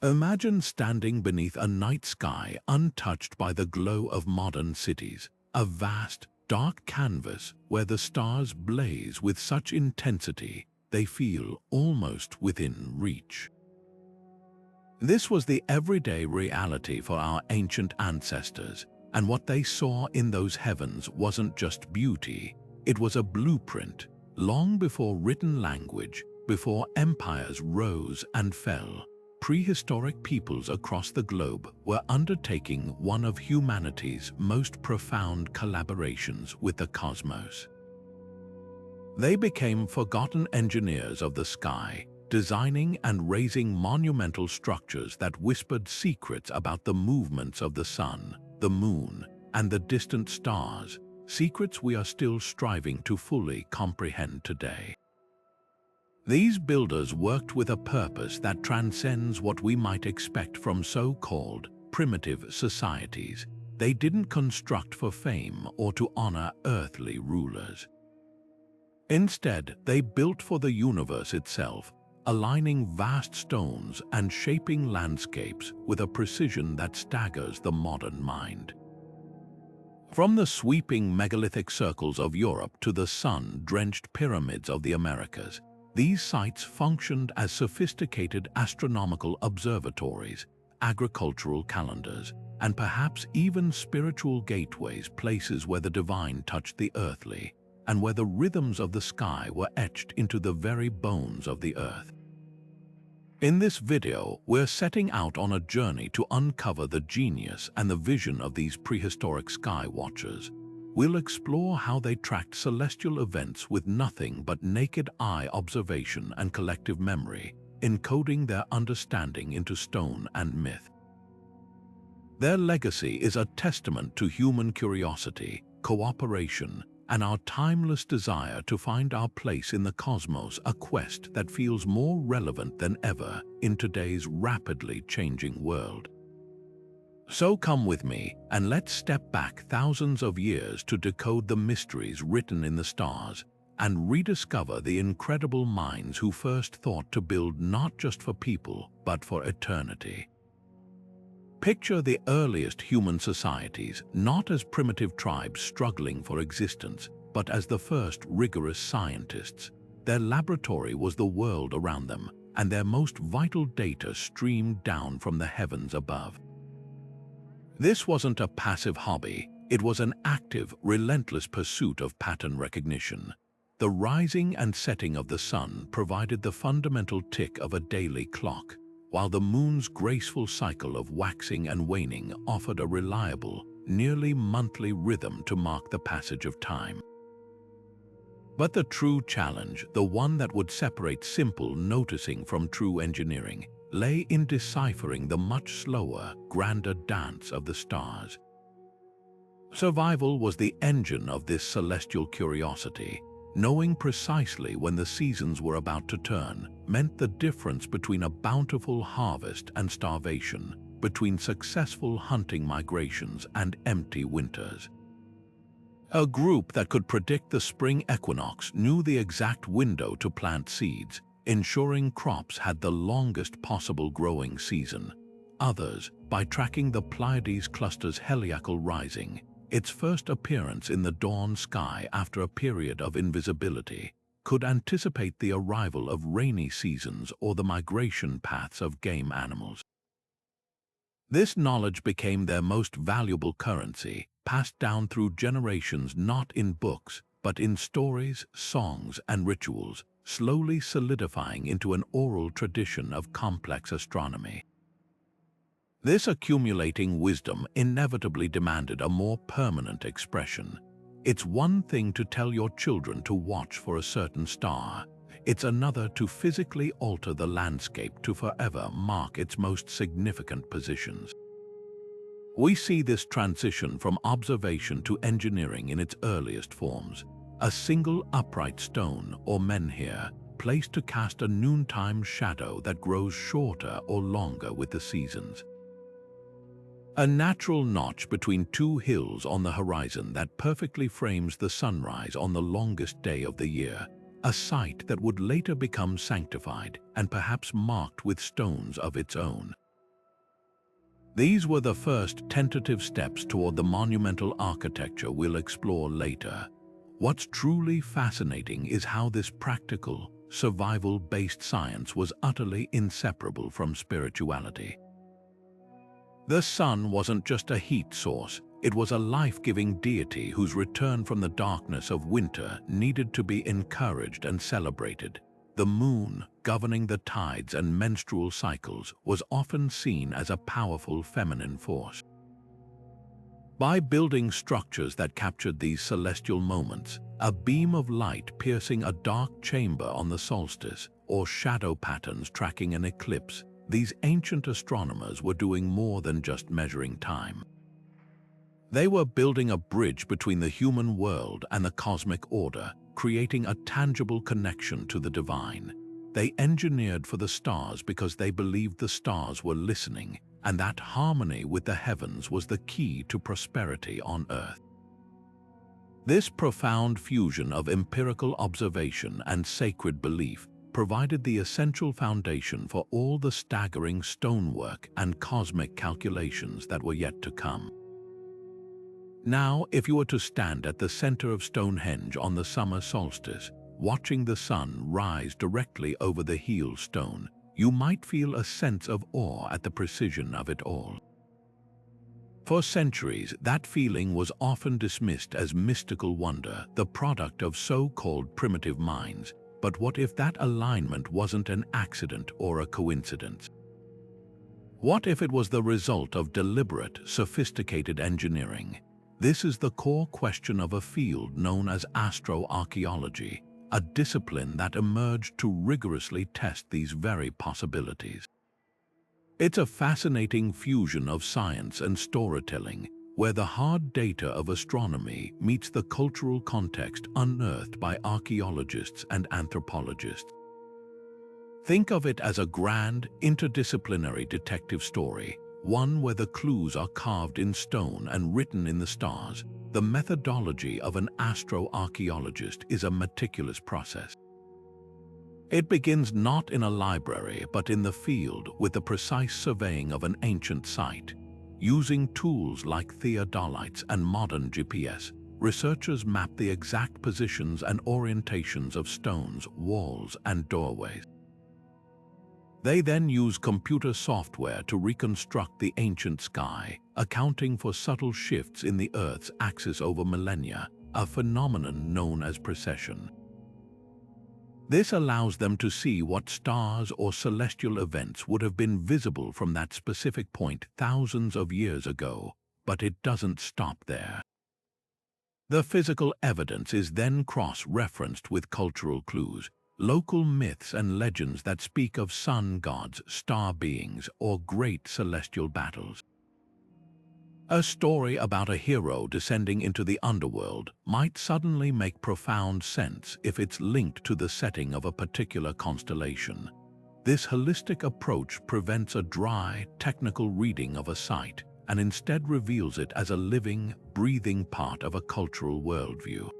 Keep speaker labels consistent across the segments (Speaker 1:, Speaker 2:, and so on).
Speaker 1: Imagine standing beneath a night sky untouched by the glow of modern cities, a vast, dark canvas where the stars blaze with such intensity they feel almost within reach. This was the everyday reality for our ancient ancestors, and what they saw in those heavens wasn't just beauty, it was a blueprint, long before written language, before empires rose and fell. Prehistoric peoples across the globe were undertaking one of humanity's most profound collaborations with the cosmos. They became forgotten engineers of the sky, designing and raising monumental structures that whispered secrets about the movements of the sun, the moon, and the distant stars, secrets we are still striving to fully comprehend today. These builders worked with a purpose that transcends what we might expect from so-called primitive societies. They didn't construct for fame or to honor earthly rulers. Instead, they built for the universe itself, aligning vast stones and shaping landscapes with a precision that staggers the modern mind. From the sweeping megalithic circles of Europe to the sun-drenched pyramids of the Americas, these sites functioned as sophisticated astronomical observatories, agricultural calendars, and perhaps even spiritual gateways, places where the divine touched the earthly, and where the rhythms of the sky were etched into the very bones of the earth. In this video, we're setting out on a journey to uncover the genius and the vision of these prehistoric sky watchers. We'll explore how they tracked celestial events with nothing but naked eye observation and collective memory, encoding their understanding into stone and myth. Their legacy is a testament to human curiosity, cooperation, and our timeless desire to find our place in the cosmos, a quest that feels more relevant than ever in today's rapidly changing world. So come with me and let's step back thousands of years to decode the mysteries written in the stars and rediscover the incredible minds who first thought to build not just for people but for eternity. Picture the earliest human societies not as primitive tribes struggling for existence, but as the first rigorous scientists. Their laboratory was the world around them, and their most vital data streamed down from the heavens above. This wasn't a passive hobby, it was an active, relentless pursuit of pattern recognition. The rising and setting of the sun provided the fundamental tick of a daily clock, while the moon's graceful cycle of waxing and waning offered a reliable, nearly monthly rhythm to mark the passage of time. But the true challenge, the one that would separate simple noticing from true engineering, lay in deciphering the much slower, grander dance of the stars. Survival was the engine of this celestial curiosity. Knowing precisely when the seasons were about to turn meant the difference between a bountiful harvest and starvation, between successful hunting migrations and empty winters. A group that could predict the spring equinox knew the exact window to plant seeds, ensuring crops had the longest possible growing season. Others, by tracking the Pleiades cluster's heliacal rising, its first appearance in the dawn sky after a period of invisibility, could anticipate the arrival of rainy seasons or the migration paths of game animals. This knowledge became their most valuable currency, passed down through generations not in books, but in stories, songs, and rituals, slowly solidifying into an oral tradition of complex astronomy. This accumulating wisdom inevitably demanded a more permanent expression. It's one thing to tell your children to watch for a certain star. It's another to physically alter the landscape to forever mark its most significant positions. We see this transition from observation to engineering in its earliest forms. A single upright stone or menhir, placed to cast a noontime shadow that grows shorter or longer with the seasons. A natural notch between two hills on the horizon that perfectly frames the sunrise on the longest day of the year, a site that would later become sanctified and perhaps marked with stones of its own. These were the first tentative steps toward the monumental architecture we'll explore later. What's truly fascinating is how this practical, survival-based science was utterly inseparable from spirituality. The sun wasn't just a heat source, it was a life-giving deity whose return from the darkness of winter needed to be encouraged and celebrated. The moon, governing the tides and menstrual cycles, was often seen as a powerful feminine force. By building structures that captured these celestial moments, a beam of light piercing a dark chamber on the solstice, or shadow patterns tracking an eclipse, these ancient astronomers were doing more than just measuring time. They were building a bridge between the human world and the cosmic order, creating a tangible connection to the divine. They engineered for the stars because they believed the stars were listening, and that harmony with the heavens was the key to prosperity on Earth. This profound fusion of empirical observation and sacred belief provided the essential foundation for all the staggering stonework and cosmic calculations that were yet to come. Now, if you were to stand at the center of Stonehenge on the summer solstice, watching the sun rise directly over the heel stone, you might feel a sense of awe at the precision of it all. For centuries, that feeling was often dismissed as mystical wonder, the product of so-called primitive minds. But what if that alignment wasn't an accident or a coincidence? What if it was the result of deliberate, sophisticated engineering? This is the core question of a field known as astroarchaeology, a discipline that emerged to rigorously test these very possibilities. It's a fascinating fusion of science and storytelling, where the hard data of astronomy meets the cultural context unearthed by archaeologists and anthropologists. Think of it as a grand, interdisciplinary detective story, one where the clues are carved in stone and written in the stars. The methodology of an astroarchaeologist is a meticulous process. It begins not in a library but in the field with the precise surveying of an ancient site. Using tools like theodolites and modern GPS, researchers map the exact positions and orientations of stones, walls, and doorways. They then use computer software to reconstruct the ancient sky, accounting for subtle shifts in the Earth's axis over millennia, a phenomenon known as precession. This allows them to see what stars or celestial events would have been visible from that specific point thousands of years ago, but it doesn't stop there. The physical evidence is then cross-referenced with cultural clues, local myths and legends that speak of sun gods, star beings, or great celestial battles. A story about a hero descending into the underworld might suddenly make profound sense if it's linked to the setting of a particular constellation. This holistic approach prevents a dry, technical reading of a site and instead reveals it as a living, breathing part of a cultural worldview.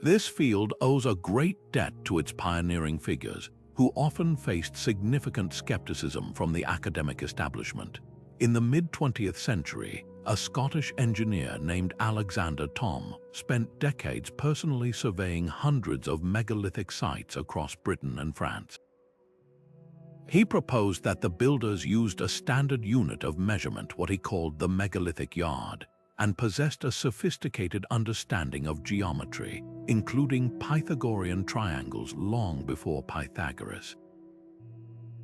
Speaker 1: This field owes a great debt to its pioneering figures, who often faced significant skepticism from the academic establishment. In the mid-20th century, a Scottish engineer named Alexander Thom spent decades personally surveying hundreds of megalithic sites across Britain and France. He proposed that the builders used a standard unit of measurement, what he called the megalithic yard, and possessed a sophisticated understanding of geometry, including Pythagorean triangles long before Pythagoras.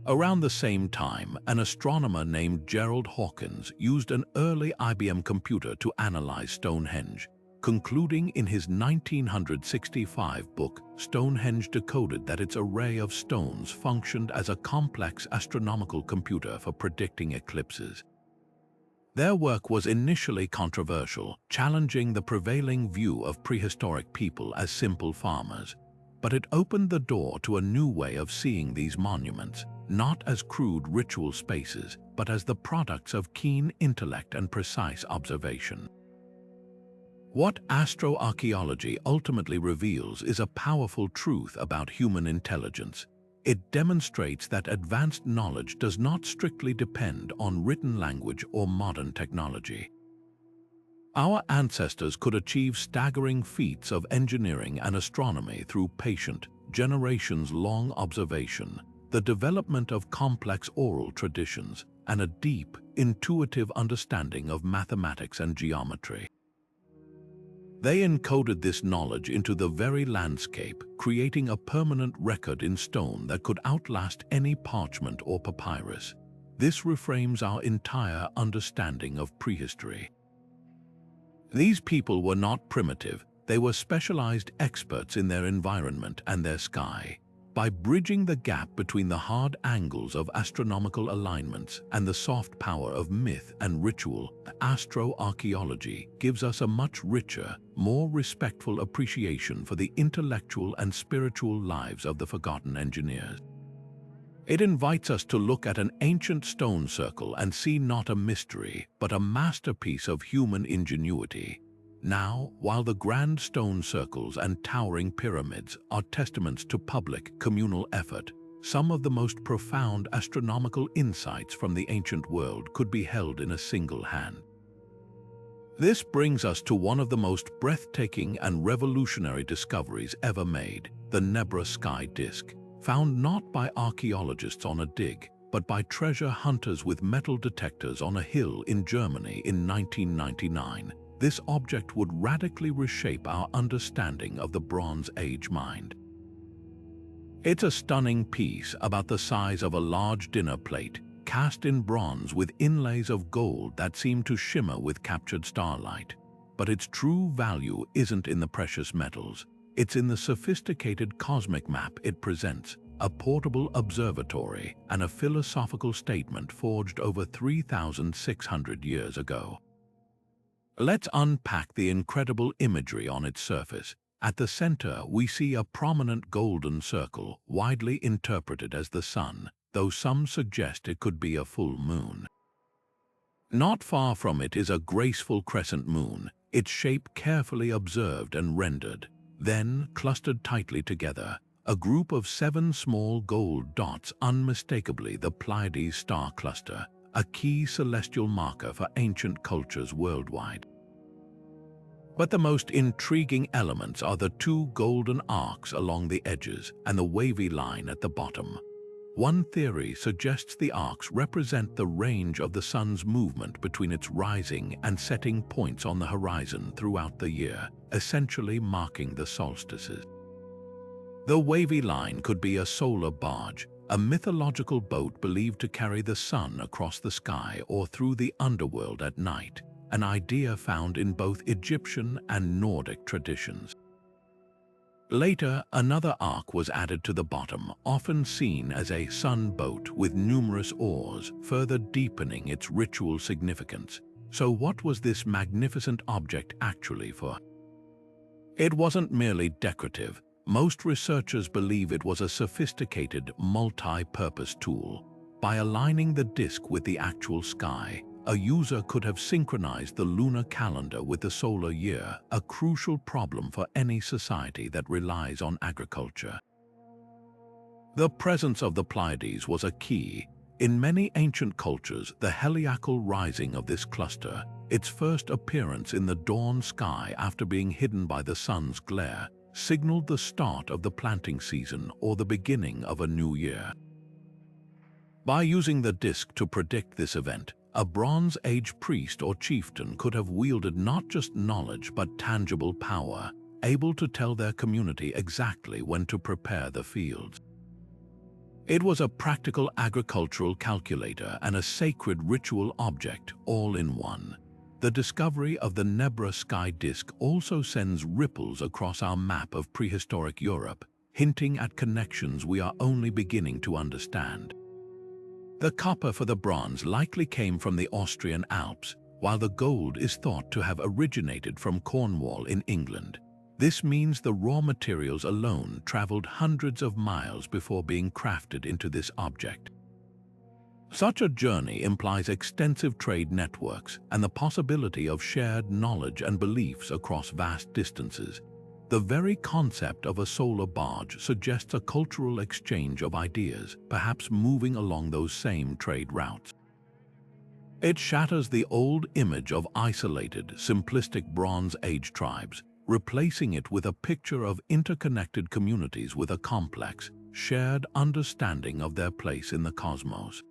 Speaker 1: Around the same time, an astronomer named Gerald Hawkins used an early IBM computer to analyze Stonehenge, concluding in his 1965 book, Stonehenge Decoded, that its array of stones functioned as a complex astronomical computer for predicting eclipses. Their work was initially controversial, challenging the prevailing view of prehistoric people as simple farmers, but it opened the door to a new way of seeing these monuments, not as crude ritual spaces, but as the products of keen intellect and precise observation. What astroarchaeology ultimately reveals is a powerful truth about human intelligence. it demonstrates that advanced knowledge does not strictly depend on written language or modern technology. Our ancestors could achieve staggering feats of engineering and astronomy through patient, generations-long observation, the development of complex oral traditions, and a deep, intuitive understanding of mathematics and geometry. They encoded this knowledge into the very landscape, creating a permanent record in stone that could outlast any parchment or papyrus. This reframes our entire understanding of prehistory. These people were not primitive, they were specialized experts in their environment and their sky. By bridging the gap between the hard angles of astronomical alignments and the soft power of myth and ritual, astroarchaeology gives us a much richer, more respectful appreciation for the intellectual and spiritual lives of the forgotten engineers. It invites us to look at an ancient stone circle and see not a mystery, but a masterpiece of human ingenuity. Now, while the grand stone circles and towering pyramids are testaments to public, communal effort, some of the most profound astronomical insights from the ancient world could be held in a single hand. This brings us to one of the most breathtaking and revolutionary discoveries ever made, the Nebra sky disk. Found not by archaeologists on a dig, but by treasure hunters with metal detectors on a hill in Germany in 1999, this object would radically reshape our understanding of the Bronze Age mind. It's a stunning piece about the size of a large dinner plate, cast in bronze with inlays of gold that seem to shimmer with captured starlight. But its true value isn't in the precious metals. It's in the sophisticated cosmic map it presents, a portable observatory and a philosophical statement forged over 3,600 years ago. Let's unpack the incredible imagery on its surface. At the center, we see a prominent golden circle, widely interpreted as the sun, though some suggest it could be a full moon. Not far from it is a graceful crescent moon, its shape carefully observed and rendered. Then, clustered tightly together, a group of 7 small gold dots, unmistakably the Pleiades star cluster, a key celestial marker for ancient cultures worldwide. But the most intriguing elements are the 2 golden arcs along the edges and the wavy line at the bottom. One theory suggests the arcs represent the range of the sun's movement between its rising and setting points on the horizon throughout the year, essentially marking the solstices. The wavy line could be a solar barge, a mythological boat believed to carry the sun across the sky or through the underworld at night, an idea found in both Egyptian and Nordic traditions. Later, another arc was added to the bottom, often seen as a sun boat with numerous oars, further deepening its ritual significance. So what was this magnificent object actually for? It wasn't merely decorative. Most researchers believe it was a sophisticated, multi-purpose tool. By aligning the disk with the actual sky, a user could have synchronized the lunar calendar with the solar year, a crucial problem for any society that relies on agriculture. The presence of the Pleiades was a key. In many ancient cultures, the heliacal rising of this cluster, its first appearance in the dawn sky after being hidden by the sun's glare, signaled the start of the planting season or the beginning of a new year. By using the disk to predict this event, a Bronze Age priest or chieftain could have wielded not just knowledge but tangible power, able to tell their community exactly when to prepare the fields. It was a practical agricultural calculator and a sacred ritual object all in one. The discovery of the Nebra sky disk also sends ripples across our map of prehistoric Europe, hinting at connections we are only beginning to understand. The copper for the bronze likely came from the Austrian Alps, while the gold is thought to have originated from Cornwall in England. This means the raw materials alone traveled hundreds of miles before being crafted into this object. Such a journey implies extensive trade networks and the possibility of shared knowledge and beliefs across vast distances. The very concept of a solar barge suggests a cultural exchange of ideas, perhaps moving along those same trade routes. It shatters the old image of isolated, simplistic Bronze Age tribes, replacing it with a picture of interconnected communities with a complex, shared understanding of their place in the cosmos.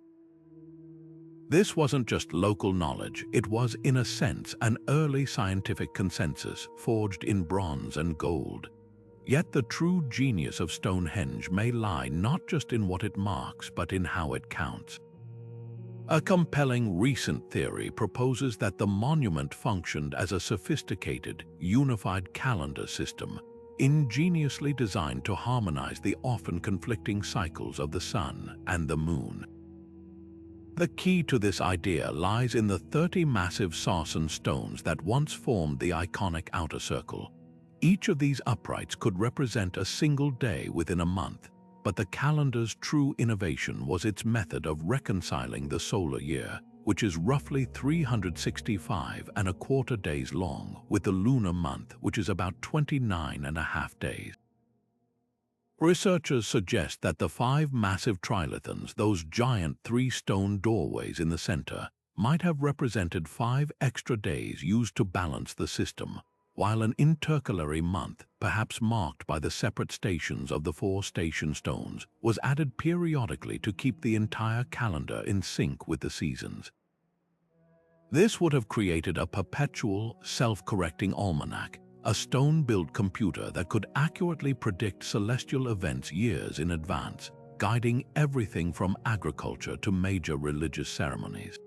Speaker 1: This wasn't just local knowledge, it was, in a sense, an early scientific consensus forged in bronze and gold. Yet the true genius of Stonehenge may lie not just in what it marks, but in how it counts. A compelling recent theory proposes that the monument functioned as a sophisticated, unified calendar system, ingeniously designed to harmonize the often conflicting cycles of the sun and the moon. The key to this idea lies in the 30 massive sarsen stones that once formed the iconic outer circle. Each of these uprights could represent a single day within a month, but the calendar's true innovation was its method of reconciling the solar year, which is roughly 365 and a quarter days long, with the lunar month, which is about 29 and a half days. Researchers suggest that the 5 massive trilithons, those giant 3-stone doorways in the center, might have represented 5 extra days used to balance the system, while an intercalary month, perhaps marked by the separate stations of the 4 station stones, was added periodically to keep the entire calendar in sync with the seasons. This would have created a perpetual, self-correcting almanac, a stone-built computer that could accurately predict celestial events years in advance, guiding everything from agriculture to major religious ceremonies.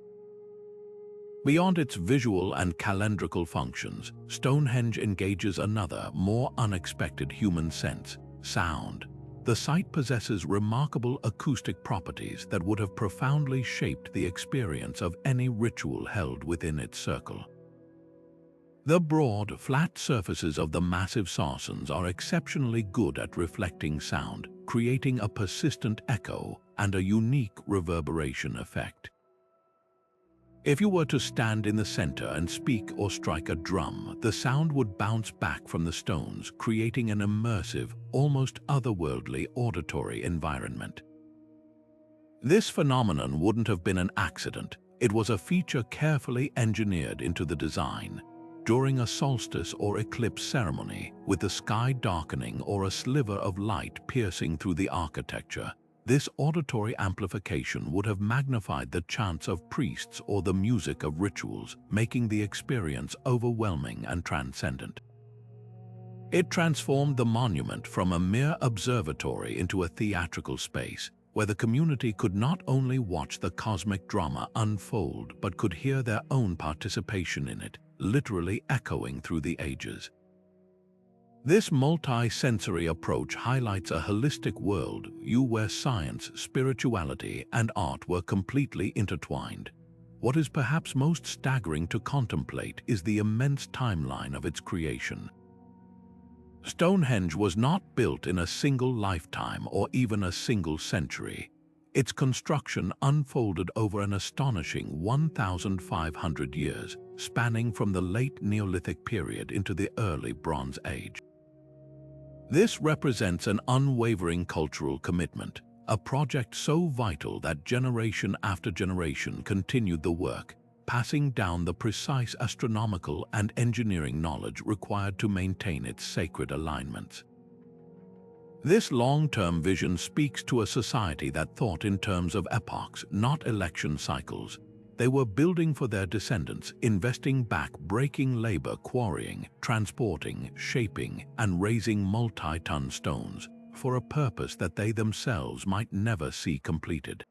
Speaker 1: Beyond its visual and calendrical functions, Stonehenge engages another, more unexpected human sense: sound. The site possesses remarkable acoustic properties that would have profoundly shaped the experience of any ritual held within its circle. The broad, flat surfaces of the massive sarsens are exceptionally good at reflecting sound, creating a persistent echo and a unique reverberation effect. If you were to stand in the center and speak or strike a drum, the sound would bounce back from the stones, creating an immersive, almost otherworldly auditory environment. This phenomenon wouldn't have been an accident. It was a feature carefully engineered into the design. During a solstice or eclipse ceremony, with the sky darkening or a sliver of light piercing through the architecture, this auditory amplification would have magnified the chants of priests or the music of rituals, making the experience overwhelming and transcendent. It transformed the monument from a mere observatory into a theatrical space, where the community could not only watch the cosmic drama unfold but could hear their own participation in it, literally echoing through the ages. This multi-sensory approach highlights a holistic worldview where science, spirituality, and art were completely intertwined. What is perhaps most staggering to contemplate is the immense timeline of its creation. Stonehenge was not built in a single lifetime or even a single century. Its construction unfolded over an astonishing 1,500 years, spanning from the late Neolithic period into the early Bronze Age. This represents an unwavering cultural commitment, a project so vital that generation after generation continued the work, passing down the precise astronomical and engineering knowledge required to maintain its sacred alignments. This long-term vision speaks to a society that thought in terms of epochs, not election cycles. They were building for their descendants, investing back-breaking labor quarrying, transporting, shaping, and raising multi-ton stones for a purpose that they themselves might never see completed.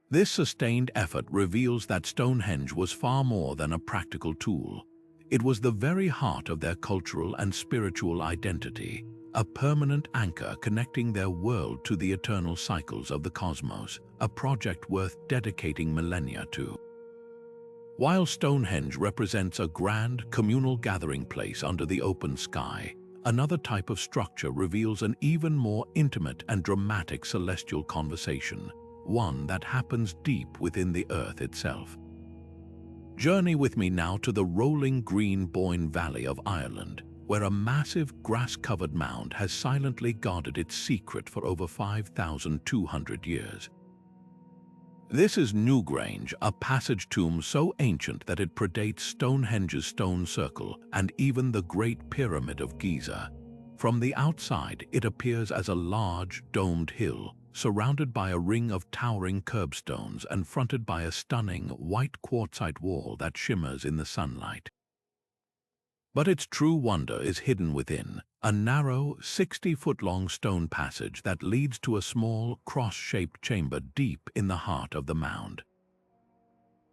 Speaker 1: This sustained effort reveals that Stonehenge was far more than a practical tool. It was the very heart of their cultural and spiritual identity, a permanent anchor connecting their world to the eternal cycles of the cosmos, a project worth dedicating millennia to. While Stonehenge represents a grand, communal gathering place under the open sky, another type of structure reveals an even more intimate and dramatic celestial conversation, one that happens deep within the Earth itself. Journey with me now to the rolling green Boyne Valley of Ireland, where a massive grass-covered mound has silently guarded its secret for over 5,200 years. This is Newgrange, a passage tomb so ancient that it predates Stonehenge's stone circle and even the Great Pyramid of Giza. From the outside, it appears as a large, domed hill, surrounded by a ring of towering curbstones and fronted by a stunning, white quartzite wall that shimmers in the sunlight. But its true wonder is hidden within, a narrow, 60-foot-long stone passage that leads to a small, cross-shaped chamber deep in the heart of the mound.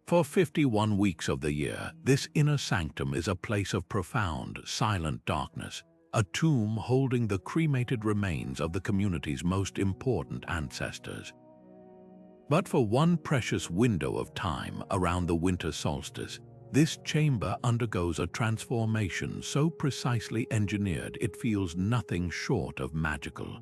Speaker 1: For 51 weeks of the year, this inner sanctum is a place of profound, silent darkness, a tomb holding the cremated remains of the community's most important ancestors. But for one precious window of time around the winter solstice, this chamber undergoes a transformation so precisely engineered it feels nothing short of magical.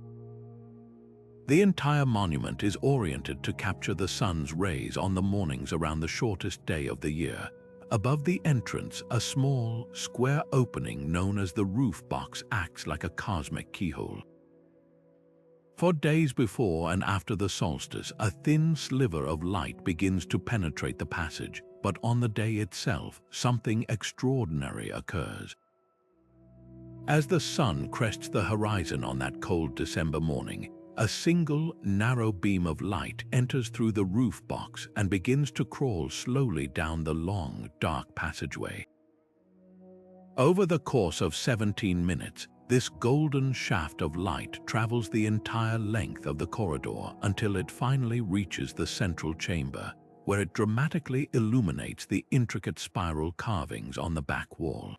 Speaker 1: The entire monument is oriented to capture the sun's rays on the mornings around the shortest day of the year. Above the entrance, a small, square opening known as the roof box acts like a cosmic keyhole. For days before and after the solstice, a thin sliver of light begins to penetrate the passage, but on the day itself, something extraordinary occurs. As the sun crests the horizon on that cold December morning, a single, narrow beam of light enters through the roof box and begins to crawl slowly down the long, dark passageway. Over the course of 17 minutes, this golden shaft of light travels the entire length of the corridor until it finally reaches the central chamber, where it dramatically illuminates the intricate spiral carvings on the back wall.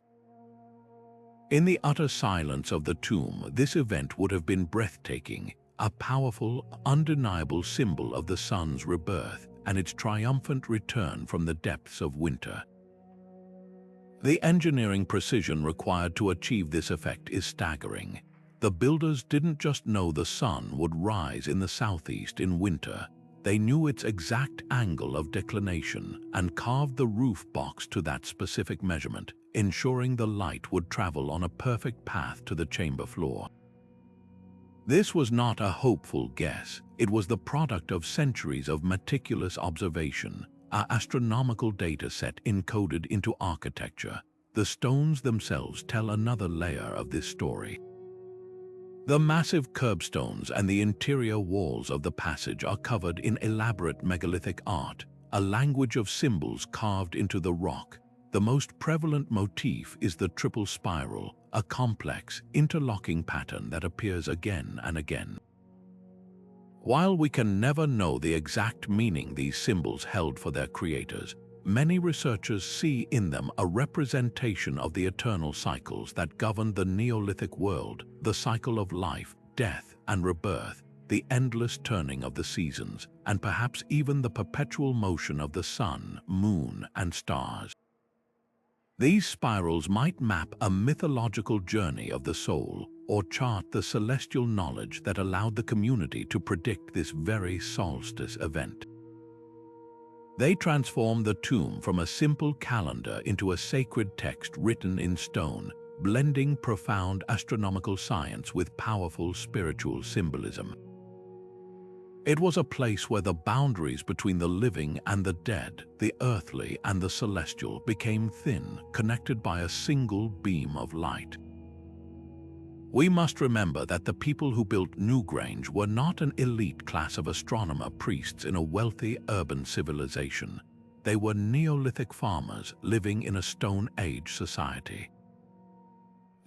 Speaker 1: In the utter silence of the tomb, this event would have been breathtaking, a powerful, undeniable symbol of the sun's rebirth and its triumphant return from the depths of winter. The engineering precision required to achieve this effect is staggering. The builders didn't just know the sun would rise in the southeast in winter. They knew its exact angle of declination and carved the roof box to that specific measurement, ensuring the light would travel on a perfect path to the chamber floor. This was not a hopeful guess. It was the product of centuries of meticulous observation, an astronomical data set encoded into architecture. The stones themselves tell another layer of this story. The massive curbstones and the interior walls of the passage are covered in elaborate megalithic art, a language of symbols carved into the rock. The most prevalent motif is the triple spiral, a complex, interlocking pattern that appears again and again. While we can never know the exact meaning these symbols held for their creators, many researchers see in them a representation of the eternal cycles that govern the Neolithic world, the cycle of life, death, and rebirth, the endless turning of the seasons, and perhaps even the perpetual motion of the sun, moon, and stars. These spirals might map a mythological journey of the soul or chart the celestial knowledge that allowed the community to predict this very solstice event. They transform the tomb from a simple calendar into a sacred text written in stone, blending profound astronomical science with powerful spiritual symbolism. It was a place where the boundaries between the living and the dead, the earthly and the celestial, became thin, connected by a single beam of light. We must remember that the people who built Newgrange were not an elite class of astronomer priests in a wealthy urban civilization. They were Neolithic farmers living in a Stone Age society.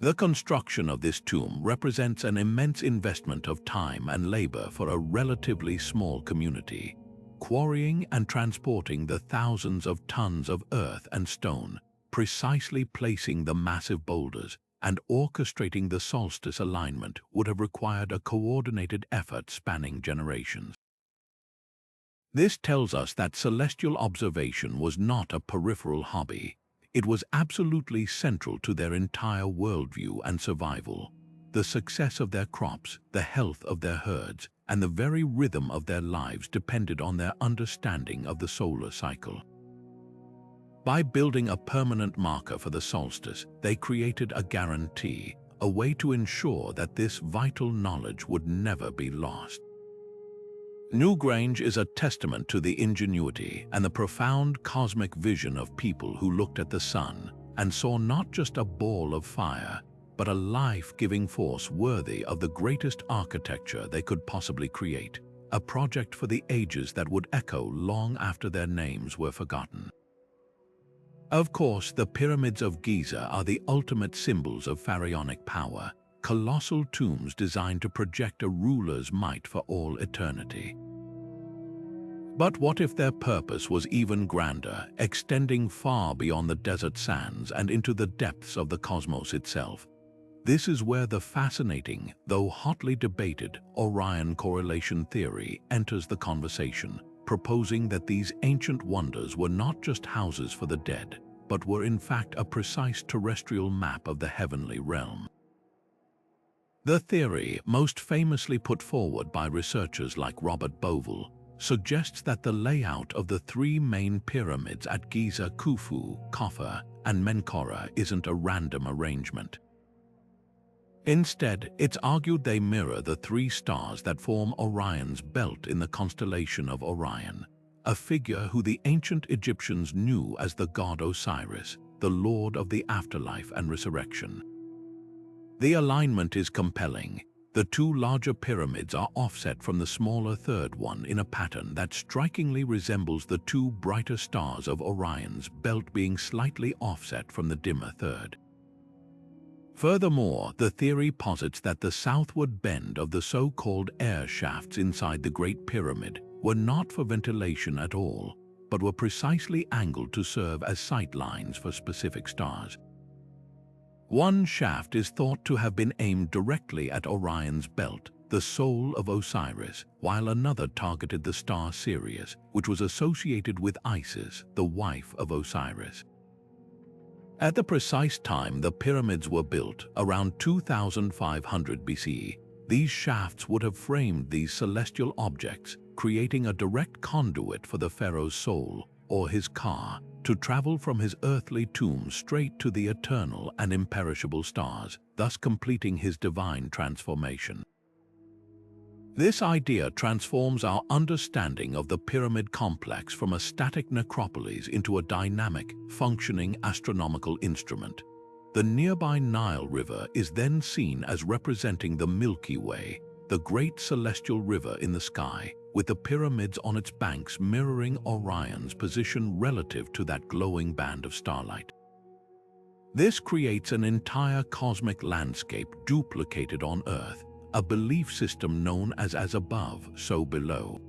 Speaker 1: The construction of this tomb represents an immense investment of time and labor for a relatively small community, quarrying and transporting the thousands of tons of earth and stone, precisely placing the massive boulders, and orchestrating the solstice alignment would have required a coordinated effort spanning generations. This tells us that celestial observation was not a peripheral hobby. It was absolutely central to their entire worldview and survival. The success of their crops, the health of their herds, and the very rhythm of their lives depended on their understanding of the solar cycle. By building a permanent marker for the solstice, they created a guarantee, a way to ensure that this vital knowledge would never be lost. Newgrange is a testament to the ingenuity and the profound cosmic vision of people who looked at the sun and saw not just a ball of fire, but a life-giving force worthy of the greatest architecture they could possibly create, a project for the ages that would echo long after their names were forgotten. Of course, the pyramids of Giza are the ultimate symbols of pharaonic power, colossal tombs designed to project a ruler's might for all eternity. But what if their purpose was even grander, extending far beyond the desert sands and into the depths of the cosmos itself? This is where the fascinating, though hotly debated, Orion correlation theory enters the conversation, proposing that these ancient wonders were not just houses for the dead, but were in fact a precise terrestrial map of the heavenly realm. The theory, most famously put forward by researchers like Robert Bovell, suggests that the layout of the three main pyramids at Giza, Khufu, Khafre, and Menkaure isn't a random arrangement. Instead, it's argued they mirror the three stars that form Orion's belt in the constellation of Orion, a figure who the ancient Egyptians knew as the god Osiris, the lord of the afterlife and resurrection. The alignment is compelling. The two larger pyramids are offset from the smaller third one in a pattern that strikingly resembles the two brighter stars of Orion's belt being slightly offset from the dimmer third. Furthermore, the theory posits that the southward bend of the so-called air shafts inside the Great Pyramid were not for ventilation at all, but were precisely angled to serve as sight lines for specific stars. One shaft is thought to have been aimed directly at Orion's belt, the soul of Osiris, while another targeted the star Sirius, which was associated with Isis, the wife of Osiris. At the precise time the pyramids were built, around 2500 BCE, these shafts would have framed these celestial objects, creating a direct conduit for the pharaoh's soul, or his ka, to travel from his earthly tomb straight to the eternal and imperishable stars, thus completing his divine transformation. This idea transforms our understanding of the pyramid complex from a static necropolis into a dynamic, functioning astronomical instrument. The nearby Nile River is then seen as representing the Milky Way, the great celestial river in the sky, with the pyramids on its banks mirroring Orion's position relative to that glowing band of starlight. This creates an entire cosmic landscape duplicated on Earth, a belief system known as above, so below.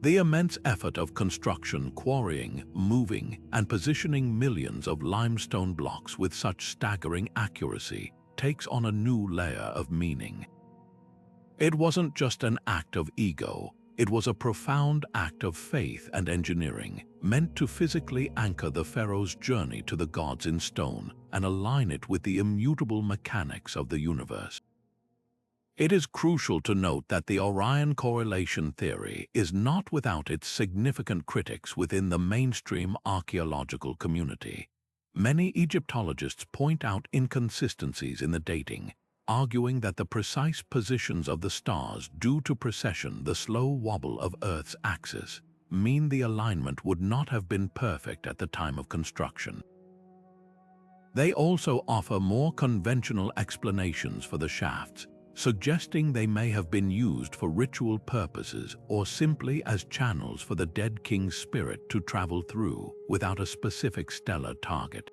Speaker 1: The immense effort of construction, quarrying, moving, and positioning millions of limestone blocks with such staggering accuracy takes on a new layer of meaning. It wasn't just an act of ego, it was a profound act of faith and engineering, meant to physically anchor the pharaoh's journey to the gods in stone and align it with the immutable mechanics of the universe. It is crucial to note that the Orion correlation theory is not without its significant critics within the mainstream archaeological community. Many Egyptologists point out inconsistencies in the dating, arguing that the precise positions of the stars due to precession, the slow wobble of Earth's axis, mean the alignment would not have been perfect at the time of construction. They also offer more conventional explanations for the shafts, suggesting they may have been used for ritual purposes or simply as channels for the dead king's spirit to travel through without a specific stellar target.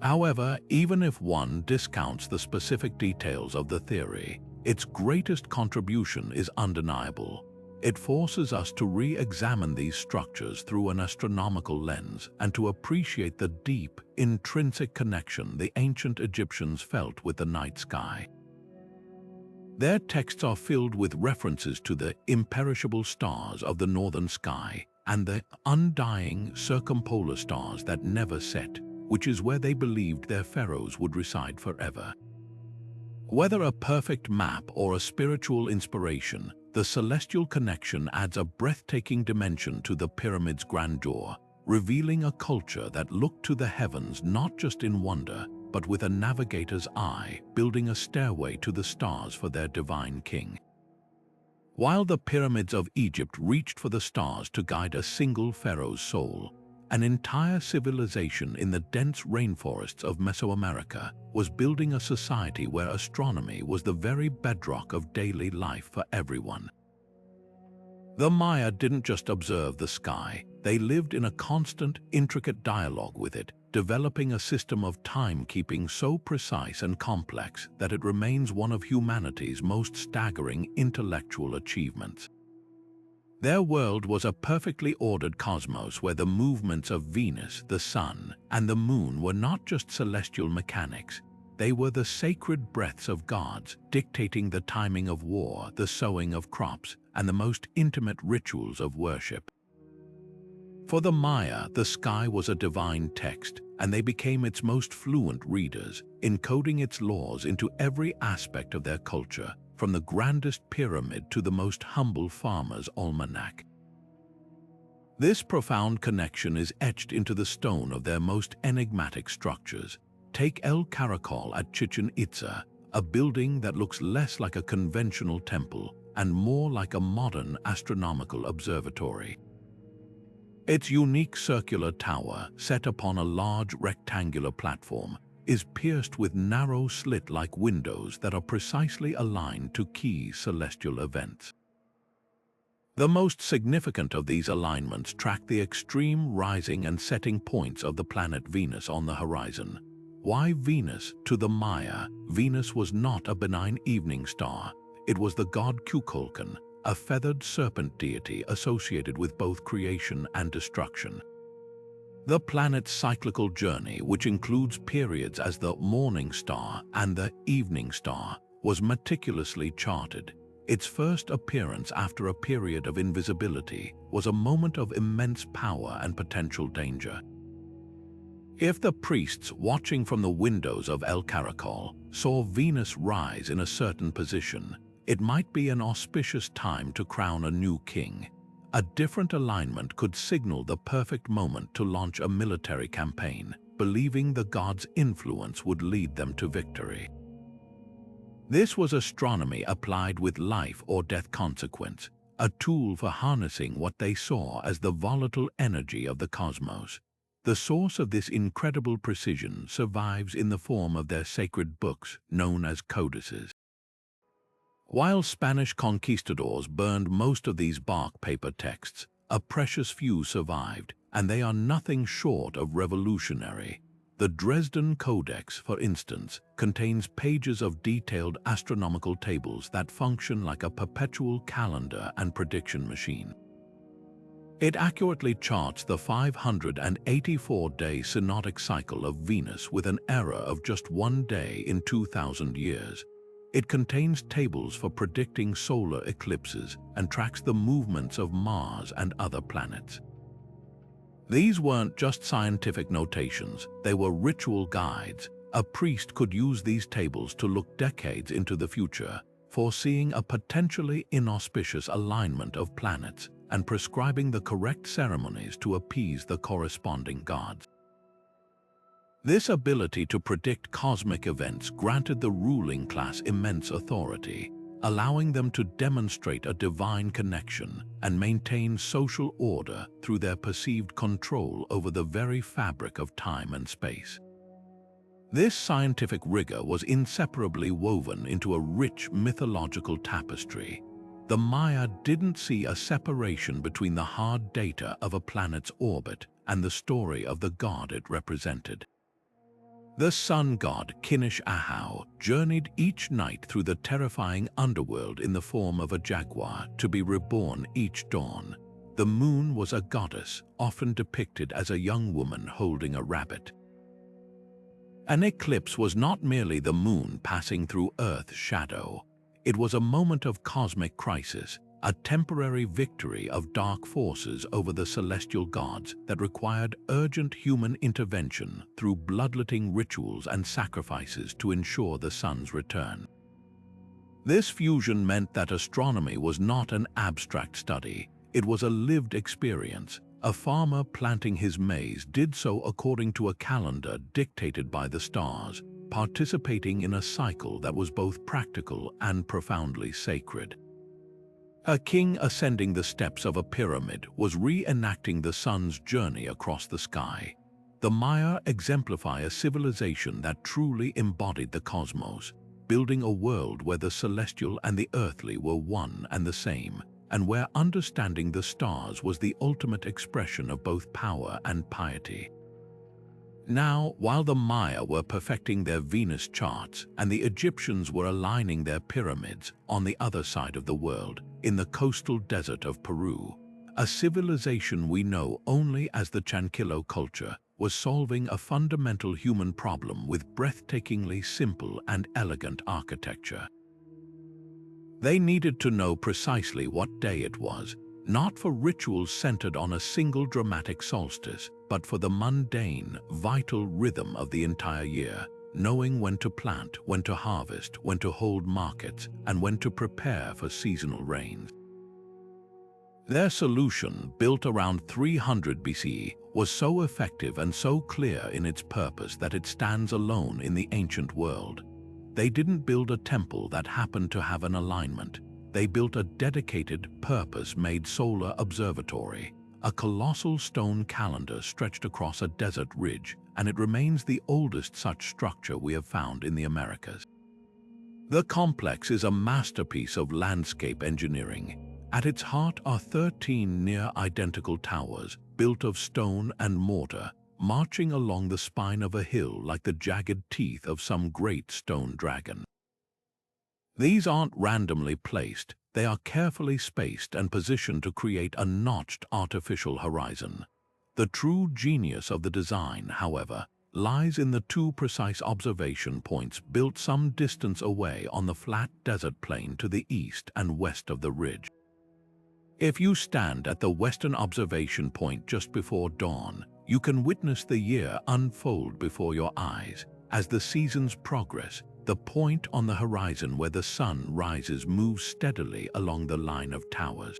Speaker 1: However, even if one discounts the specific details of the theory, its greatest contribution is undeniable. It forces us to re-examine these structures through an astronomical lens and to appreciate the deep, intrinsic connection the ancient Egyptians felt with the night sky. Their texts are filled with references to the imperishable stars of the northern sky and the undying circumpolar stars that never set, which is where they believed their pharaohs would reside forever. Whether a perfect map or a spiritual inspiration, the celestial connection adds a breathtaking dimension to the pyramid's grandeur, revealing a culture that looked to the heavens not just in wonder, but with a navigator's eye, building a stairway to the stars for their divine king. While the pyramids of Egypt reached for the stars to guide a single pharaoh's soul, an entire civilization in the dense rainforests of Mesoamerica was building a society where astronomy was the very bedrock of daily life for everyone. The Maya didn't just observe the sky, they lived in a constant, intricate dialogue with it, developing a system of timekeeping so precise and complex that it remains one of humanity's most staggering intellectual achievements. Their world was a perfectly ordered cosmos where the movements of Venus, the Sun, and the Moon were not just celestial mechanics. They were the sacred breaths of gods, dictating the timing of war, the sowing of crops, and the most intimate rituals of worship. For the Maya, the sky was a divine text, and they became its most fluent readers, encoding its laws into every aspect of their culture, from the grandest pyramid to the most humble farmer's almanac. This profound connection is etched into the stone of their most enigmatic structures. Take El Caracol at Chichen Itza, a building that looks less like a conventional temple and more like a modern astronomical observatory. Its unique circular tower, set upon a large rectangular platform, is pierced with narrow slit-like windows that are precisely aligned to key celestial events. The most significant of these alignments track the extreme rising and setting points of the planet Venus on the horizon. Why Venus? To the Maya, Venus was not a benign evening star. It was the god Kukulkan, a feathered serpent deity associated with both creation and destruction. The planet's cyclical journey, which includes periods as the morning star and the evening star, was meticulously charted. Its first appearance after a period of invisibility was a moment of immense power and potential danger. If the priests watching from the windows of El Caracol saw Venus rise in a certain position, it might be an auspicious time to crown a new king. A different alignment could signal the perfect moment to launch a military campaign, believing the gods' influence would lead them to victory. This was astronomy applied with life or death consequence, a tool for harnessing what they saw as the volatile energy of the cosmos. The source of this incredible precision survives in the form of their sacred books, known as codices. While Spanish conquistadors burned most of these bark paper texts, a precious few survived, and they are nothing short of revolutionary. The Dresden Codex, for instance, contains pages of detailed astronomical tables that function like a perpetual calendar and prediction machine. It accurately charts the 584-day synodic cycle of Venus with an error of just 1 day in 2,000 years. It contains tables for predicting solar eclipses and tracks the movements of Mars and other planets. These weren't just scientific notations, they were ritual guides. A priest could use these tables to look decades into the future, foreseeing a potentially inauspicious alignment of planets and prescribing the correct ceremonies to appease the corresponding gods. This ability to predict cosmic events granted the ruling class immense authority, allowing them to demonstrate a divine connection and maintain social order through their perceived control over the very fabric of time and space. This scientific rigor was inseparably woven into a rich mythological tapestry. The Maya didn't see a separation between the hard data of a planet's orbit and the story of the god it represented. The sun god Kinish Ahau journeyed each night through the terrifying underworld in the form of a jaguar to be reborn each dawn. The moon was a goddess, often depicted as a young woman holding a rabbit. An eclipse was not merely the moon passing through Earth's shadow. It was a moment of cosmic crisis, a temporary victory of dark forces over the celestial gods that required urgent human intervention through bloodletting rituals and sacrifices to ensure the sun's return. This fusion meant that astronomy was not an abstract study, it was a lived experience, A farmer planting his maize did so according to a calendar dictated by the stars, participating in a cycle that was both practical and profoundly sacred. A king ascending the steps of a pyramid was reenacting the sun's journey across the sky. The Maya exemplify a civilization that truly embodied the cosmos, building a world where the celestial and the earthly were one and the same, and where understanding the stars was the ultimate expression of both power and piety. Now, while the Maya were perfecting their Venus charts and the Egyptians were aligning their pyramids on the other side of the world, in the coastal desert of Peru, a civilization we know only as the Chancillo culture was solving a fundamental human problem with breathtakingly simple and elegant architecture. They needed to know precisely what day it was, not for rituals centered on a single dramatic solstice, but for the mundane, vital rhythm of the entire year, knowing when to plant, when to harvest, when to hold markets, and when to prepare for seasonal rains. Their solution, built around 300 BCE, was so effective and so clear in its purpose that it stands alone in the ancient world. They didn't build a temple that happened to have an alignment. They built a dedicated, purpose-made solar observatory, a colossal stone calendar stretched across a desert ridge, and it remains the oldest such structure we have found in the Americas. The complex is a masterpiece of landscape engineering. At its heart are 13 near-identical towers, built of stone and mortar, marching along the spine of a hill like the jagged teeth of some great stone dragon. These aren't randomly placed, they are carefully spaced and positioned to create a notched artificial horizon. The true genius of the design, however, lies in the two precise observation points built some distance away on the flat desert plain to the east and west of the ridge. If you stand at the western observation point just before dawn, you can witness the year unfold before your eyes. As the seasons progress, the point on the horizon where the sun rises moves steadily along the line of towers.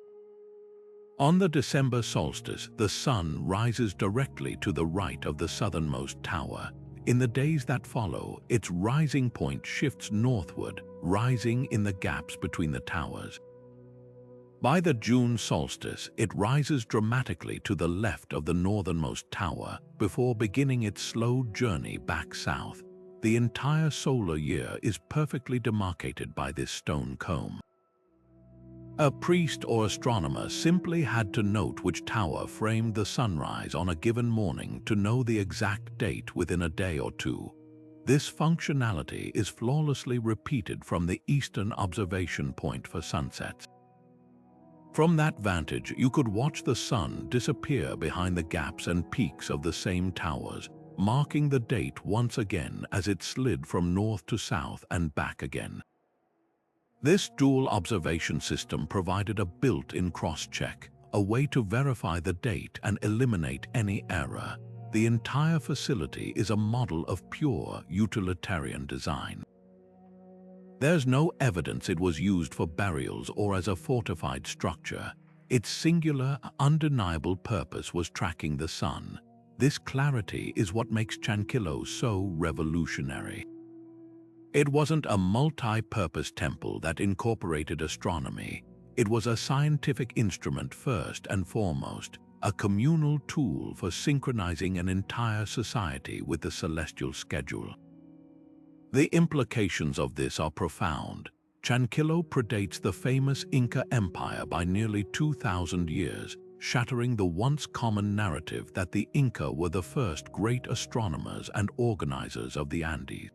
Speaker 1: On the December solstice, the sun rises directly to the right of the southernmost tower. In the days that follow, its rising point shifts northward, rising in the gaps between the towers. By the June solstice, it rises dramatically to the left of the northernmost tower before beginning its slow journey back south. The entire solar year is perfectly demarcated by this stone comb. A priest or astronomer simply had to note which tower framed the sunrise on a given morning to know the exact date within a day or two. This functionality is flawlessly repeated from the eastern observation point for sunsets. From that vantage, you could watch the sun disappear behind the gaps and peaks of the same towers, marking the date once again as it slid from north to south and back again. This dual observation system provided a built-in cross-check, a way to verify the date and eliminate any error. The entire facility is a model of pure utilitarian design. There's no evidence it was used for burials or as a fortified structure. Its singular, undeniable purpose was tracking the sun. This clarity is what makes Chancillo so revolutionary. It wasn't a multi-purpose temple that incorporated astronomy. It was a scientific instrument first and foremost, a communal tool for synchronizing an entire society with the celestial schedule. The implications of this are profound. Chancillo predates the famous Inca Empire by nearly 2,000 years, shattering the once common narrative that the Inca were the first great astronomers and organizers of the Andes.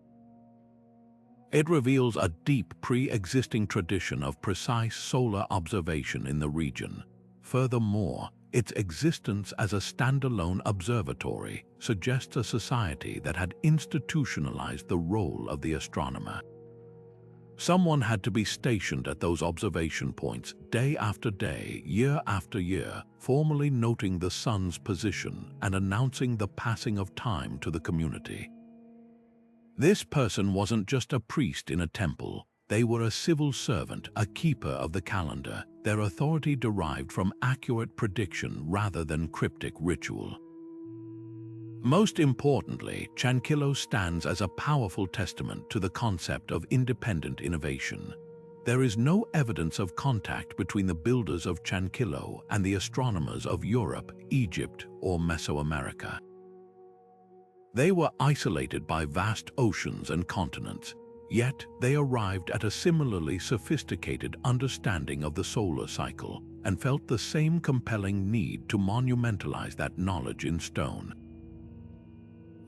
Speaker 1: It reveals a deep pre-existing tradition of precise solar observation in the region. Furthermore, its existence as a standalone observatory suggests a society that had institutionalized the role of the astronomer. Someone had to be stationed at those observation points day after day, year after year, formally noting the sun's position and announcing the passing of time to the community. This person wasn't just a priest in a temple. They were a civil servant, a keeper of the calendar, their authority derived from accurate prediction rather than cryptic ritual. Most importantly, Chancillo stands as a powerful testament to the concept of independent innovation. There is no evidence of contact between the builders of Chancillo and the astronomers of Europe, Egypt, or Mesoamerica. They were isolated by vast oceans and continents, yet they arrived at a similarly sophisticated understanding of the solar cycle and felt the same compelling need to monumentalize that knowledge in stone.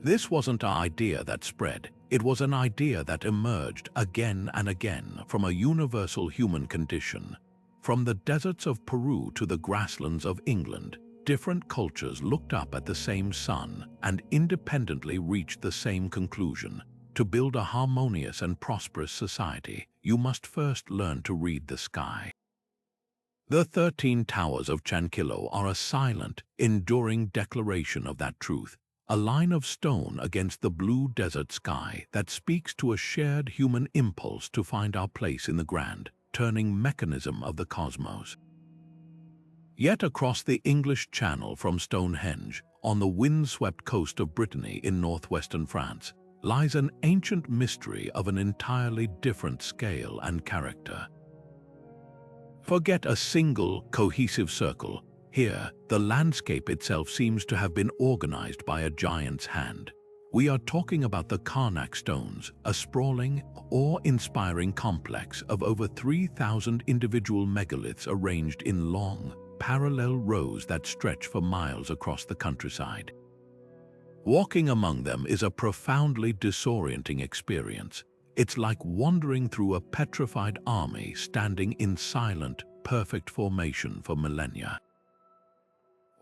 Speaker 1: This wasn't an idea that spread, it was an idea that emerged again and again from a universal human condition. From the deserts of Peru to the grasslands of England, different cultures looked up at the same sun and independently reached the same conclusion. To build a harmonious and prosperous society, you must first learn to read the sky. The 13 towers of Chancillo are a silent, enduring declaration of that truth, a line of stone against the blue desert sky that speaks to a shared human impulse to find our place in the grand, turning mechanism of the cosmos. Yet across the English Channel from Stonehenge, on the wind-swept coast of Brittany in northwestern France, lies an ancient mystery of an entirely different scale and character. Forget a single, cohesive circle. Here, the landscape itself seems to have been organized by a giant's hand. We are talking about the Karnak stones, a sprawling, awe-inspiring complex of over 3,000 individual megaliths arranged in long, parallel rows that stretch for miles across the countryside. Walking among them is a profoundly disorienting experience. It's like wandering through a petrified army standing in silent, perfect formation for millennia.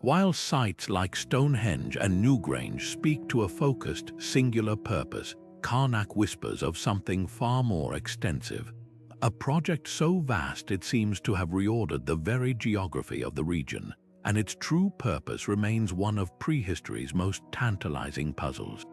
Speaker 1: While sites like Stonehenge and Newgrange speak to a focused, singular purpose, Karnak whispers of something far more extensive. A project so vast it seems to have reordered the very geography of the region, and its true purpose remains one of prehistory's most tantalizing puzzles.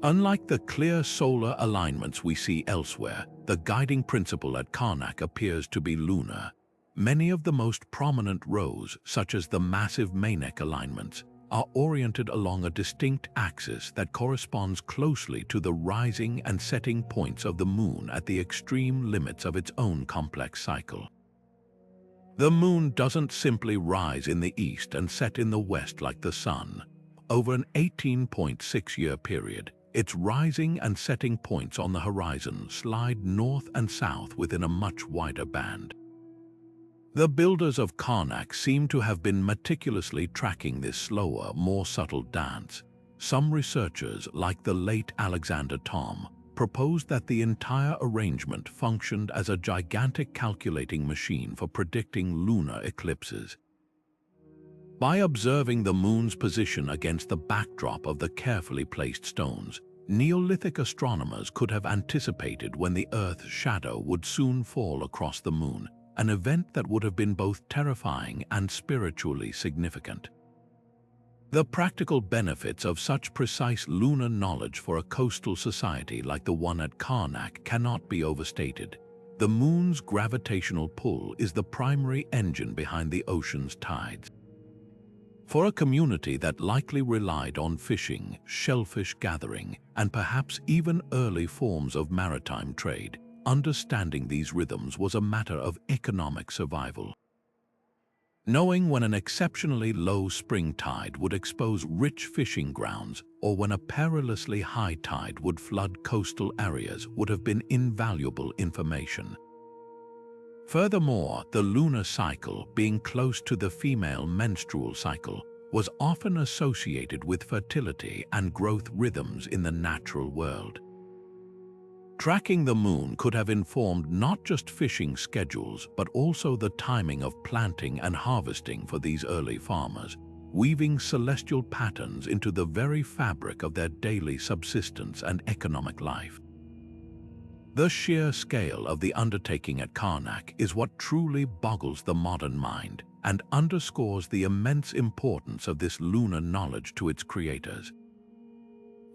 Speaker 1: Unlike the clear solar alignments we see elsewhere, the guiding principle at Karnak appears to be lunar. Many of the most prominent rows, such as the massive Manek alignments, are oriented along a distinct axis that corresponds closely to the rising and setting points of the moon at the extreme limits of its own complex cycle. The moon doesn't simply rise in the east and set in the west like the sun. Over an 18.6-year period, its rising and setting points on the horizon slide north and south within a much wider band. The builders of Karnak seem to have been meticulously tracking this slower, more subtle dance. Some researchers, like the late Alexander Thom, proposed that the entire arrangement functioned as a gigantic calculating machine for predicting lunar eclipses. By observing the moon's position against the backdrop of the carefully placed stones, Neolithic astronomers could have anticipated when the Earth's shadow would soon fall across the moon, an event that would have been both terrifying and spiritually significant. The practical benefits of such precise lunar knowledge for a coastal society like the one at Karnak cannot be overstated. The moon's gravitational pull is the primary engine behind the ocean's tides. For a community that likely relied on fishing, shellfish gathering, and perhaps even early forms of maritime trade, understanding these rhythms was a matter of economic survival. Knowing when an exceptionally low spring tide would expose rich fishing grounds or when a perilously high tide would flood coastal areas would have been invaluable information. Furthermore, the lunar cycle, being close to the female menstrual cycle, was often associated with fertility and growth rhythms in the natural world. Tracking the moon could have informed not just fishing schedules but also the timing of planting and harvesting for these early farmers, weaving celestial patterns into the very fabric of their daily subsistence and economic life. The sheer scale of the undertaking at Karnak is what truly boggles the modern mind and underscores the immense importance of this lunar knowledge to its creators.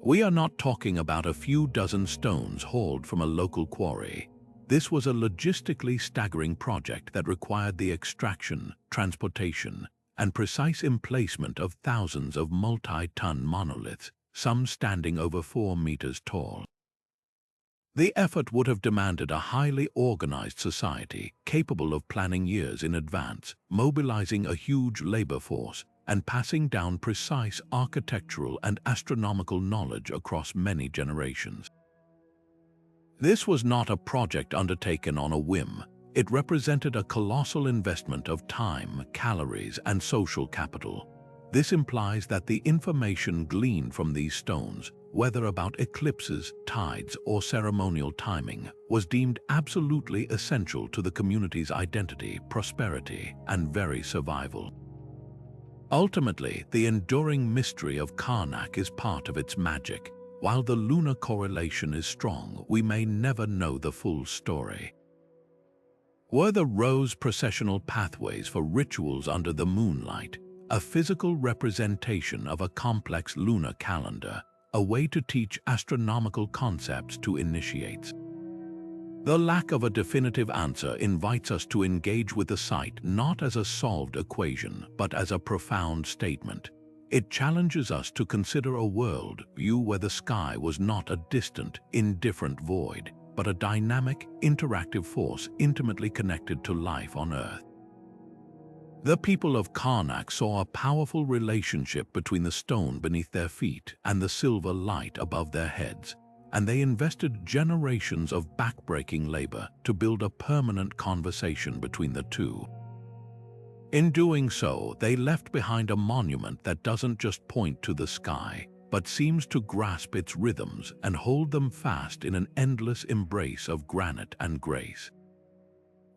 Speaker 1: We are not talking about a few dozen stones hauled from a local quarry. This was a logistically staggering project that required the extraction, transportation, and precise emplacement of thousands of multi-ton monoliths, some standing over 4 meters tall. The effort would have demanded a highly organized society capable of planning years in advance, mobilizing a huge labor force, and passing down precise architectural and astronomical knowledge across many generations. This was not a project undertaken on a whim. It represented a colossal investment of time, calories, and social capital. This implies that the information gleaned from these stones, whether about eclipses, tides, or ceremonial timing, was deemed absolutely essential to the community's identity, prosperity, and very survival. Ultimately, the enduring mystery of Karnak is part of its magic. While the lunar correlation is strong, we may never know the full story. Were the rose processional pathways for rituals under the moonlight a physical representation of a complex lunar calendar, a way to teach astronomical concepts to initiates? The lack of a definitive answer invites us to engage with the site not as a solved equation, but as a profound statement. It challenges us to consider a world view where the sky was not a distant, indifferent void, but a dynamic, interactive force intimately connected to life on Earth. The people of Karnak saw a powerful relationship between the stone beneath their feet and the silver light above their heads, and they invested generations of backbreaking labor to build a permanent conversation between the two. In doing so, they left behind a monument that doesn't just point to the sky, but seems to grasp its rhythms and hold them fast in an endless embrace of granite and grace.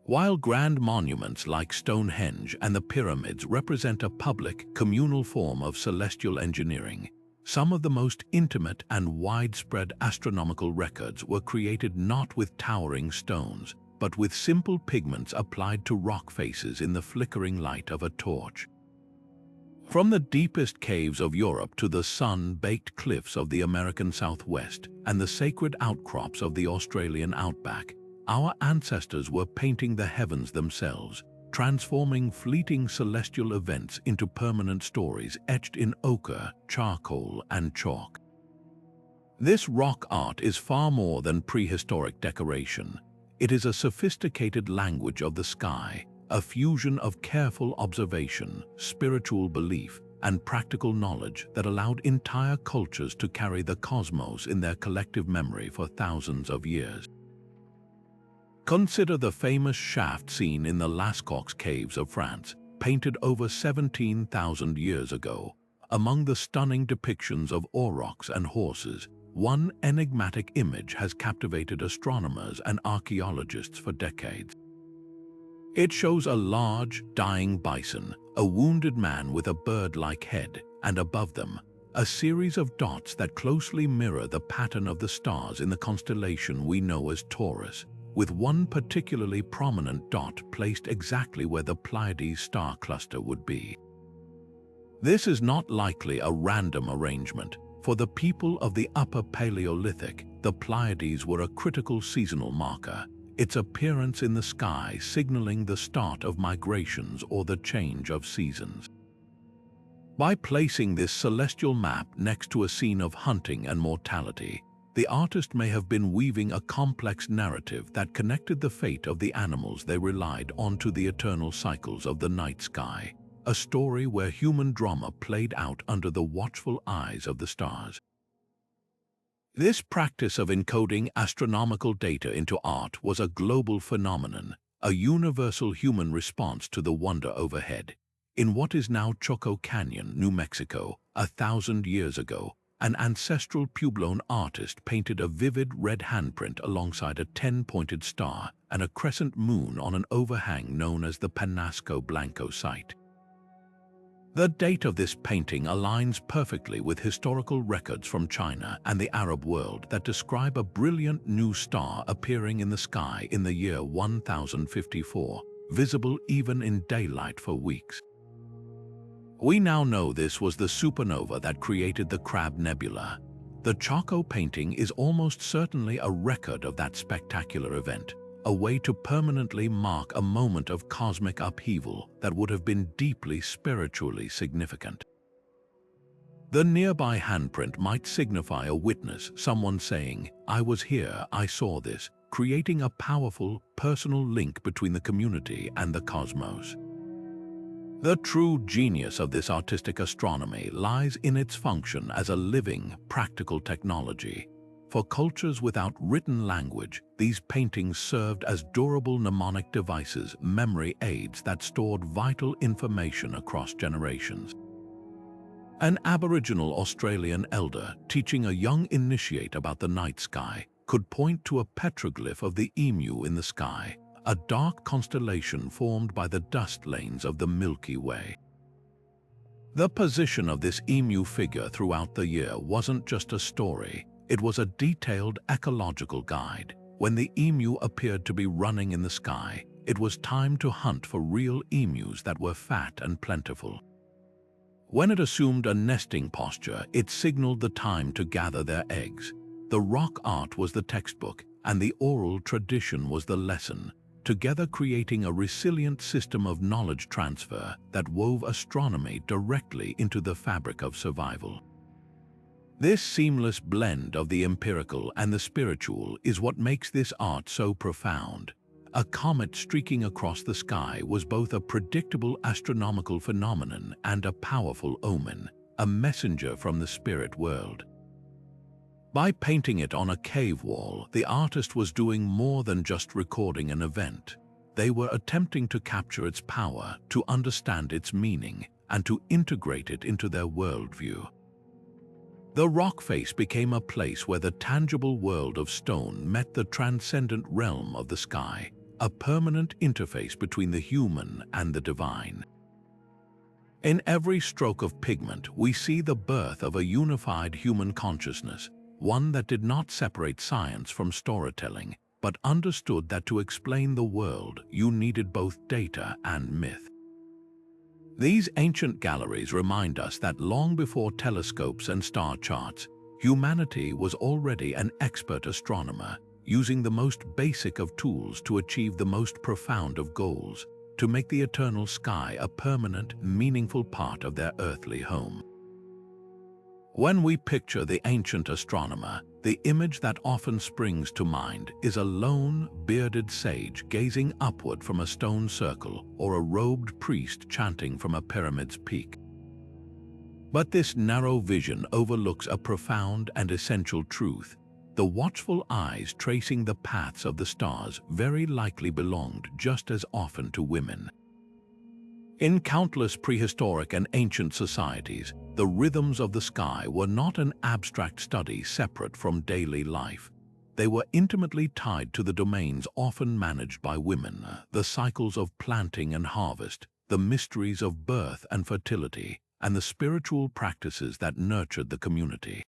Speaker 1: While grand monuments like Stonehenge and the pyramids represent a public, communal form of celestial engineering, some of the most intimate and widespread astronomical records were created not with towering stones, but with simple pigments applied to rock faces in the flickering light of a torch. From the deepest caves of Europe to the sun-baked cliffs of the American Southwest and the sacred outcrops of the Australian outback, our ancestors were painting the heavens themselves, transforming fleeting celestial events into permanent stories etched in ochre, charcoal, and chalk. This rock art is far more than prehistoric decoration. It is a sophisticated language of the sky, a fusion of careful observation, spiritual belief, and practical knowledge that allowed entire cultures to carry the cosmos in their collective memory for thousands of years. Consider the famous shaft seen in the Lascaux caves of France, painted over 17,000 years ago. Among the stunning depictions of aurochs and horses, one enigmatic image has captivated astronomers and archaeologists for decades. It shows a large, dying bison, a wounded man with a bird-like head, and above them, a series of dots that closely mirror the pattern of the stars in the constellation we know as Taurus, with one particularly prominent dot placed exactly where the Pleiades star cluster would be. This is not likely a random arrangement. For the people of the Upper Paleolithic, the Pleiades were a critical seasonal marker, its appearance in the sky signaling the start of migrations or the change of seasons. By placing this celestial map next to a scene of hunting and mortality, the artist may have been weaving a complex narrative that connected the fate of the animals they relied on to the eternal cycles of the night sky, a story where human drama played out under the watchful eyes of the stars. This practice of encoding astronomical data into art was a global phenomenon, a universal human response to the wonder overhead. In what is now Choco Canyon, New Mexico, 1,000 years ago, an ancestral Puebloan artist painted a vivid red handprint alongside a 10-pointed star and a crescent moon on an overhang known as the Penasco Blanco site. The date of this painting aligns perfectly with historical records from China and the Arab world that describe a brilliant new star appearing in the sky in the year 1054, visible even in daylight for weeks. We now know this was the supernova that created the Crab Nebula. The Chaco painting is almost certainly a record of that spectacular event, a way to permanently mark a moment of cosmic upheaval that would have been deeply spiritually significant. The nearby handprint might signify a witness, someone saying, "I was here, I saw this," creating a powerful, personal link between the community and the cosmos. The true genius of this artistic astronomy lies in its function as a living, practical technology. For cultures without written language, these paintings served as durable mnemonic devices, memory aids that stored vital information across generations. An Aboriginal Australian elder teaching a young initiate about the night sky could point to a petroglyph of the emu in the sky, a dark constellation formed by the dust lanes of the Milky Way. The position of this emu figure throughout the year wasn't just a story, it was a detailed ecological guide. When the emu appeared to be running in the sky, it was time to hunt for real emus that were fat and plentiful. When it assumed a nesting posture, it signaled the time to gather their eggs. The rock art was the textbook, and the oral tradition was the lesson, together creating a resilient system of knowledge transfer that wove astronomy directly into the fabric of survival. This seamless blend of the empirical and the spiritual is what makes this art so profound. A comet streaking across the sky was both a predictable astronomical phenomenon and a powerful omen, a messenger from the spirit world. By painting it on a cave wall, the artist was doing more than just recording an event. They were attempting to capture its power, to understand its meaning, and to integrate it into their worldview. The rock face became a place where the tangible world of stone met the transcendent realm of the sky, a permanent interface between the human and the divine. In every stroke of pigment, we see the birth of a unified human consciousness, one that did not separate science from storytelling, but understood that to explain the world, you needed both data and myth. These ancient galleries remind us that long before telescopes and star charts, humanity was already an expert astronomer, using the most basic of tools to achieve the most profound of goals, to make the eternal sky a permanent, meaningful part of their earthly home. When we picture the ancient astronomer, the image that often springs to mind is a lone, bearded sage gazing upward from a stone circle or a robed priest chanting from a pyramid's peak. But this narrow vision overlooks a profound and essential truth. The watchful eyes tracing the paths of the stars very likely belonged just as often to women. In countless prehistoric and ancient societies, the rhythms of the sky were not an abstract study separate from daily life. They were intimately tied to the domains often managed by women, the cycles of planting and harvest, the mysteries of birth and fertility, and the spiritual practices that nurtured the community.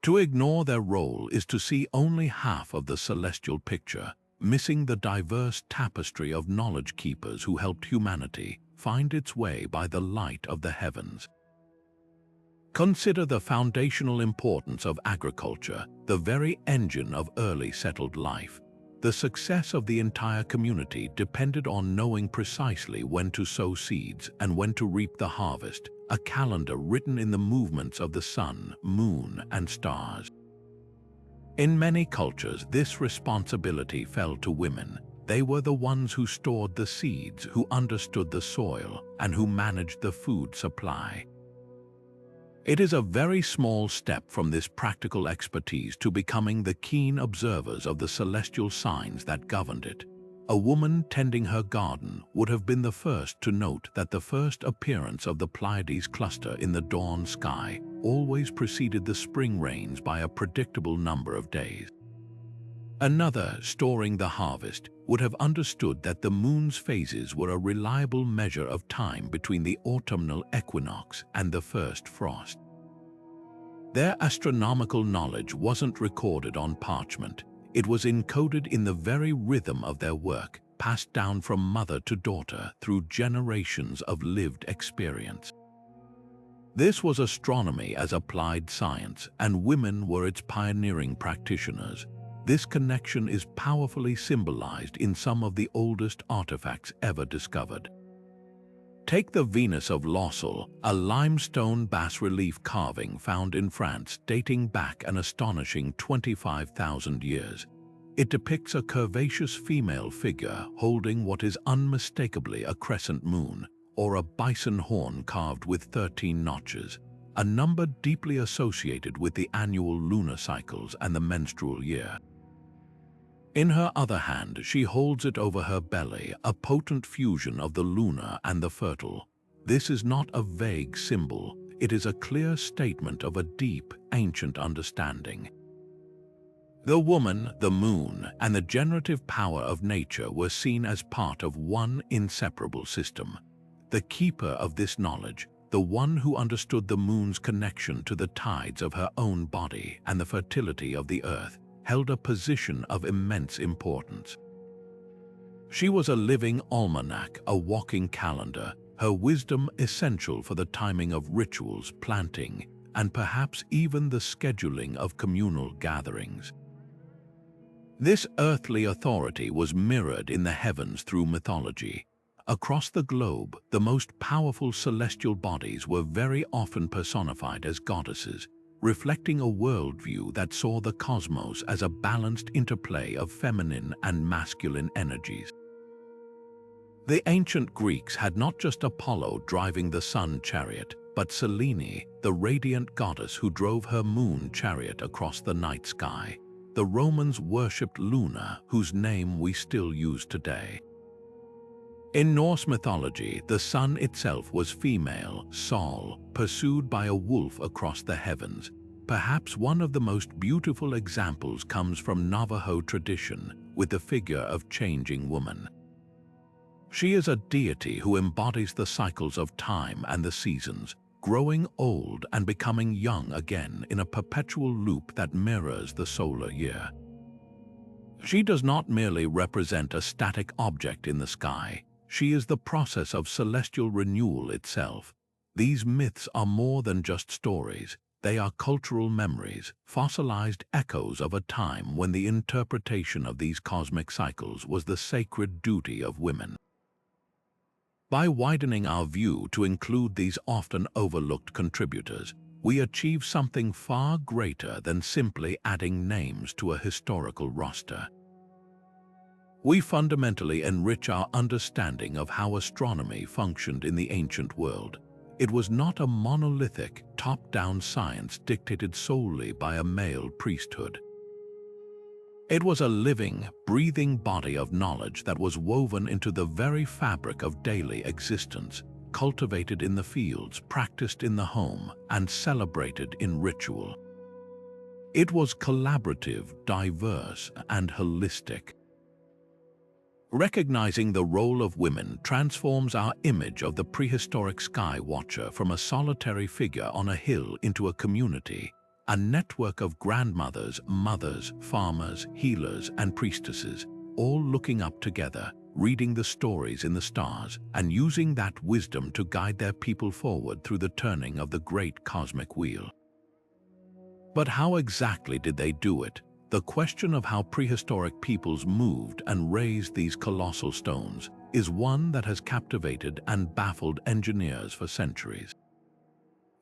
Speaker 1: To ignore their role is to see only half of the celestial picture, missing the diverse tapestry of knowledge keepers who helped humanity find its way by the light of the heavens. Consider the foundational importance of agriculture, the very engine of early settled life. The success of the entire community depended on knowing precisely when to sow seeds and when to reap the harvest, a calendar written in the movements of the sun, moon, and stars. In many cultures, this responsibility fell to women. They were the ones who stored the seeds, who understood the soil, and who managed the food supply. It is a very small step from this practical expertise to becoming the keen observers of the celestial signs that governed it. A woman tending her garden would have been the first to note that the first appearance of the Pleiades cluster in the dawn sky always preceded the spring rains by a predictable number of days. Another, storing the harvest, would have understood that the moon's phases were a reliable measure of time between the autumnal equinox and the first frost. Their astronomical knowledge wasn't recorded on parchment. It was encoded in the very rhythm of their work, passed down from mother to daughter through generations of lived experience. This was astronomy as applied science, and women were its pioneering practitioners. This connection is powerfully symbolized in some of the oldest artifacts ever discovered. Take the Venus of Lossel, a limestone bas-relief carving found in France dating back an astonishing 25,000 years. It depicts a curvaceous female figure holding what is unmistakably a crescent moon, or a bison horn carved with 13 notches, a number deeply associated with the annual lunar cycles and the menstrual year. In her other hand, she holds it over her belly, a potent fusion of the lunar and the fertile. This is not a vague symbol, it is a clear statement of a deep, ancient understanding. The woman, the moon, and the generative power of nature were seen as part of one inseparable system. The keeper of this knowledge, the one who understood the moon's connection to the tides of her own body and the fertility of the earth, held a position of immense importance. She was a living almanac, a walking calendar, her wisdom essential for the timing of rituals, planting, and perhaps even the scheduling of communal gatherings. This earthly authority was mirrored in the heavens through mythology. Across the globe, the most powerful celestial bodies were very often personified as goddesses, reflecting a worldview that saw the cosmos as a balanced interplay of feminine and masculine energies. The ancient Greeks had not just Apollo driving the sun chariot, but Selene, the radiant goddess who drove her moon chariot across the night sky. The Romans worshipped Luna, whose name we still use today. In Norse mythology, the sun itself was female, Sol, pursued by a wolf across the heavens. Perhaps one of the most beautiful examples comes from Navajo tradition, with the figure of changing woman. She is a deity who embodies the cycles of time and the seasons, growing old and becoming young again in a perpetual loop that mirrors the solar year. She does not merely represent a static object in the sky. She is the process of celestial renewal itself. These myths are more than just stories. They are cultural memories, fossilized echoes of a time when the interpretation of these cosmic cycles was the sacred duty of women. By widening our view to include these often overlooked contributors, we achieve something far greater than simply adding names to a historical roster. We fundamentally enrich our understanding of how astronomy functioned in the ancient world. It was not a monolithic, top-down science dictated solely by a male priesthood. It was a living, breathing body of knowledge that was woven into the very fabric of daily existence, cultivated in the fields, practiced in the home, and celebrated in ritual. It was collaborative, diverse, and holistic. Recognizing the role of women transforms our image of the prehistoric sky watcher from a solitary figure on a hill into a community, a network of grandmothers, mothers, farmers, healers, and priestesses, all looking up together, reading the stories in the stars, and using that wisdom to guide their people forward through the turning of the great cosmic wheel. But how exactly did they do it? The question of how prehistoric peoples moved and raised these colossal stones is one that has captivated and baffled engineers for centuries.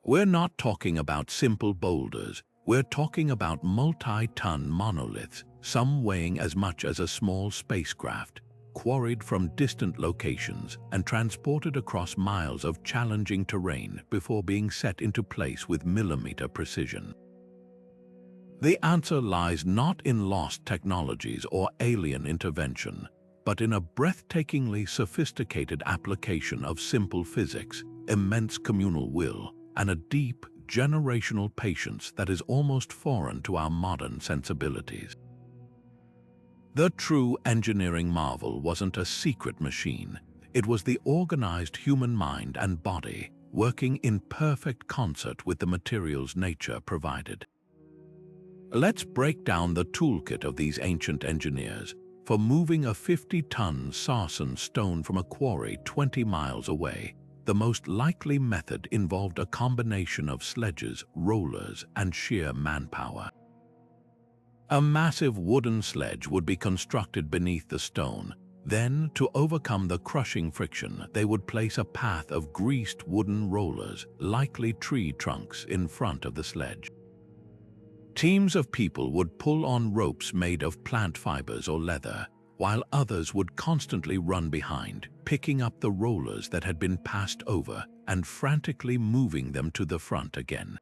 Speaker 1: We're not talking about simple boulders, we're talking about multi-ton monoliths, some weighing as much as a small spacecraft, quarried from distant locations and transported across miles of challenging terrain before being set into place with millimeter precision. The answer lies not in lost technologies or alien intervention, but in a breathtakingly sophisticated application of simple physics, immense communal will, and a deep, generational patience that is almost foreign to our modern sensibilities. The true engineering marvel wasn't a secret machine. It was the organized human mind and body, working in perfect concert with the materials nature provided. Let's break down the toolkit of these ancient engineers. For moving a 50-ton sarsen stone from a quarry 20 miles away, the most likely method involved a combination of sledges, rollers, and sheer manpower. A massive wooden sledge would be constructed beneath the stone. Then, to overcome the crushing friction, they would place a path of greased wooden rollers, likely tree trunks, in front of the sledge. Teams of people would pull on ropes made of plant fibers or leather, while others would constantly run behind, picking up the rollers that had been passed over and frantically moving them to the front again.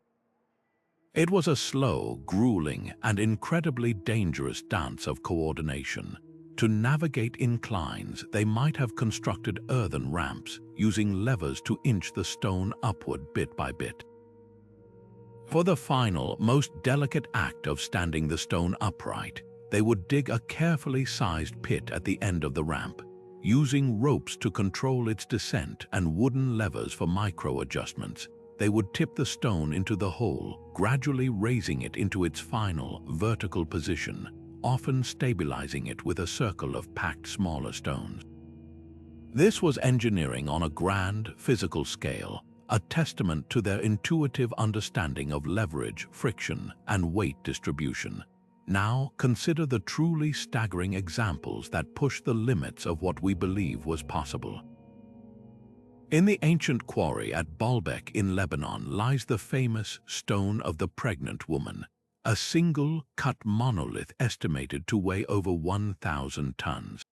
Speaker 1: It was a slow, grueling, and incredibly dangerous dance of coordination. To navigate inclines, they might have constructed earthen ramps, using levers to inch the stone upward bit by bit. For the final, most delicate act of standing the stone upright, they would dig a carefully sized pit at the end of the ramp, using ropes to control its descent and wooden levers for micro-adjustments. They would tip the stone into the hole, gradually raising it into its final, vertical position, often stabilizing it with a circle of packed smaller stones. This was engineering on a grand, physical scale, a testament to their intuitive understanding of leverage, friction, and weight distribution. Now, consider the truly staggering examples that push the limits of what we believe was possible. In the ancient quarry at Baalbek in Lebanon lies the famous Stone of the Pregnant Woman, a single cut monolith estimated to weigh over 1,000 tons.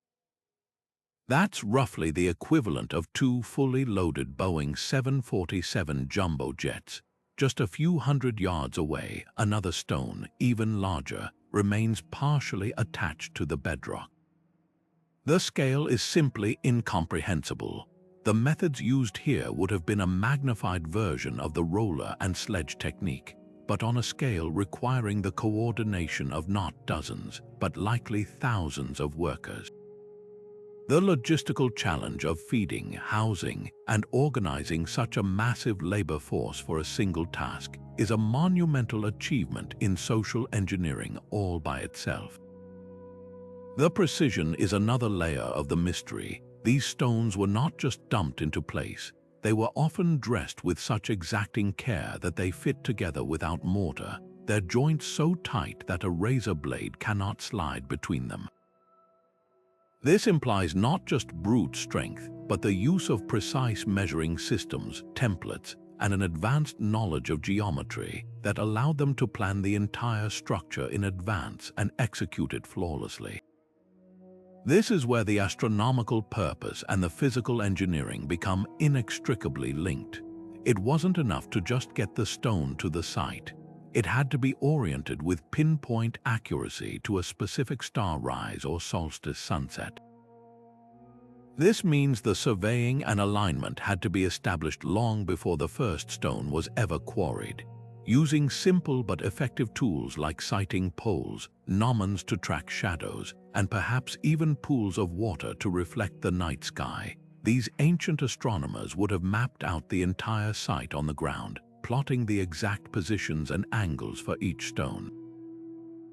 Speaker 1: That's roughly the equivalent of 2 fully loaded Boeing 747 jumbo jets. Just a few hundred yards away, another stone, even larger, remains partially attached to the bedrock. The scale is simply incomprehensible. The methods used here would have been a magnified version of the roller and sledge technique, but on a scale requiring the coordination of not dozens, but likely thousands of workers. The logistical challenge of feeding, housing, and organizing such a massive labor force for a single task is a monumental achievement in social engineering all by itself. The precision is another layer of the mystery. These stones were not just dumped into place. They were often dressed with such exacting care that they fit together without mortar, their joints so tight that a razor blade cannot slide between them. This implies not just brute strength, but the use of precise measuring systems, templates, and an advanced knowledge of geometry that allowed them to plan the entire structure in advance and execute it flawlessly. This is where the astronomical purpose and the physical engineering become inextricably linked. It wasn't enough to just get the stone to the site. It had to be oriented with pinpoint accuracy to a specific star rise or solstice sunset. This means the surveying and alignment had to be established long before the first stone was ever quarried. Using simple but effective tools like sighting poles, gnomons to track shadows, and perhaps even pools of water to reflect the night sky, these ancient astronomers would have mapped out the entire site on the ground, plotting the exact positions and angles for each stone.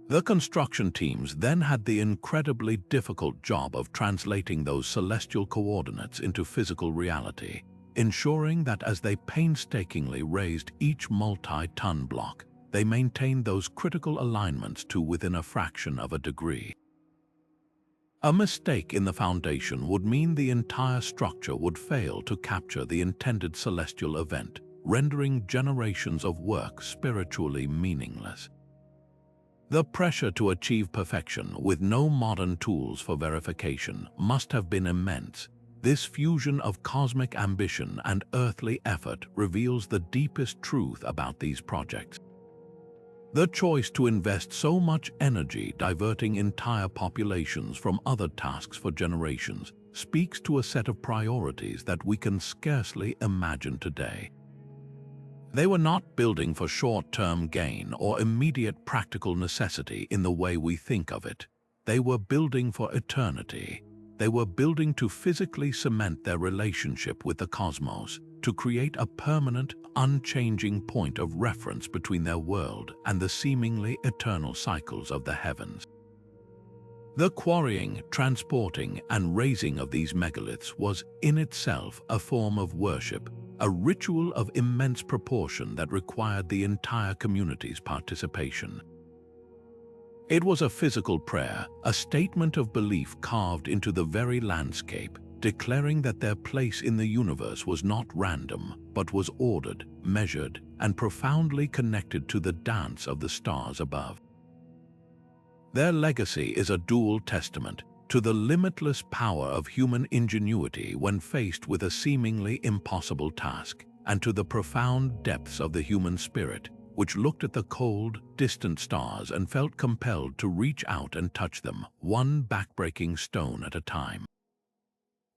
Speaker 1: The construction teams then had the incredibly difficult job of translating those celestial coordinates into physical reality, ensuring that as they painstakingly raised each multi-ton block, they maintained those critical alignments to within a fraction of a degree. A mistake in the foundation would mean the entire structure would fail to capture the intended celestial event, rendering generations of work spiritually meaningless. The pressure to achieve perfection with no modern tools for verification must have been immense. This fusion of cosmic ambition and earthly effort reveals the deepest truth about these projects. The choice to invest so much energy diverting entire populations from other tasks for generations speaks to a set of priorities that we can scarcely imagine today. They were not building for short-term gain or immediate practical necessity in the way we think of it. They were building for eternity. They were building to physically cement their relationship with the cosmos, to create a permanent, unchanging point of reference between their world and the seemingly eternal cycles of the heavens. The quarrying, transporting, and raising of these megaliths was in itself a form of worship, a ritual of immense proportion that required the entire community's participation. It was a physical prayer, a statement of belief carved into the very landscape, declaring that their place in the universe was not random, but was ordered, measured, and profoundly connected to the dance of the stars above. Their legacy is a dual testament to the limitless power of human ingenuity when faced with a seemingly impossible task, and to the profound depths of the human spirit, which looked at the cold, distant stars and felt compelled to reach out and touch them, one backbreaking stone at a time.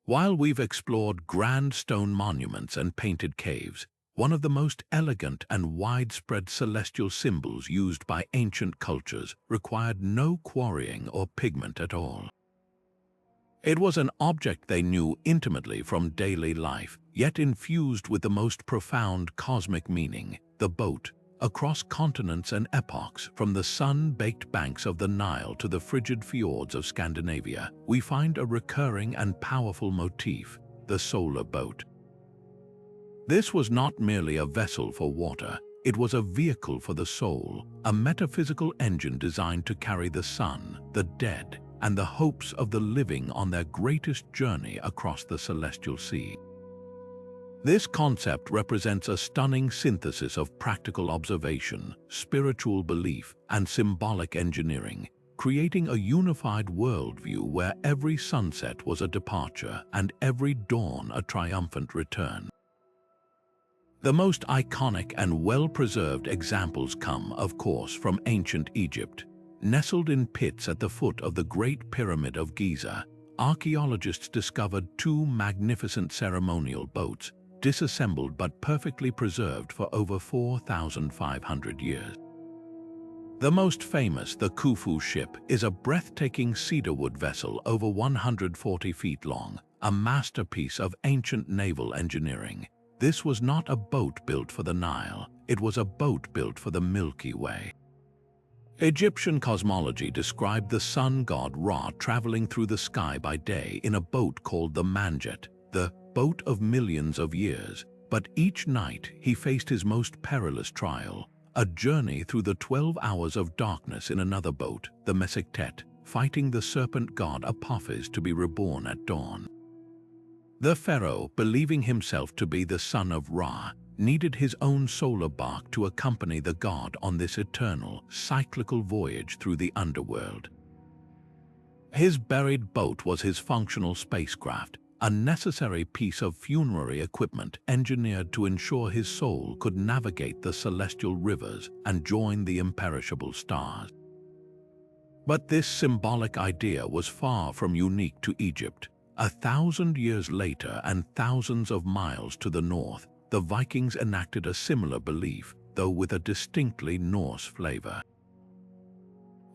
Speaker 1: While we've explored grand stone monuments and painted caves, one of the most elegant and widespread celestial symbols used by ancient cultures required no quarrying or pigment at all. It was an object they knew intimately from daily life, yet infused with the most profound cosmic meaning, the boat. Across continents and epochs, from the sun-baked banks of the Nile to the frigid fjords of Scandinavia, we find a recurring and powerful motif, the solar boat. This was not merely a vessel for water, it was a vehicle for the soul, a metaphysical engine designed to carry the sun, the dead, and the hopes of the living on their greatest journey across the celestial sea. This concept represents a stunning synthesis of practical observation, spiritual belief, and symbolic engineering, creating a unified worldview where every sunset was a departure and every dawn a triumphant return. The most iconic and well-preserved examples come, of course, from ancient Egypt. Nestled in pits at the foot of the Great Pyramid of Giza, archaeologists discovered two magnificent ceremonial boats, disassembled but perfectly preserved for over 4,500 years. The most famous, the Khufu ship, is a breathtaking cedarwood vessel over 140 feet long, a masterpiece of ancient naval engineering. This was not a boat built for the Nile, it was a boat built for the Milky Way. Egyptian cosmology described the sun god Ra traveling through the sky by day in a boat called the Manjet, the boat of millions of years, but each night he faced his most perilous trial, a journey through the 12 hours of darkness in another boat, the Mesektet, fighting the serpent god Apophis to be reborn at dawn. The pharaoh, believing himself to be the son of Ra, needed his own solar bark to accompany the god on this eternal, cyclical voyage through the underworld. His buried boat was his functional spacecraft, a necessary piece of funerary equipment engineered to ensure his soul could navigate the celestial rivers and join the imperishable stars. But this symbolic idea was far from unique to Egypt. 1,000 years later and thousands of miles to the north, the Vikings enacted a similar belief, though with a distinctly Norse flavor.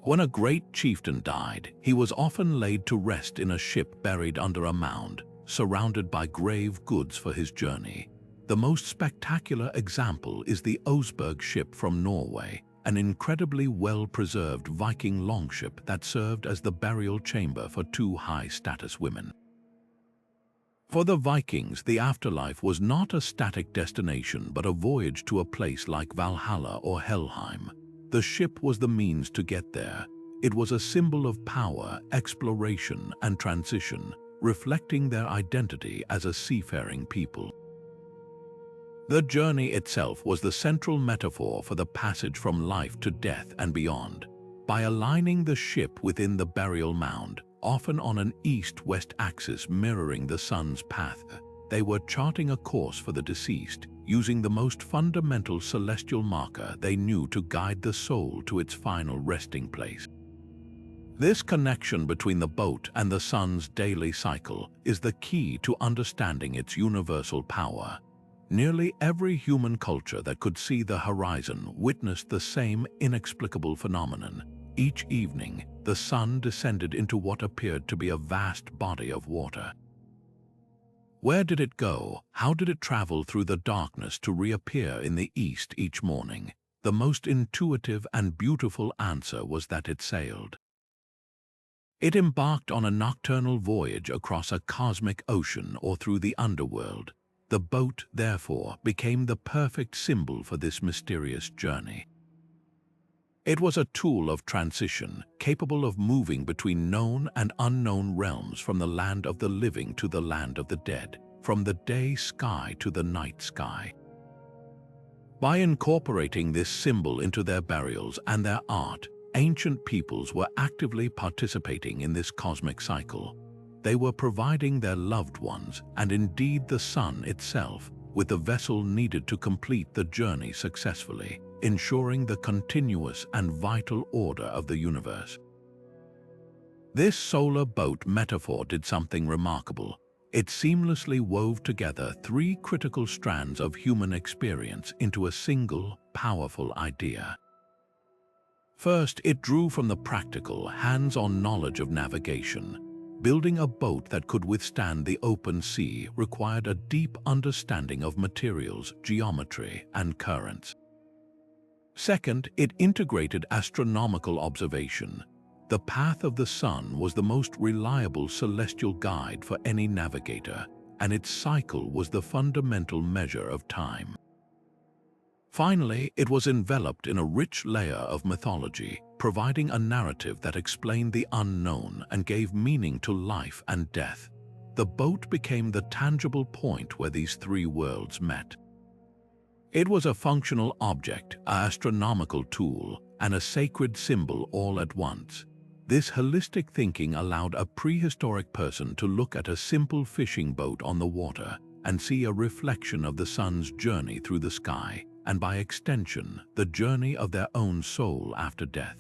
Speaker 1: When a great chieftain died, he was often laid to rest in a ship buried under a mound, surrounded by grave goods for his journey. The most spectacular example is the Oseberg ship from Norway, an incredibly well-preserved Viking longship that served as the burial chamber for two high-status women. For the Vikings, the afterlife was not a static destination but a voyage to a place like Valhalla or Helheim. The ship was the means to get there. It was a symbol of power, exploration, and transition, reflecting their identity as a seafaring people. The journey itself was the central metaphor for the passage from life to death and beyond. By aligning the ship within the burial mound, often on an east-west axis mirroring the sun's path, they were charting a course for the deceased, using the most fundamental celestial marker they knew to guide the soul to its final resting place. This connection between the boat and the sun's daily cycle is the key to understanding its universal power. Nearly every human culture that could see the horizon witnessed the same inexplicable phenomenon. Each evening, the sun descended into what appeared to be a vast body of water. Where did it go? How did it travel through the darkness to reappear in the east each morning? The most intuitive and beautiful answer was that it sailed. It embarked on a nocturnal voyage across a cosmic ocean or through the underworld. The boat, therefore, became the perfect symbol for this mysterious journey. It was a tool of transition, capable of moving between known and unknown realms, from the land of the living to the land of the dead, from the day sky to the night sky. By incorporating this symbol into their burials and their art, ancient peoples were actively participating in this cosmic cycle. They were providing their loved ones, and indeed the sun itself, with the vessel needed to complete the journey successfully, ensuring the continuous and vital order of the universe. This solar boat metaphor did something remarkable. It seamlessly wove together three critical strands of human experience into a single, powerful idea. First, it drew from the practical, hands-on knowledge of navigation. Building a boat that could withstand the open sea required a deep understanding of materials, geometry, and currents. Second, it integrated astronomical observation. The path of the sun was the most reliable celestial guide for any navigator, and its cycle was the fundamental measure of time. Finally, it was enveloped in a rich layer of mythology, providing a narrative that explained the unknown and gave meaning to life and death. The boat became the tangible point where these three worlds met. It was a functional object, an astronomical tool, and a sacred symbol all at once. This holistic thinking allowed a prehistoric person to look at a simple fishing boat on the water and see a reflection of the sun's journey through the sky, and by extension, the journey of their own soul after death.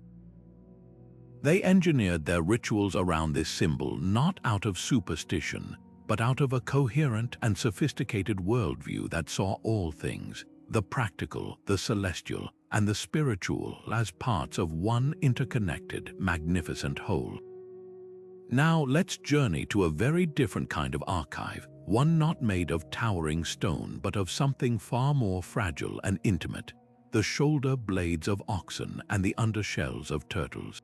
Speaker 1: They engineered their rituals around this symbol not out of superstition, but out of a coherent and sophisticated worldview that saw all things, the practical, the celestial, and the spiritual, as parts of one interconnected, magnificent whole. Now let's journey to a very different kind of archive, one not made of towering stone but of something far more fragile and intimate, the shoulder blades of oxen and the undershells of turtles.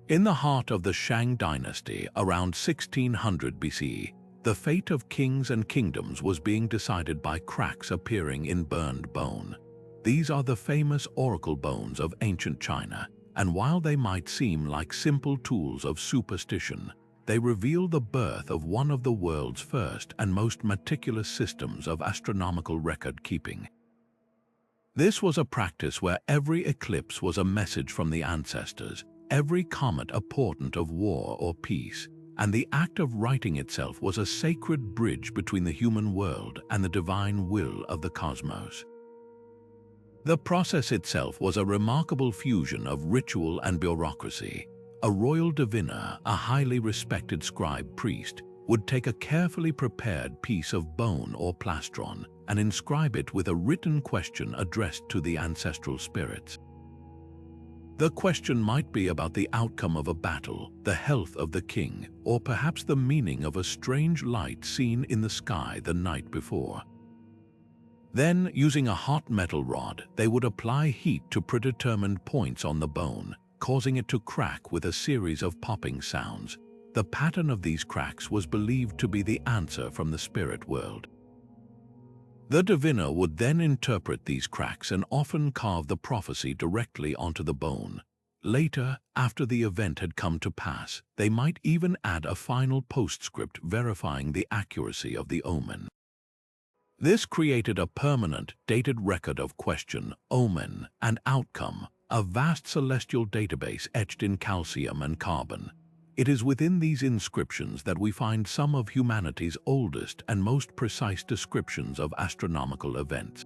Speaker 1: In the heart of the Shang dynasty, around 1600 BC, the fate of kings and kingdoms was being decided by cracks appearing in burned bone. These are the famous oracle bones of ancient China, and while they might seem like simple tools of superstition, they reveal the birth of one of the world's first and most meticulous systems of astronomical record-keeping. This was a practice where every eclipse was a message from the ancestors, every comet a portent of war or peace, and the act of writing itself was a sacred bridge between the human world and the divine will of the cosmos. The process itself was a remarkable fusion of ritual and bureaucracy. A royal diviner, a highly respected scribe priest, would take a carefully prepared piece of bone or plastron and inscribe it with a written question addressed to the ancestral spirits. The question might be about the outcome of a battle, the health of the king, or perhaps the meaning of a strange light seen in the sky the night before. Then, using a hot metal rod, they would apply heat to predetermined points on the bone, causing it to crack with a series of popping sounds. The pattern of these cracks was believed to be the answer from the spirit world. The diviner would then interpret these cracks and often carve the prophecy directly onto the bone. Later, after the event had come to pass, they might even add a final postscript verifying the accuracy of the omen. This created a permanent, dated record of question, omen, and outcome, a vast celestial database etched in calcium and carbon. It is within these inscriptions that we find some of humanity's oldest and most precise descriptions of astronomical events.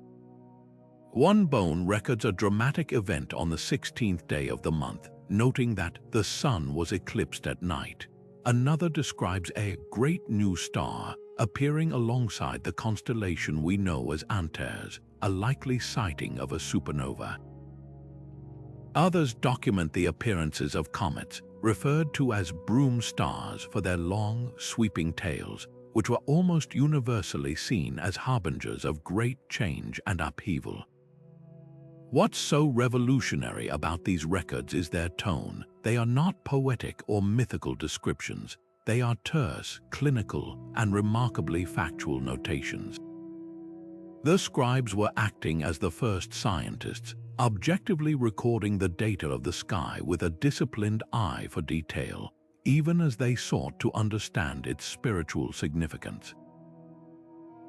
Speaker 1: One bone records a dramatic event on the 16th day of the month, noting that the sun was eclipsed at night. Another describes a great new star appearing alongside the constellation we know as Antares, a likely sighting of a supernova. Others document the appearances of comets, referred to as broom stars for their long, sweeping tails, which were almost universally seen as harbingers of great change and upheaval. What's so revolutionary about these records is their tone. They are not poetic or mythical descriptions. They are terse, clinical, and remarkably factual notations. The scribes were acting as the first scientists, objectively recording the data of the sky with a disciplined eye for detail, even as they sought to understand its spiritual significance.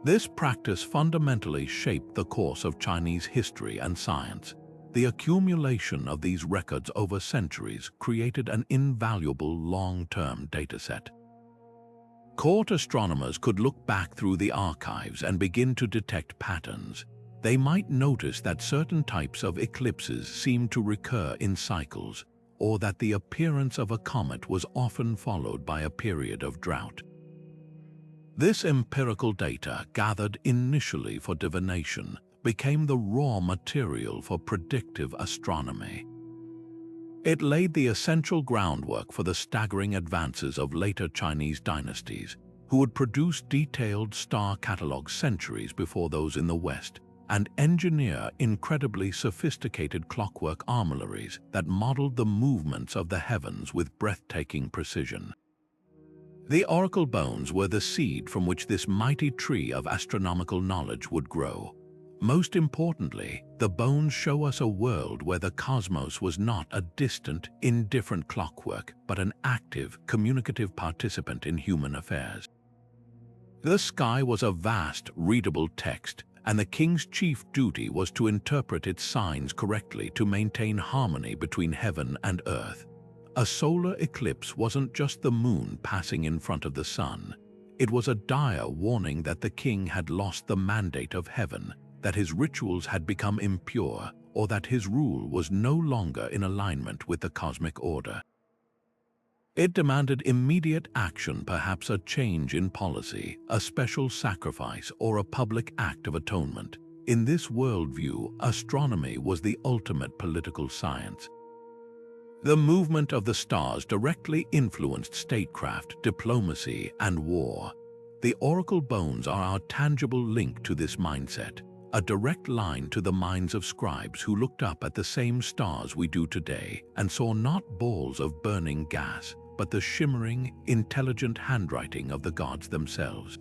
Speaker 1: This practice fundamentally shaped the course of Chinese history and science. The accumulation of these records over centuries created an invaluable long-term dataset. Court astronomers could look back through the archives and begin to detect patterns. They might notice that certain types of eclipses seemed to recur in cycles, or that the appearance of a comet was often followed by a period of drought. This empirical data, gathered initially for divination, became the raw material for predictive astronomy. It laid the essential groundwork for the staggering advances of later Chinese dynasties, who would produce detailed star catalogues centuries before those in the West, and engineer incredibly sophisticated clockwork armouries that modeled the movements of the heavens with breathtaking precision. The oracle bones were the seed from which this mighty tree of astronomical knowledge would grow. Most importantly, the bones show us a world where the cosmos was not a distant, indifferent clockwork, but an active, communicative participant in human affairs. The sky was a vast, readable text, and the king's chief duty was to interpret its signs correctly to maintain harmony between heaven and earth. A solar eclipse wasn't just the moon passing in front of the sun. It was a dire warning that the king had lost the mandate of heaven, that his rituals had become impure, or that his rule was no longer in alignment with the cosmic order. It demanded immediate action, perhaps a change in policy, a special sacrifice, or a public act of atonement. In this worldview, astronomy was the ultimate political science. The movement of the stars directly influenced statecraft, diplomacy, and war. The oracle bones are our tangible link to this mindset, a direct line to the minds of scribes who looked up at the same stars we do today and saw not balls of burning gas, but the shimmering, intelligent handwriting of the gods themselves.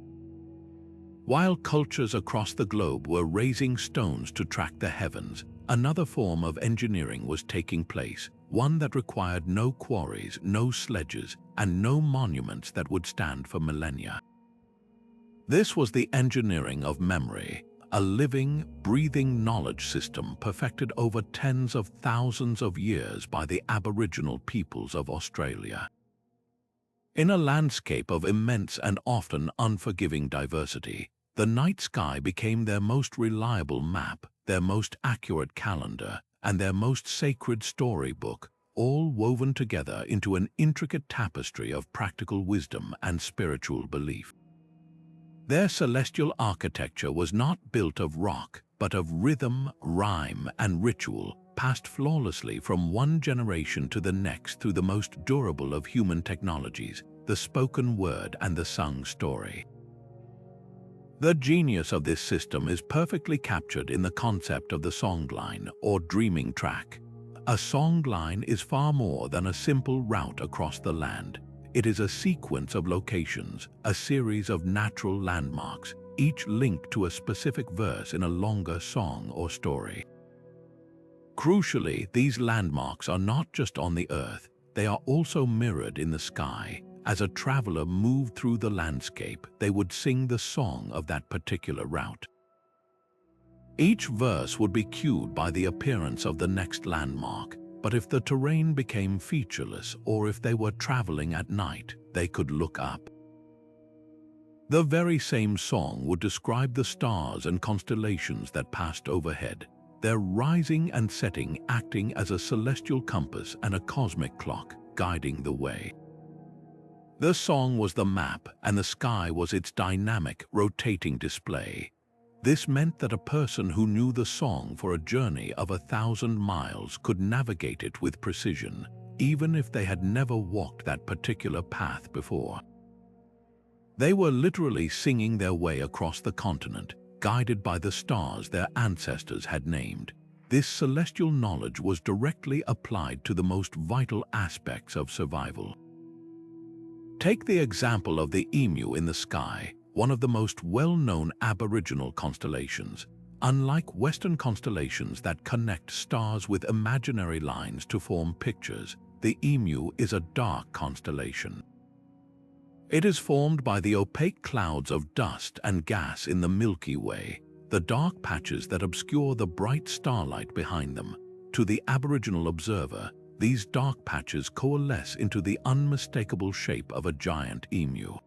Speaker 1: While cultures across the globe were raising stones to track the heavens, another form of engineering was taking place, one that required no quarries, no sledges, and no monuments that would stand for millennia. This was the engineering of memory, a living, breathing knowledge system perfected over tens of thousands of years by the Aboriginal peoples of Australia. In a landscape of immense and often unforgiving diversity, the night sky became their most reliable map, their most accurate calendar, and their most sacred storybook, all woven together into an intricate tapestry of practical wisdom and spiritual belief. Their celestial architecture was not built of rock, but of rhythm, rhyme, and ritual, passed flawlessly from one generation to the next through the most durable of human technologies, the spoken word and the sung story. The genius of this system is perfectly captured in the concept of the songline or dreaming track. A songline is far more than a simple route across the land. It is a sequence of locations, a series of natural landmarks, each linked to a specific verse in a longer song or story. Crucially, these landmarks are not just on the earth, they are also mirrored in the sky. As a traveler moved through the landscape, they would sing the song of that particular route. Each verse would be cued by the appearance of the next landmark, but if the terrain became featureless or if they were traveling at night, they could look up. The very same song would describe the stars and constellations that passed overhead, their rising and setting acting as a celestial compass and a cosmic clock guiding the way. The song was the map, and the sky was its dynamic, rotating display. This meant that a person who knew the song for a journey of 1,000 miles could navigate it with precision, even if they had never walked that particular path before. They were literally singing their way across the continent, guided by the stars their ancestors had named. This celestial knowledge was directly applied to the most vital aspects of survival. Take the example of the emu in the sky. one of the most well-known aboriginal constellations. Unlike Western constellations that connect stars with imaginary lines to form pictures, the Emu is a dark constellation. It is formed by the opaque clouds of dust and gas in the Milky Way, the dark patches that obscure the bright starlight behind them. To the Aboriginal observer, these dark patches coalesce into the unmistakable shape of a giant emu.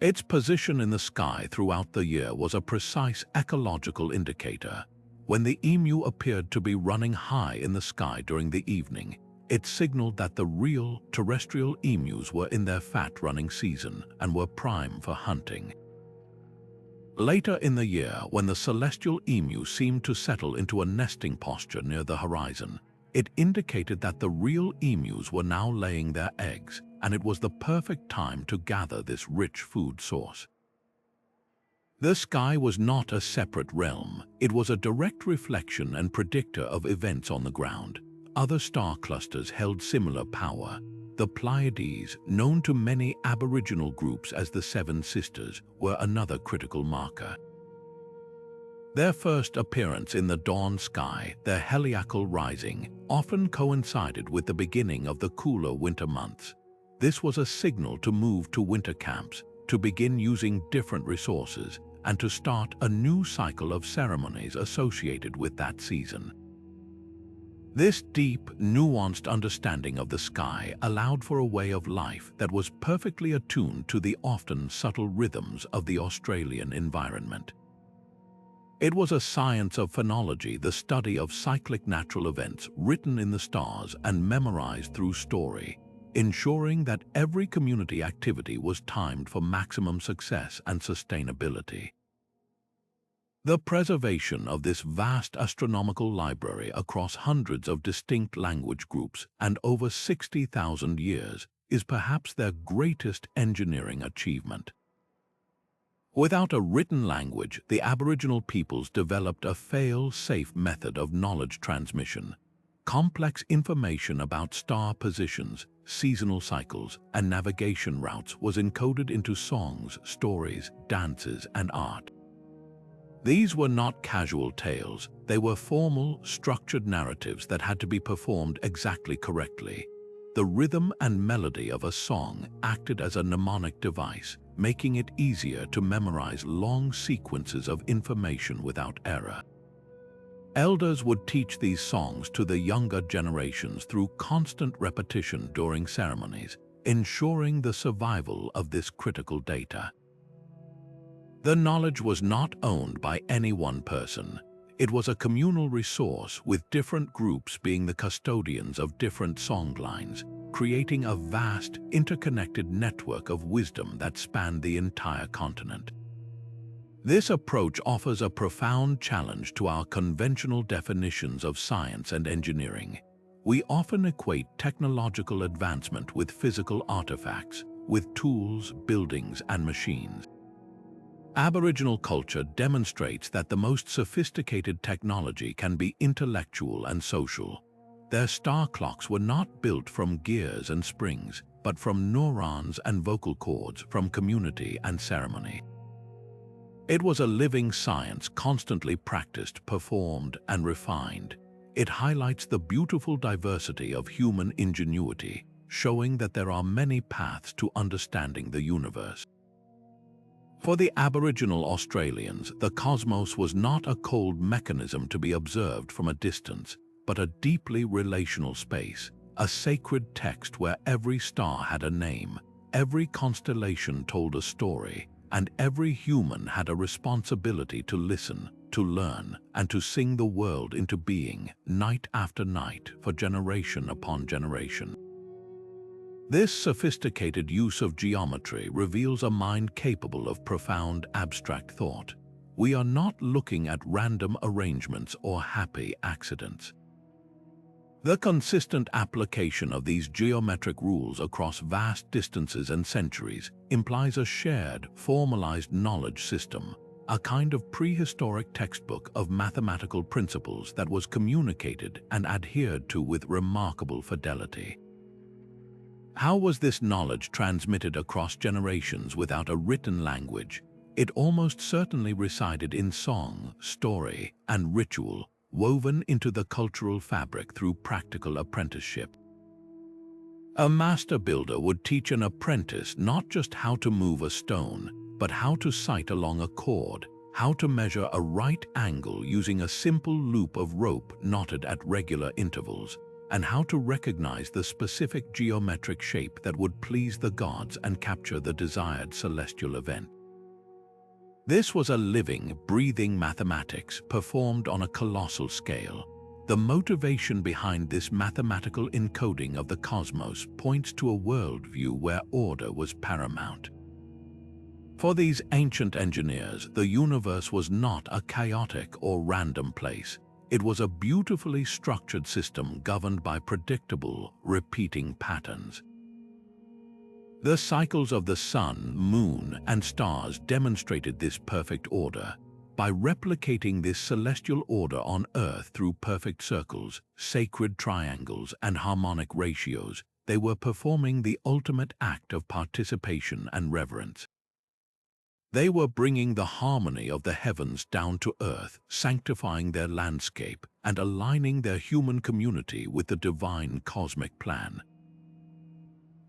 Speaker 1: Its position in the sky throughout the year was a precise ecological indicator. When the emu appeared to be running high in the sky during the evening, it signaled that the real terrestrial emus were in their fat-running season and were prime for hunting. Later in the year, when the celestial emu seemed to settle into a nesting posture near the horizon, it indicated that the real emus were now laying their eggs, and it was the perfect time to gather this rich food source. The sky was not a separate realm. It was a direct reflection and predictor of events on the ground. Other star clusters held similar power. The Pleiades, known to many Aboriginal groups as the Seven Sisters, were another critical marker. Their first appearance in the dawn sky, their heliacal rising, often coincided with the beginning of the cooler winter months. This was a signal to move to winter camps, to begin using different resources, and to start a new cycle of ceremonies associated with that season. This deep, nuanced understanding of the sky allowed for a way of life that was perfectly attuned to the often subtle rhythms of the Australian environment. It was a science of phenology, the study of cyclic natural events written in the stars and memorized through story, ensuring that every community activity was timed for maximum success and sustainability. The preservation of this vast astronomical library across hundreds of distinct language groups and over 60,000 years is perhaps their greatest engineering achievement. Without a written language, the Aboriginal peoples developed a fail-safe method of knowledge transmission. Complex information about star positions, seasonal cycles, and navigation routes was encoded into songs, stories, dances, and art. These were not casual tales. They were formal, structured narratives that had to be performed exactly correctly. The rhythm and melody of a song acted as a mnemonic device, making it easier to memorize long sequences of information without error. Elders would teach these songs to the younger generations through constant repetition during ceremonies, ensuring the survival of this critical data. The knowledge was not owned by any one person. It was a communal resource, with different groups being the custodians of different songlines, creating a vast, interconnected network of wisdom that spanned the entire continent. This approach offers a profound challenge to our conventional definitions of science and engineering. We often equate technological advancement with physical artifacts, with tools, buildings, and machines. Aboriginal culture demonstrates that the most sophisticated technology can be intellectual and social. Their star clocks were not built from gears and springs, but from neurons and vocal cords, from community and ceremony. It was a living science, constantly practiced, performed, and refined. It highlights the beautiful diversity of human ingenuity, showing that there are many paths to understanding the universe. For the Aboriginal Australians, the cosmos was not a cold mechanism to be observed from a distance, but a deeply relational space, a sacred text where every star had a name, every constellation told a story, and every human had a responsibility to listen, to learn, and to sing the world into being, night after night, for generation upon generation. This sophisticated use of geometry reveals a mind capable of profound abstract thought. We are not looking at random arrangements or happy accidents. The consistent application of these geometric rules across vast distances and centuries implies a shared, formalized knowledge system, a kind of prehistoric textbook of mathematical principles that was communicated and adhered to with remarkable fidelity. How was this knowledge transmitted across generations without a written language? It almost certainly resided in song, story, and ritual, woven into the cultural fabric through practical apprenticeship. A master builder would teach an apprentice not just how to move a stone, but how to sight along a cord, how to measure a right angle using a simple loop of rope knotted at regular intervals, and how to recognize the specific geometric shape that would please the gods and capture the desired celestial event. This was a living, breathing mathematics performed on a colossal scale. The motivation behind this mathematical encoding of the cosmos points to a worldview where order was paramount. For these ancient engineers, the universe was not a chaotic or random place. It was a beautifully structured system governed by predictable, repeating patterns. The cycles of the sun, moon, and stars demonstrated this perfect order. By replicating this celestial order on Earth through perfect circles, sacred triangles, and harmonic ratios, they were performing the ultimate act of participation and reverence. They were bringing the harmony of the heavens down to Earth, sanctifying their landscape, and aligning their human community with the divine cosmic plan.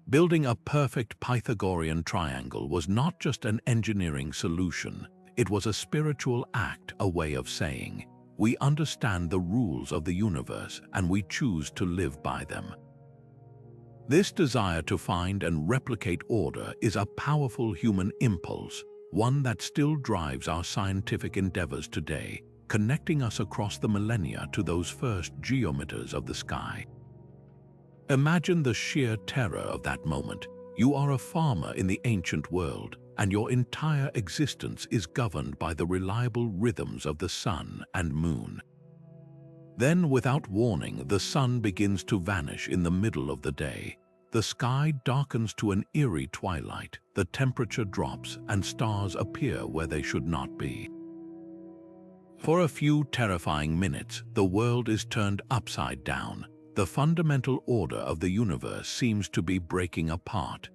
Speaker 1: Building a perfect Pythagorean triangle was not just an engineering solution. It was a spiritual act, a way of saying, we understand the rules of the universe and we choose to live by them. This desire to find and replicate order is a powerful human impulse, one that still drives our scientific endeavors today, connecting us across the millennia to those first geometers of the sky. Imagine the sheer terror of that moment. You are a farmer in the ancient world, and your entire existence is governed by the reliable rhythms of the sun and moon. Then, without warning, the sun begins to vanish in the middle of the day. The sky darkens to an eerie twilight, the temperature drops, and stars appear where they should not be. For a few terrifying minutes, the world is turned upside down. The fundamental order of the universe seems to be breaking apart.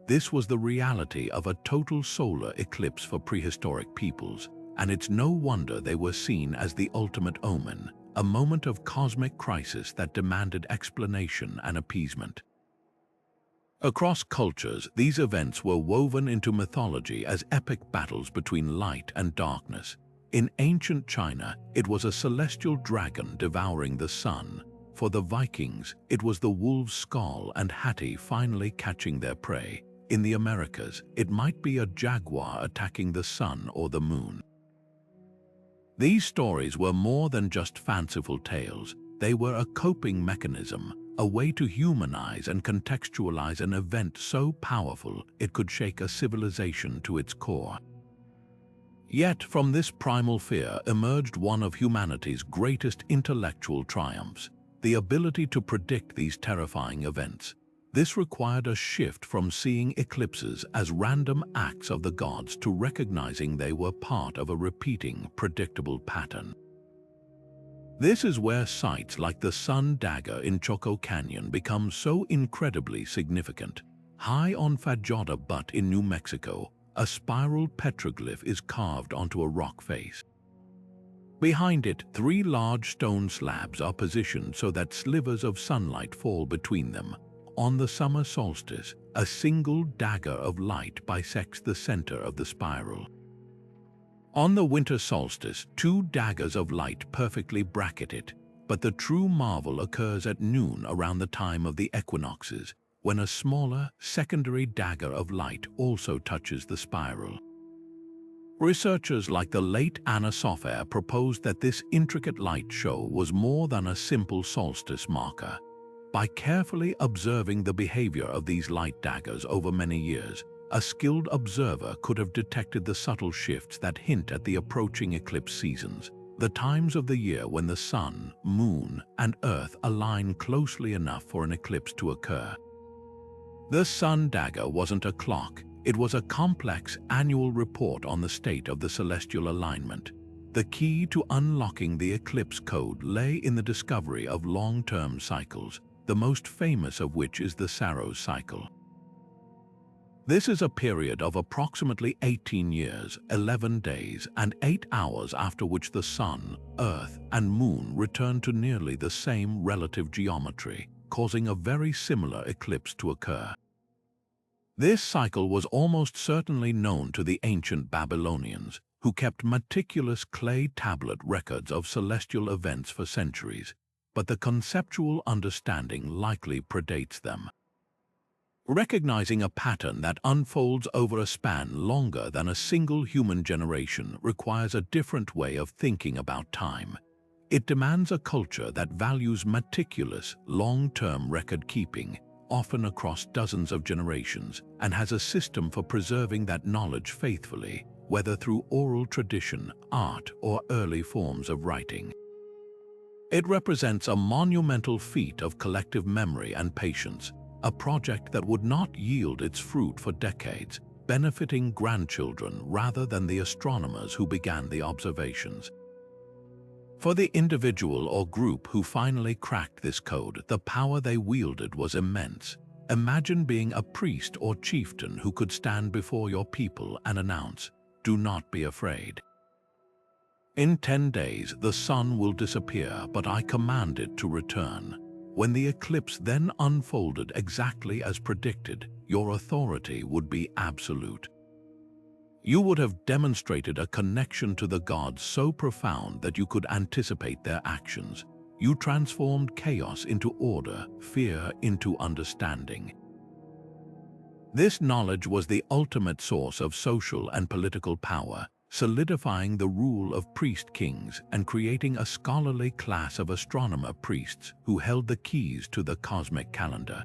Speaker 1: This was the reality of a total solar eclipse for prehistoric peoples, and it's no wonder they were seen as the ultimate omen, a moment of cosmic crisis that demanded explanation and appeasement. Across cultures, these events were woven into mythology as epic battles between light and darkness. In ancient China, it was a celestial dragon devouring the sun. For the Vikings, it was the wolf's skull and Hattie finally catching their prey. In the Americas, it might be a jaguar attacking the sun or the moon. These stories were more than just fanciful tales. They were a coping mechanism, a way to humanize and contextualize an event so powerful it could shake a civilization to its core. Yet from this primal fear emerged one of humanity's greatest intellectual triumphs: the ability to predict these terrifying events. This required a shift from seeing eclipses as random acts of the gods to recognizing they were part of a repeating, predictable pattern. This is where sites like the Sun Dagger in Choco Canyon become so incredibly significant. High on Fajada Butte in New Mexico, a spiral petroglyph is carved onto a rock face. Behind it, 3 large stone slabs are positioned so that slivers of sunlight fall between them. On the summer solstice, a single dagger of light bisects the center of the spiral. On the winter solstice, 2 daggers of light perfectly bracket it, but the true marvel occurs at noon around the time of the equinoxes, when a smaller, secondary dagger of light also touches the spiral. Researchers like the late Anna Sofer proposed that this intricate light show was more than a simple solstice marker. By carefully observing the behavior of these light daggers over many years, a skilled observer could have detected the subtle shifts that hint at the approaching eclipse seasons, the times of the year when the sun, moon, and earth align closely enough for an eclipse to occur. The sun dagger wasn't a clock. It was a complex annual report on the state of the celestial alignment. The key to unlocking the eclipse code lay in the discovery of long-term cycles. the most famous of which is the Saros cycle. This is a period of approximately 18 years, 11 days, and 8 hours after which the Sun, Earth, and Moon return to nearly the same relative geometry, causing a very similar eclipse to occur. This cycle was almost certainly known to the ancient Babylonians, who kept meticulous clay tablet records of celestial events for centuries, but the conceptual understanding likely predates them. Recognizing a pattern that unfolds over a span longer than a single human generation requires a different way of thinking about time. It demands a culture that values meticulous, long-term record-keeping, often across dozens of generations, and has a system for preserving that knowledge faithfully, whether through oral tradition, art, or early forms of writing. It represents a monumental feat of collective memory and patience, a project that would not yield its fruit for decades, benefiting grandchildren rather than the astronomers who began the observations. For the individual or group who finally cracked this code, the power they wielded was immense. Imagine being a priest or chieftain who could stand before your people and announce, "Do not be afraid. In 10 days the sun will disappear, but I command it to return." When the eclipse then unfolded exactly as predicted, your authority would be absolute. You would have demonstrated a connection to the gods so profound that you could anticipate their actions. You transformed chaos into order, fear into understanding. This knowledge was the ultimate source of social and political power, solidifying the rule of priest-kings and creating a scholarly class of astronomer priests who held the keys to the cosmic calendar.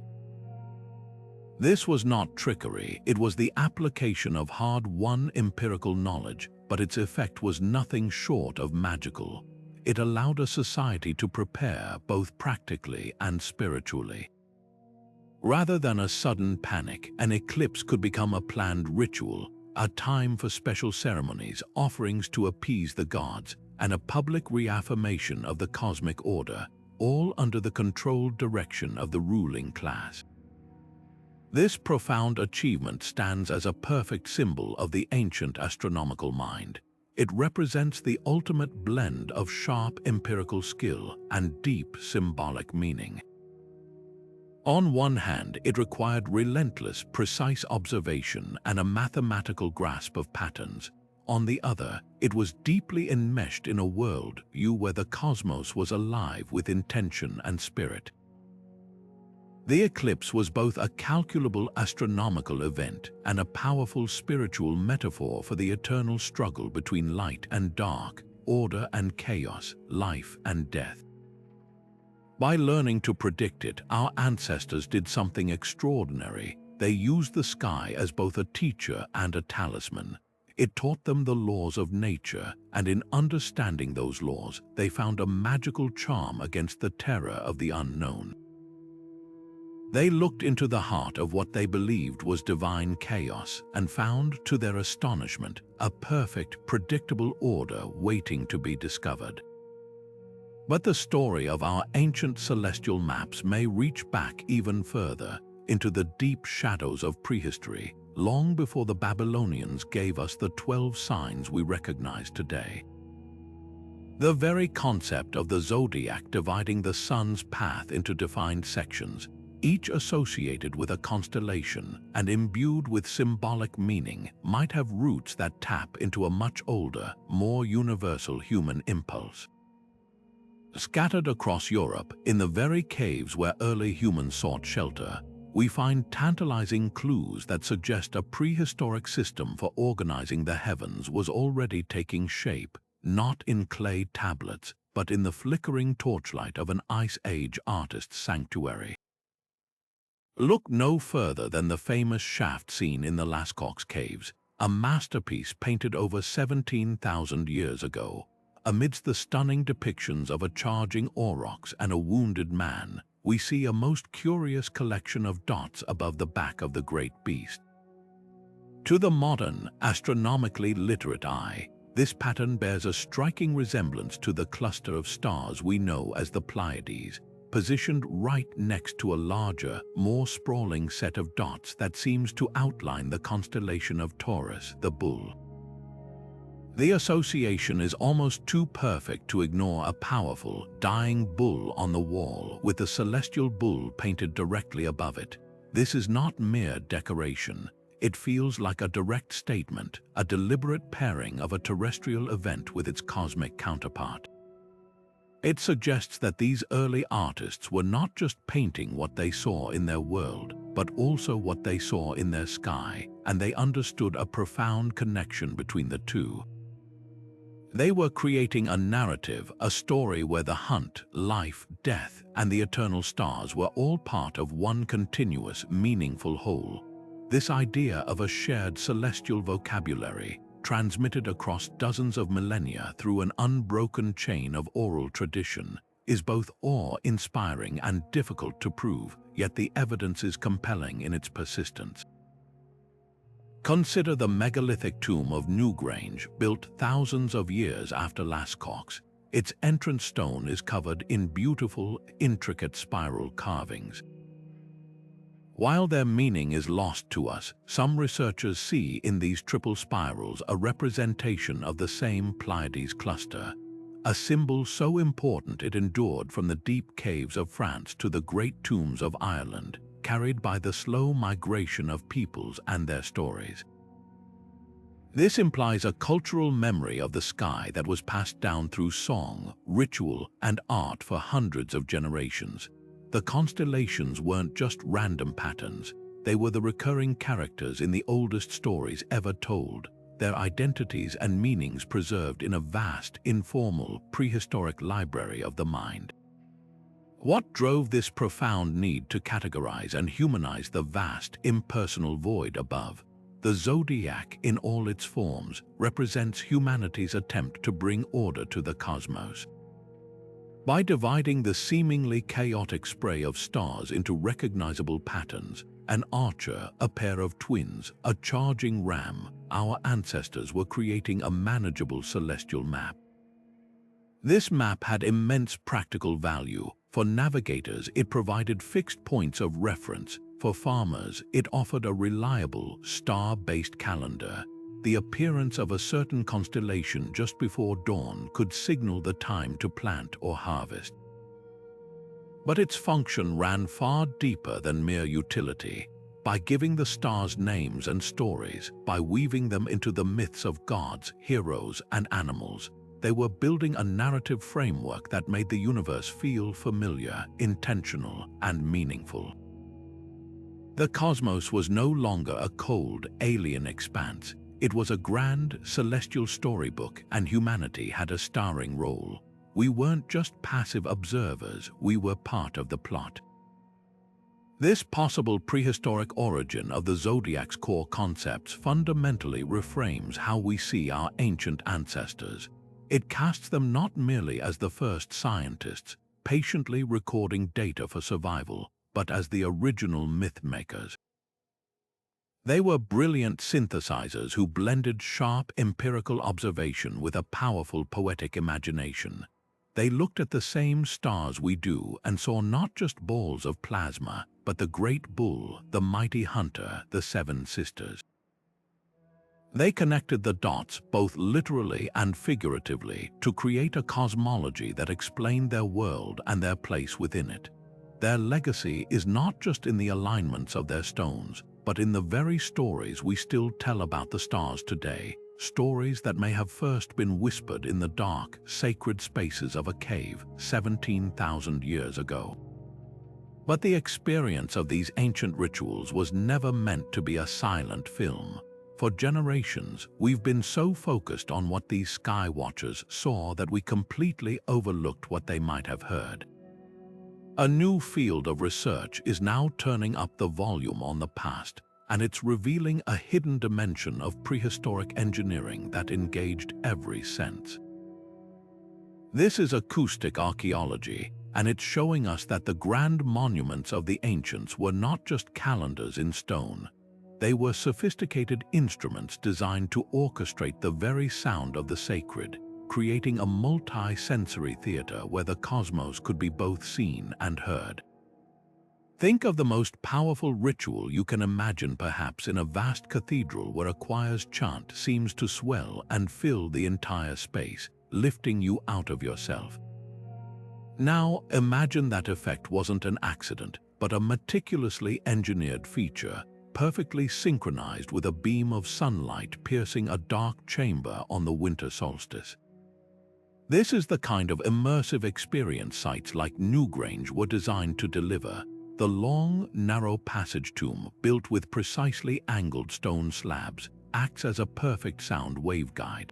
Speaker 1: This was not trickery, it was the application of hard-won empirical knowledge, but its effect was nothing short of magical. It allowed a society to prepare both practically and spiritually. Rather than a sudden panic, an eclipse could become a planned ritual, a time for special ceremonies, offerings to appease the gods, and a public reaffirmation of the cosmic order, all under the controlled direction of the ruling class. This profound achievement stands as a perfect symbol of the ancient astronomical mind. It represents the ultimate blend of sharp empirical skill and deep symbolic meaning. On one hand, it required relentless, precise observation and a mathematical grasp of patterns. On the other, it was deeply enmeshed in a world view where the cosmos was alive with intention and spirit. The eclipse was both a calculable astronomical event and a powerful spiritual metaphor for the eternal struggle between light and dark, order and chaos, life and death. By learning to predict it, our ancestors did something extraordinary. They used the sky as both a teacher and a talisman. It taught them the laws of nature, and in understanding those laws, they found a magical charm against the terror of the unknown. They looked into the heart of what they believed was divine chaos and found, to their astonishment, a perfect, predictable order waiting to be discovered. But the story of our ancient celestial maps may reach back even further, into the deep shadows of prehistory, long before the Babylonians gave us the 12 signs we recognize today. The very concept of the zodiac dividing the sun's path into defined sections, each associated with a constellation and imbued with symbolic meaning, might have roots that tap into a much older, more universal human impulse. Scattered across Europe, in the very caves where early humans sought shelter, we find tantalizing clues that suggest a prehistoric system for organizing the heavens was already taking shape, not in clay tablets, but in the flickering torchlight of an Ice Age artist's sanctuary. Look no further than the famous shaft seen in the Lascaux caves, a masterpiece painted over 17,000 years ago. Amidst the stunning depictions of a charging aurochs and a wounded man, we see a most curious collection of dots above the back of the great beast. To the modern, astronomically literate eye, this pattern bears a striking resemblance to the cluster of stars we know as the Pleiades. positioned right next to a larger, more sprawling set of dots that seems to outline the constellation of Taurus, the bull. The association is almost too perfect to ignore a powerful, dying bull on the wall with the celestial bull painted directly above it. This is not mere decoration. It feels like a direct statement, a deliberate pairing of a terrestrial event with its cosmic counterpart. It suggests that these early artists were not just painting what they saw in their world, but also what they saw in their sky, and they understood a profound connection between the two. They were creating a narrative, a story where the hunt, life, death, and the eternal stars were all part of one continuous, meaningful whole. This idea of a shared celestial vocabulary, transmitted across dozens of millennia through an unbroken chain of oral tradition, is both awe-inspiring and difficult to prove, yet the evidence is compelling in its persistence. Consider the megalithic tomb of Newgrange, built thousands of years after Lascaux. Its entrance stone is covered in beautiful, intricate spiral carvings. While their meaning is lost to us, some researchers see in these triple spirals a representation of the same Pleiades cluster, a symbol so important it endured from the deep caves of France to the great tombs of Ireland, carried by the slow migration of peoples and their stories. This implies a cultural memory of the sky that was passed down through song, ritual, and art for hundreds of generations. The constellations weren't just random patterns, they were the recurring characters in the oldest stories ever told, their identities and meanings preserved in a vast, informal, prehistoric library of the mind. What drove this profound need to categorize and humanize the vast, impersonal void above? The Zodiac, in all its forms, represents humanity's attempt to bring order to the cosmos. By dividing the seemingly chaotic spray of stars into recognizable patterns, an archer, a pair of twins, a charging ram, our ancestors were creating a manageable celestial map. This map had immense practical value. For navigators, it provided fixed points of reference. For farmers, it offered a reliable, star-based calendar. The appearance of a certain constellation just before dawn could signal the time to plant or harvest. But its function ran far deeper than mere utility. By giving the stars names and stories, by weaving them into the myths of gods, heroes, and animals, they were building a narrative framework that made the universe feel familiar, intentional, and meaningful. The cosmos was no longer a cold, alien expanse. It was a grand, celestial storybook, and humanity had a starring role. We weren't just passive observers, we were part of the plot. This possible prehistoric origin of the Zodiac's core concepts fundamentally reframes how we see our ancient ancestors. It casts them not merely as the first scientists, patiently recording data for survival, but as the original myth-makers. They were brilliant synthesizers who blended sharp empirical observation with a powerful poetic imagination. They looked at the same stars we do and saw not just balls of plasma, but the great bull, the mighty hunter, the seven sisters. They connected the dots, both literally and figuratively, to create a cosmology that explained their world and their place within it. Their legacy is not just in the alignments of their stones, but in the very stories we still tell about the stars today, stories that may have first been whispered in the dark, sacred spaces of a cave 17,000 years ago. But the experience of these ancient rituals was never meant to be a silent film. For generations, we've been so focused on what these sky watchers saw that we completely overlooked what they might have heard. A new field of research is now turning up the volume on the past, and it's revealing a hidden dimension of prehistoric engineering that engaged every sense. This is acoustic archaeology, and it's showing us that the grand monuments of the ancients were not just calendars in stone. They were sophisticated instruments designed to orchestrate the very sound of the sacred, creating a multi-sensory theater where the cosmos could be both seen and heard. Think of the most powerful ritual you can imagine, perhaps in a vast cathedral where a choir's chant seems to swell and fill the entire space, lifting you out of yourself. Now, imagine that effect wasn't an accident, but a meticulously engineered feature, perfectly synchronized with a beam of sunlight piercing a dark chamber on the winter solstice. This is the kind of immersive experience sites like Newgrange were designed to deliver. The long, narrow passage tomb, built with precisely angled stone slabs, acts as a perfect sound waveguide.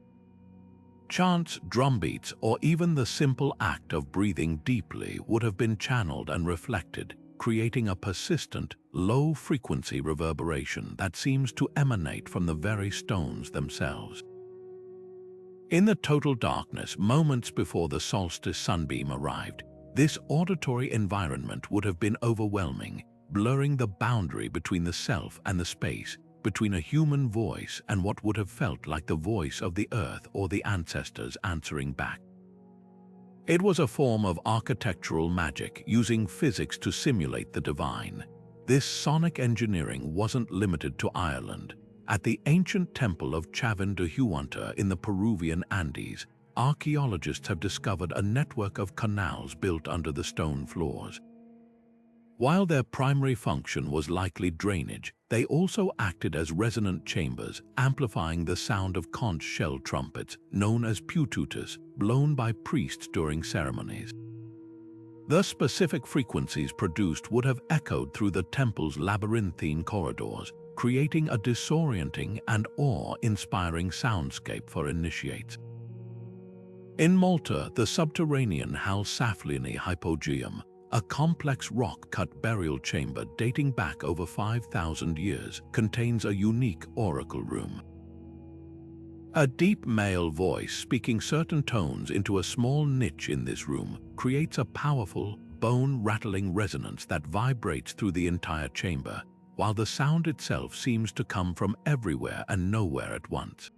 Speaker 1: Chants, drumbeats, or even the simple act of breathing deeply would have been channeled and reflected, creating a persistent, low-frequency reverberation that seems to emanate from the very stones themselves. In the total darkness, moments before the solstice sunbeam arrived, this auditory environment would have been overwhelming, blurring the boundary between the self and the space, between a human voice and what would have felt like the voice of the earth or the ancestors answering back. It was a form of architectural magic, using physics to simulate the divine. This sonic engineering wasn't limited to Ireland. At the ancient temple of Chavin de Huanta in the Peruvian Andes, archaeologists have discovered a network of canals built under the stone floors. While their primary function was likely drainage, they also acted as resonant chambers, amplifying the sound of conch shell trumpets, known as pututas, blown by priests during ceremonies. The specific frequencies produced would have echoed through the temple's labyrinthine corridors, creating a disorienting and awe-inspiring soundscape for initiates. In Malta, the subterranean Halsaflieni hypogeum, a complex rock-cut burial chamber dating back over 5,000 years, contains a unique oracle room. A deep male voice speaking certain tones into a small niche in this room creates a powerful, bone-rattling resonance that vibrates through the entire chamber, while the sound itself seems to come from everywhere and nowhere at once.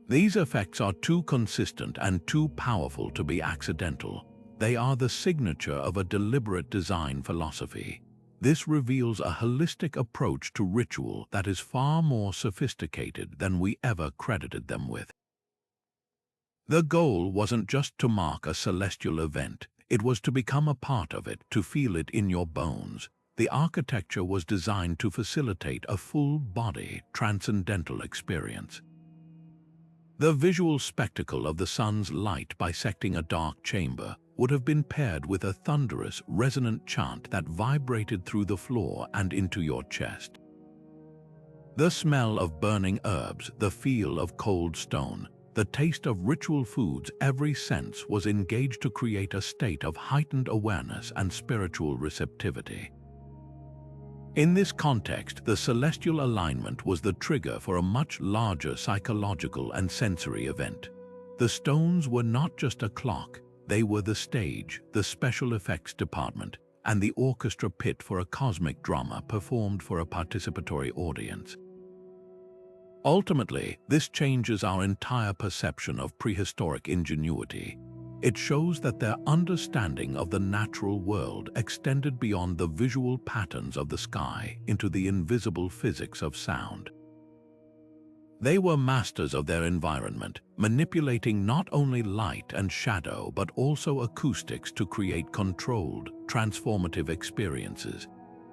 Speaker 1: These effects are too consistent and too powerful to be accidental. They are the signature of a deliberate design philosophy. This reveals a holistic approach to ritual that is far more sophisticated than we ever credited them with. The goal wasn't just to mark a celestial event, it was to become a part of it, to feel it in your bones. The architecture was designed to facilitate a full-body, transcendental experience. The visual spectacle of the sun's light bisecting a dark chamber would have been paired with a thunderous, resonant chant that vibrated through the floor and into your chest. The smell of burning herbs, the feel of cold stone, the taste of ritual foods, every sense was engaged to create a state of heightened awareness and spiritual receptivity. In this context, the celestial alignment was the trigger for a much larger psychological and sensory event. The stones were not just a clock, they were the stage, the special effects department, and the orchestra pit for a cosmic drama performed for a participatory audience. Ultimately, this changes our entire perception of prehistoric ingenuity. It shows that their understanding of the natural world extended beyond the visual patterns of the sky into the invisible physics of sound. They were masters of their environment, manipulating not only light and shadow but also acoustics to create controlled, transformative experiences.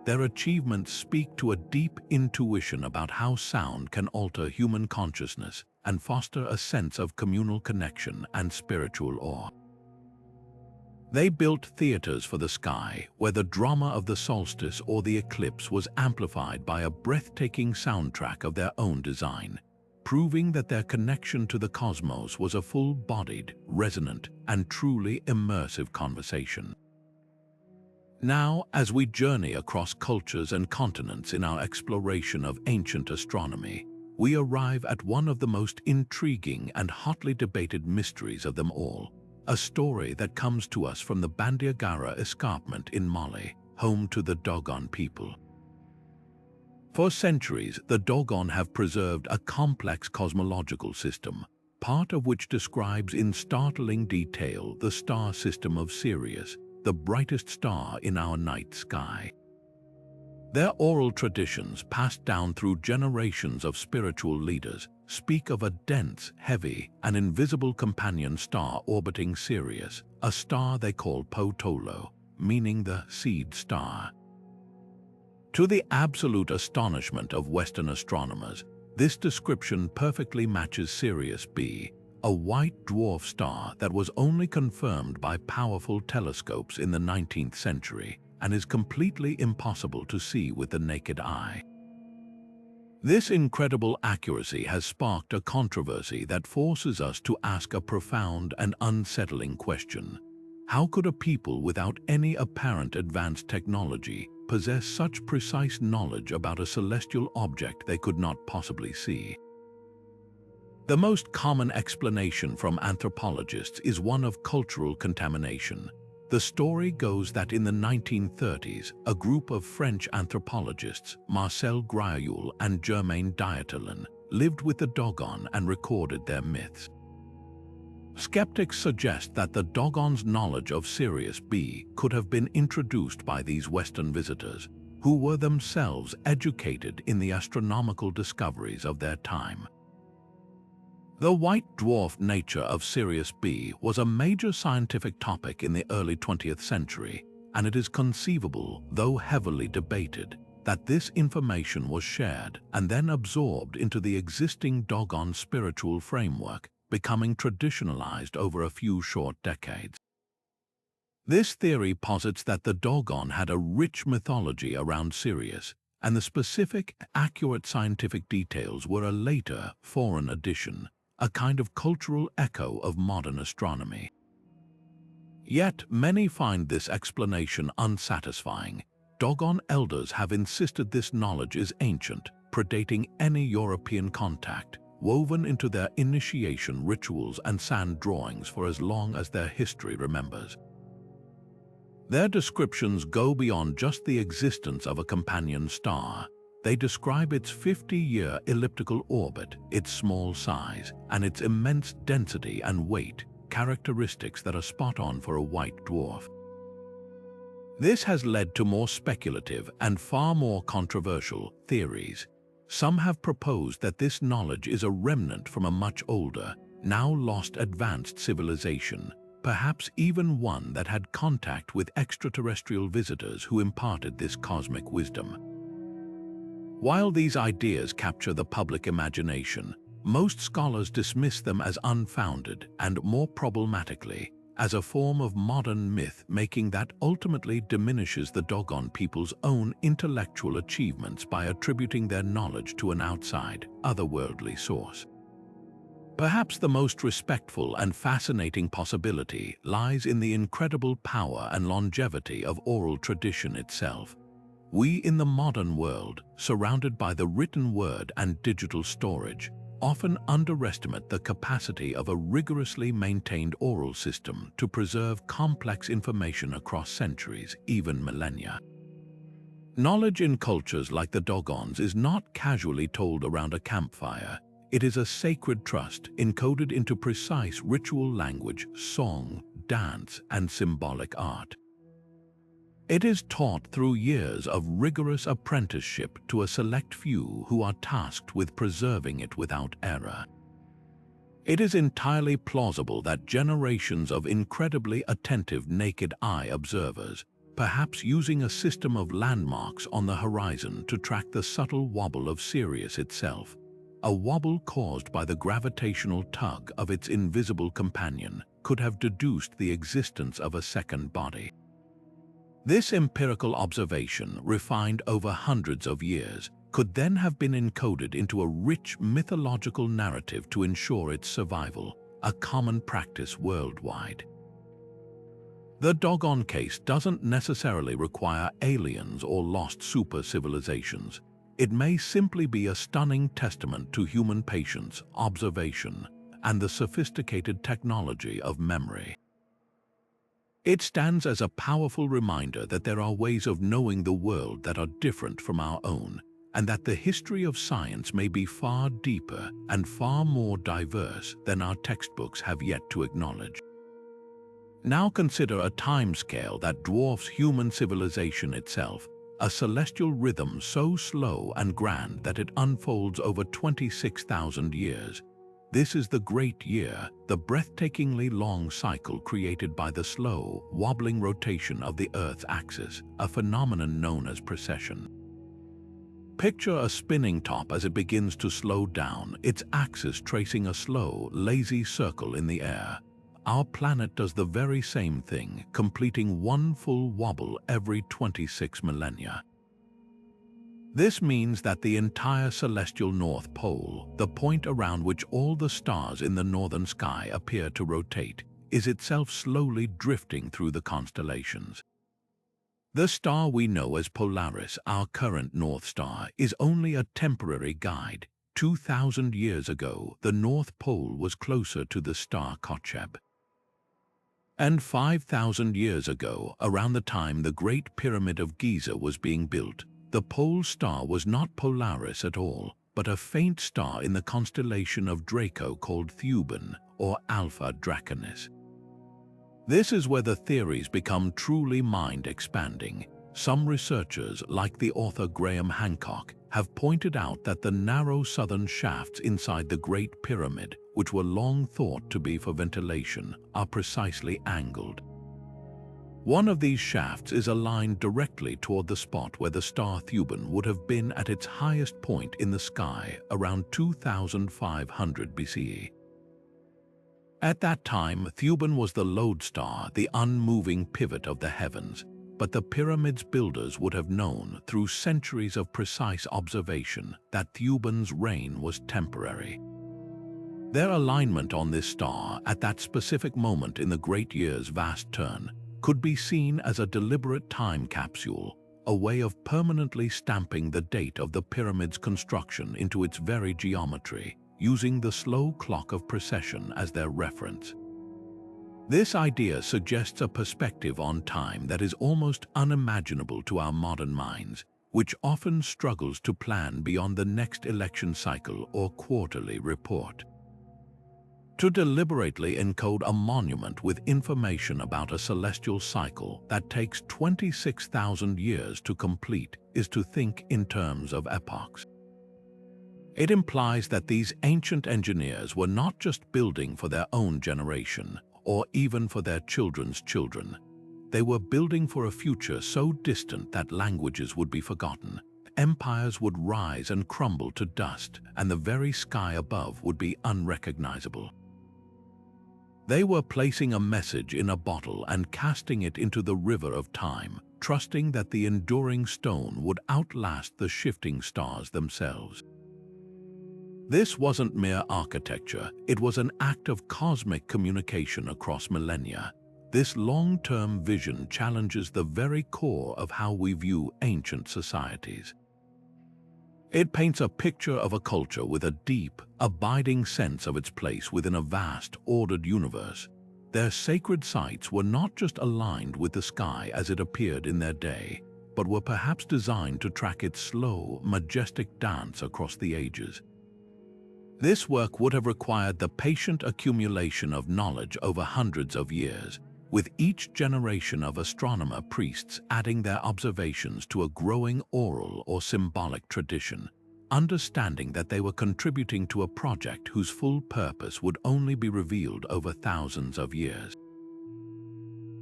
Speaker 1: Their achievements speak to a deep intuition about how sound can alter human consciousness and foster a sense of communal connection and spiritual awe. They built theaters for the sky, where the drama of the solstice or the eclipse was amplified by a breathtaking soundtrack of their own design, proving that their connection to the cosmos was a full-bodied, resonant, and truly immersive conversation. Now, as we journey across cultures and continents in our exploration of ancient astronomy, we arrive at one of the most intriguing and hotly debated mysteries of them all, a story that comes to us from the Bandiagara escarpment in Mali, home to the Dogon people. For centuries, the Dogon have preserved a complex cosmological system, part of which describes in startling detail the star system of Sirius, the brightest star in our night sky. Their oral traditions, passed down through generations of spiritual leaders, speak of a dense, heavy, and invisible companion star orbiting Sirius, a star they call Potolo, meaning the seed star. To the absolute astonishment of Western astronomers, this description perfectly matches Sirius B, a white dwarf star that was only confirmed by powerful telescopes in the 19th century and is completely impossible to see with the naked eye. This incredible accuracy has sparked a controversy that forces us to ask a profound and unsettling question. How could a people without any apparent advanced technology possess such precise knowledge about a celestial object they could not possibly see? The most common explanation from anthropologists is one of cultural contamination. The story goes that in the 1930s, a group of French anthropologists, Marcel Griaule and Germain Dieterlen, lived with the Dogon and recorded their myths. Skeptics suggest that the Dogon's knowledge of Sirius B could have been introduced by these Western visitors, who were themselves educated in the astronomical discoveries of their time. The white dwarf nature of Sirius B was a major scientific topic in the early 20th century, and it is conceivable, though heavily debated, that this information was shared and then absorbed into the existing Dogon spiritual framework, becoming traditionalized over a few short decades. This theory posits that the Dogon had a rich mythology around Sirius, and the specific, accurate scientific details were a later, foreign addition, a kind of cultural echo of modern astronomy. Yet many find this explanation unsatisfying. Dogon elders have insisted this knowledge is ancient, predating any European contact, woven into their initiation rituals and sand drawings for as long as their history remembers. Their descriptions go beyond just the existence of a companion star. They describe its 50-year elliptical orbit, its small size, and its immense density and weight, characteristics that are spot on for a white dwarf. This has led to more speculative and far more controversial theories. Some have proposed that this knowledge is a remnant from a much older, now lost advanced civilization, perhaps even one that had contact with extraterrestrial visitors who imparted this cosmic wisdom. While these ideas capture the public imagination, most scholars dismiss them as unfounded and, more problematically, as a form of modern myth-making that ultimately diminishes the Dogon people's own intellectual achievements by attributing their knowledge to an outside, otherworldly source. Perhaps the most respectful and fascinating possibility lies in the incredible power and longevity of oral tradition itself. We in the modern world, surrounded by the written word and digital storage, often underestimate the capacity of a rigorously maintained oral system to preserve complex information across centuries, even millennia. Knowledge in cultures like the Dogons is not casually told around a campfire. It is a sacred trust encoded into precise ritual language, song, dance, and symbolic art. It is taught through years of rigorous apprenticeship to a select few who are tasked with preserving it without error. It is entirely plausible that generations of incredibly attentive naked eye observers, perhaps using a system of landmarks on the horizon to track the subtle wobble of Sirius itself, a wobble caused by the gravitational tug of its invisible companion, could have deduced the existence of a second body. This empirical observation, refined over hundreds of years, could then have been encoded into a rich mythological narrative to ensure its survival, a common practice worldwide. The Dogon case doesn't necessarily require aliens or lost super civilizations. It may simply be a stunning testament to human patience, observation, and the sophisticated technology of memory. It stands as a powerful reminder that there are ways of knowing the world that are different from our own, and that the history of science may be far deeper and far more diverse than our textbooks have yet to acknowledge. Now consider a timescale that dwarfs human civilization itself, a celestial rhythm so slow and grand that it unfolds over 26,000 years. This is the Great Year, the breathtakingly long cycle created by the slow, wobbling rotation of the Earth's axis, a phenomenon known as precession. Picture a spinning top as it begins to slow down, its axis tracing a slow, lazy circle in the air. Our planet does the very same thing, completing one full wobble every 26 millennia. This means that the entire celestial North Pole, the point around which all the stars in the northern sky appear to rotate, is itself slowly drifting through the constellations. The star we know as Polaris, our current North Star, is only a temporary guide. 2,000 years ago, the North Pole was closer to the star Kocheb. And 5,000 years ago, around the time the Great Pyramid of Giza was being built, the pole star was not Polaris at all, but a faint star in the constellation of Draco called Thuban, or Alpha Draconis. This is where the theories become truly mind-expanding. Some researchers, like the author Graham Hancock, have pointed out that the narrow southern shafts inside the Great Pyramid, which were long thought to be for ventilation, are precisely angled. One of these shafts is aligned directly toward the spot where the star Thuban would have been at its highest point in the sky around 2500 BCE. At that time, Thuban was the lodestar, the unmoving pivot of the heavens, but the pyramid's builders would have known through centuries of precise observation that Thuban's reign was temporary. Their alignment on this star at that specific moment in the Great Year's vast turn could be seen as a deliberate time capsule, a way of permanently stamping the date of the pyramid's construction into its very geometry, using the slow clock of precession as their reference. This idea suggests a perspective on time that is almost unimaginable to our modern minds, which often struggles to plan beyond the next election cycle or quarterly report. To deliberately encode a monument with information about a celestial cycle that takes 26,000 years to complete is to think in terms of epochs. It implies that these ancient engineers were not just building for their own generation, or even for their children's children. They were building for a future so distant that languages would be forgotten, empires would rise and crumble to dust, and the very sky above would be unrecognizable. They were placing a message in a bottle and casting it into the river of time, trusting that the enduring stone would outlast the shifting stars themselves. This wasn't mere architecture, it was an act of cosmic communication across millennia. This long-term vision challenges the very core of how we view ancient societies. It paints a picture of a culture with a deep, abiding sense of its place within a vast, ordered universe. Their sacred sites were not just aligned with the sky as it appeared in their day, but were perhaps designed to track its slow, majestic dance across the ages. This work would have required the patient accumulation of knowledge over hundreds of years, with each generation of astronomer priests adding their observations to a growing oral or symbolic tradition, understanding that they were contributing to a project whose full purpose would only be revealed over thousands of years.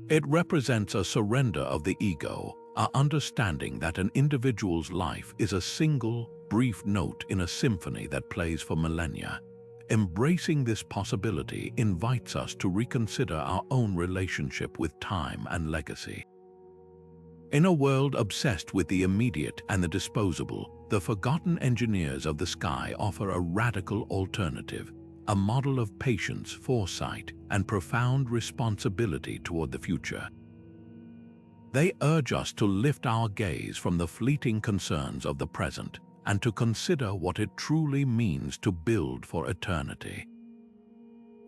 Speaker 1: It represents a surrender of the ego, our understanding that an individual's life is a single, brief note in a symphony that plays for millennia. Embracing this possibility invites us to reconsider our own relationship with time and legacy. In a world obsessed with the immediate and the disposable, the forgotten engineers of the sky offer a radical alternative, a model of patience, foresight, and profound responsibility toward the future. They urge us to lift our gaze from the fleeting concerns of the present and to consider what it truly means to build for eternity.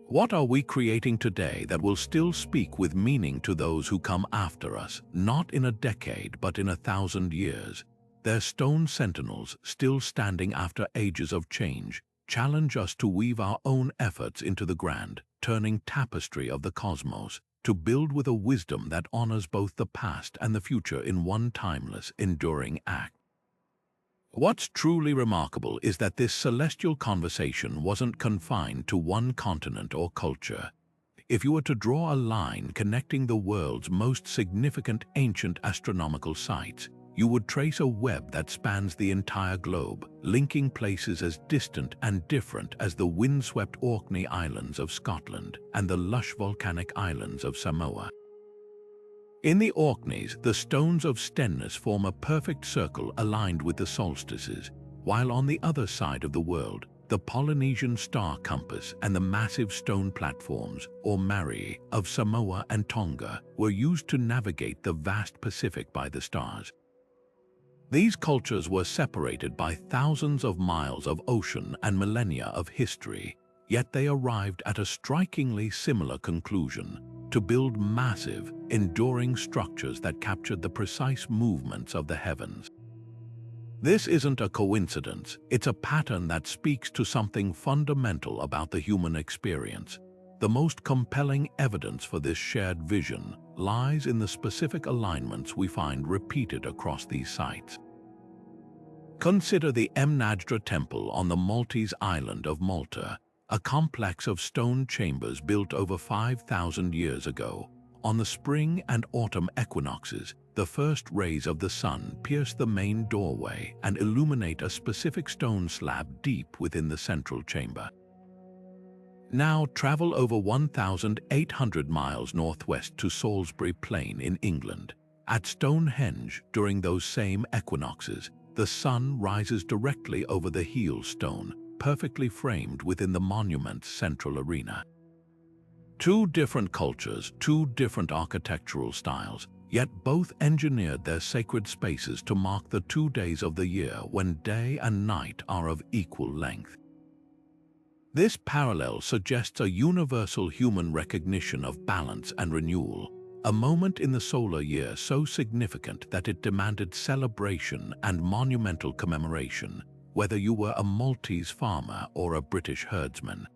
Speaker 1: What are we creating today that will still speak with meaning to those who come after us, not in a decade but in 1,000 years? Their stone sentinels, still standing after ages of change, challenge us to weave our own efforts into the grand, turning tapestry of the cosmos, to build with a wisdom that honors both the past and the future in one timeless, enduring act. What's truly remarkable is that this celestial conversation wasn't confined to one continent or culture. If you were to draw a line connecting the world's most significant ancient astronomical sites, you would trace a web that spans the entire globe, linking places as distant and different as the windswept Orkney Islands of Scotland and the lush volcanic islands of Samoa. In the Orkneys, the stones of Stenness form a perfect circle aligned with the solstices, while on the other side of the world, the Polynesian star compass and the massive stone platforms, or mari, of Samoa and Tonga were used to navigate the vast Pacific by the stars. These cultures were separated by thousands of miles of ocean and millennia of history, yet they arrived at a strikingly similar conclusion: to build massive, enduring structures that captured the precise movements of the heavens. This isn't a coincidence, it's a pattern that speaks to something fundamental about the human experience. The most compelling evidence for this shared vision lies in the specific alignments we find repeated across these sites. Consider the Mnajdra Temple on the Maltese island of Malta, a complex of stone chambers built over 5,000 years ago. On the spring and autumn equinoxes, the first rays of the sun pierce the main doorway and illuminate a specific stone slab deep within the central chamber. Now travel over 1,800 miles northwest to Salisbury Plain in England. At Stonehenge, during those same equinoxes, the sun rises directly over the heel stone, perfectly framed within the monument's central arena. Two different cultures, two different architectural styles, yet both engineered their sacred spaces to mark the 2 days of the year when day and night are of equal length. This parallel suggests a universal human recognition of balance and renewal, a moment in the solar year so significant that it demanded celebration and monumental commemoration, whether you were a Maltese farmer or a British herdsman.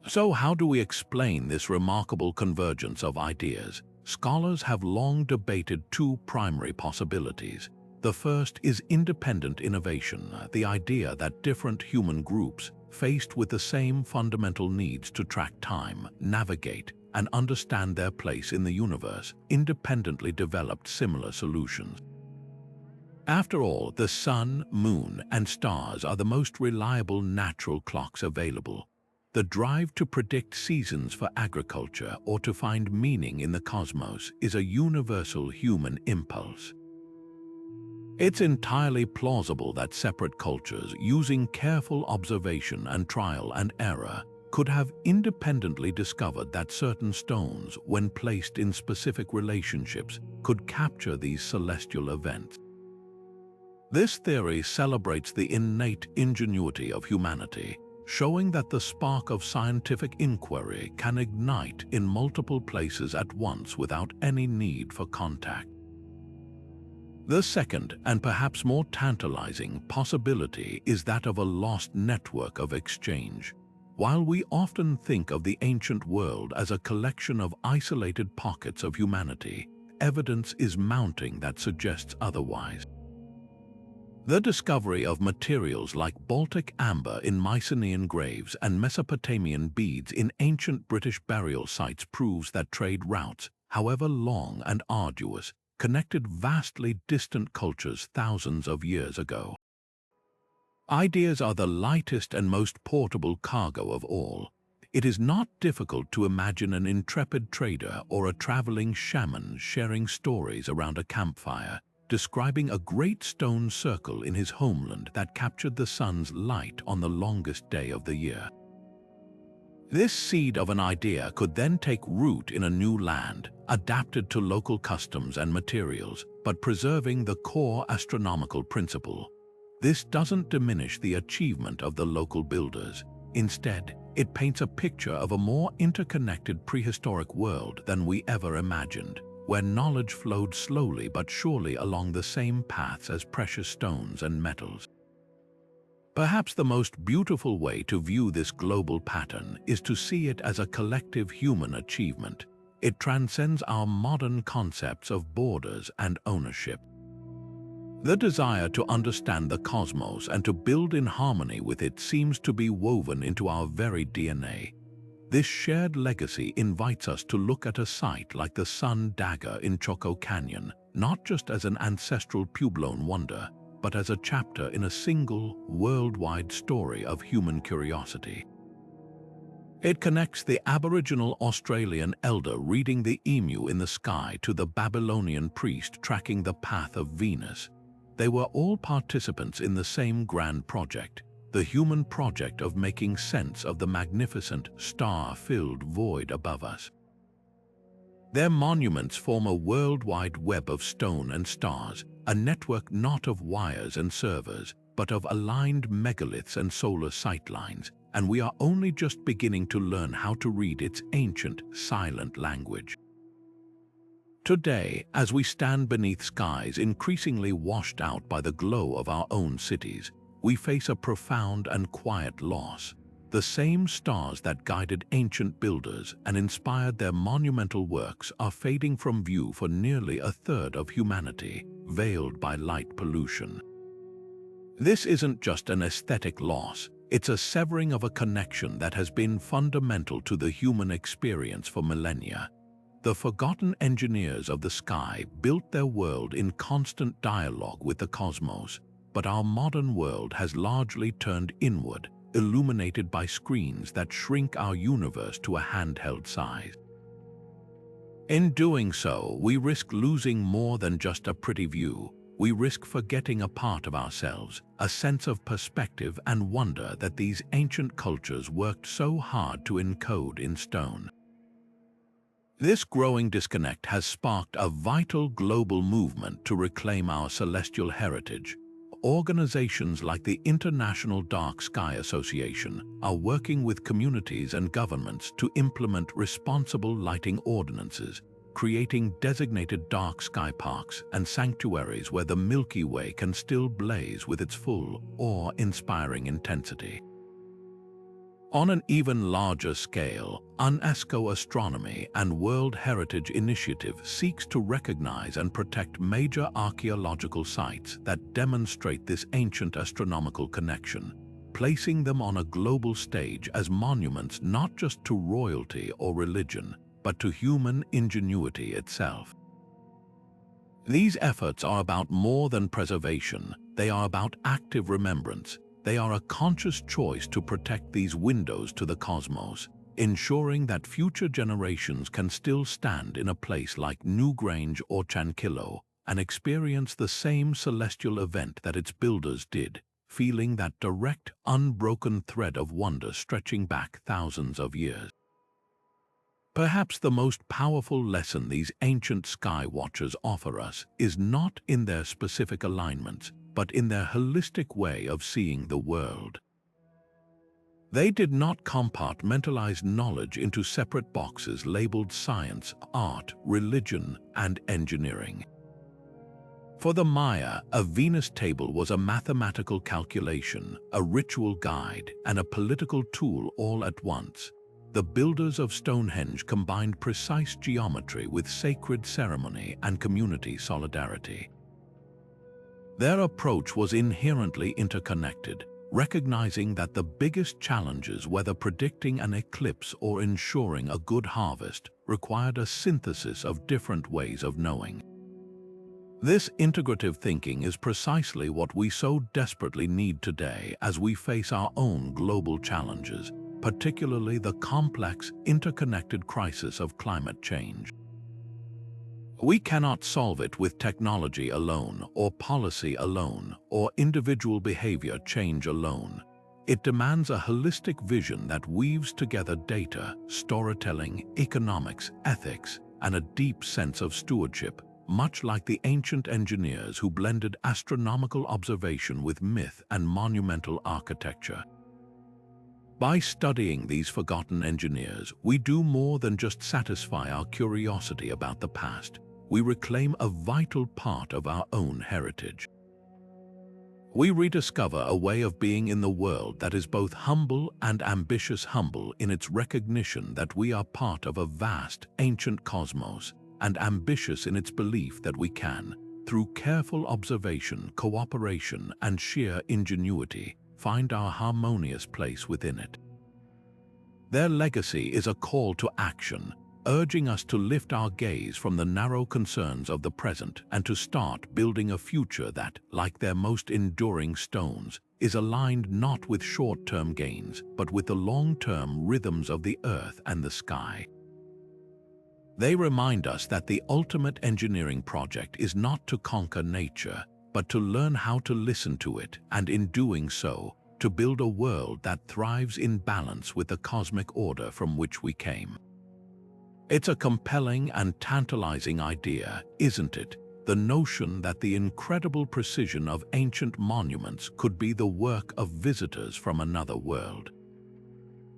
Speaker 1: So how do we explain this remarkable convergence of ideas? Scholars have long debated two primary possibilities. The first is independent innovation, the idea that different human groups, faced with the same fundamental needs to track time, navigate, and understand their place in the universe, independently developed similar solutions. After all, the sun, moon, and stars are the most reliable natural clocks available. The drive to predict seasons for agriculture or to find meaning in the cosmos is a universal human impulse. It's entirely plausible that separate cultures, using careful observation and trial and error, could have independently discovered that certain stones, when placed in specific relationships, could capture these celestial events. This theory celebrates the innate ingenuity of humanity, showing that the spark of scientific inquiry can ignite in multiple places at once without any need for contact. The second, and perhaps more tantalizing, possibility is that of a lost network of exchange. While we often think of the ancient world as a collection of isolated pockets of humanity, evidence is mounting that suggests otherwise. The discovery of materials like Baltic amber in Mycenaean graves and Mesopotamian beads in ancient British burial sites proves that trade routes, however long and arduous, connected vastly distant cultures thousands of years ago. Ideas are the lightest and most portable cargo of all. It is not difficult to imagine an intrepid trader or a traveling shaman sharing stories around a campfire, describing a great stone circle in his homeland that captured the sun's light on the longest day of the year. This seed of an idea could then take root in a new land, adapted to local customs and materials, but preserving the core astronomical principle. This doesn't diminish the achievement of the local builders. Instead, it paints a picture of a more interconnected prehistoric world than we ever imagined, where knowledge flowed slowly but surely along the same paths as precious stones and metals. Perhaps the most beautiful way to view this global pattern is to see it as a collective human achievement. It transcends our modern concepts of borders and ownership. The desire to understand the cosmos and to build in harmony with it seems to be woven into our very DNA. This shared legacy invites us to look at a site like the Sun Dagger in Choco Canyon, not just as an ancestral Puebloan wonder, but as a chapter in a single, worldwide story of human curiosity. It connects the Aboriginal Australian elder reading the emu in the sky to the Babylonian priest tracking the path of Venus. They were all participants in the same grand project, the human project of making sense of the magnificent, star-filled void above us. Their monuments form a worldwide web of stone and stars, a network not of wires and servers, but of aligned megaliths and solar sightlines, and we are only just beginning to learn how to read its ancient, silent language. Today, as we stand beneath skies increasingly washed out by the glow of our own cities, we face a profound and quiet loss. The same stars that guided ancient builders and inspired their monumental works are fading from view for nearly a third of humanity, veiled by light pollution. This isn't just an aesthetic loss, it's a severing of a connection that has been fundamental to the human experience for millennia. The forgotten engineers of the sky built their world in constant dialogue with the cosmos, but our modern world has largely turned inward, illuminated by screens that shrink our universe to a handheld size. In doing so, we risk losing more than just a pretty view. We risk forgetting a part of ourselves, a sense of perspective and wonder that these ancient cultures worked so hard to encode in stone. This growing disconnect has sparked a vital global movement to reclaim our celestial heritage. Organizations like the International Dark Sky Association are working with communities and governments to implement responsible lighting ordinances, creating designated dark sky parks and sanctuaries where the Milky Way can still blaze with its full, awe-inspiring intensity. On an even larger scale, UNESCO Astronomy and World Heritage Initiative seeks to recognize and protect major archaeological sites that demonstrate this ancient astronomical connection, placing them on a global stage as monuments not just to royalty or religion, but to human ingenuity itself. These efforts are about more than preservation, they are about active remembrance. They are a conscious choice to protect these windows to the cosmos, ensuring that future generations can still stand in a place like Newgrange or Chancillo and experience the same celestial event that its builders did, feeling that direct, unbroken thread of wonder stretching back thousands of years. Perhaps the most powerful lesson these ancient sky watchers offer us is not in their specific alignments, but in their holistic way of seeing the world. They did not compartmentalize knowledge into separate boxes labeled science, art, religion, and engineering. For the Maya, a Venus table was a mathematical calculation, a ritual guide, and a political tool all at once. The builders of Stonehenge combined precise geometry with sacred ceremony and community solidarity. Their approach was inherently interconnected, recognizing that the biggest challenges, whether predicting an eclipse or ensuring a good harvest, required a synthesis of different ways of knowing. This integrative thinking is precisely what we so desperately need today as we face our own global challenges, particularly the complex, interconnected crisis of climate change. We cannot solve it with technology alone, or policy alone, or individual behavior change alone. It demands a holistic vision that weaves together data, storytelling, economics, ethics, and a deep sense of stewardship, much like the ancient engineers who blended astronomical observation with myth and monumental architecture. By studying these forgotten engineers, we do more than just satisfy our curiosity about the past. we reclaim a vital part of our own heritage. We rediscover a way of being in the world that is both humble and ambitious, humble in its recognition that we are part of a vast, ancient cosmos, and ambitious in its belief that we can, through careful observation, cooperation, and sheer ingenuity, find our harmonious place within it. Their legacy is a call to action, urging us to lift our gaze from the narrow concerns of the present and to start building a future that, like their most enduring stones, is aligned not with short-term gains, but with the long-term rhythms of the earth and the sky. They remind us that the ultimate engineering project is not to conquer nature, but to learn how to listen to it, and in doing so, to build a world that thrives in balance with the cosmic order from which we came. It's a compelling and tantalizing idea, isn't it? The notion that the incredible precision of ancient monuments could be the work of visitors from another world.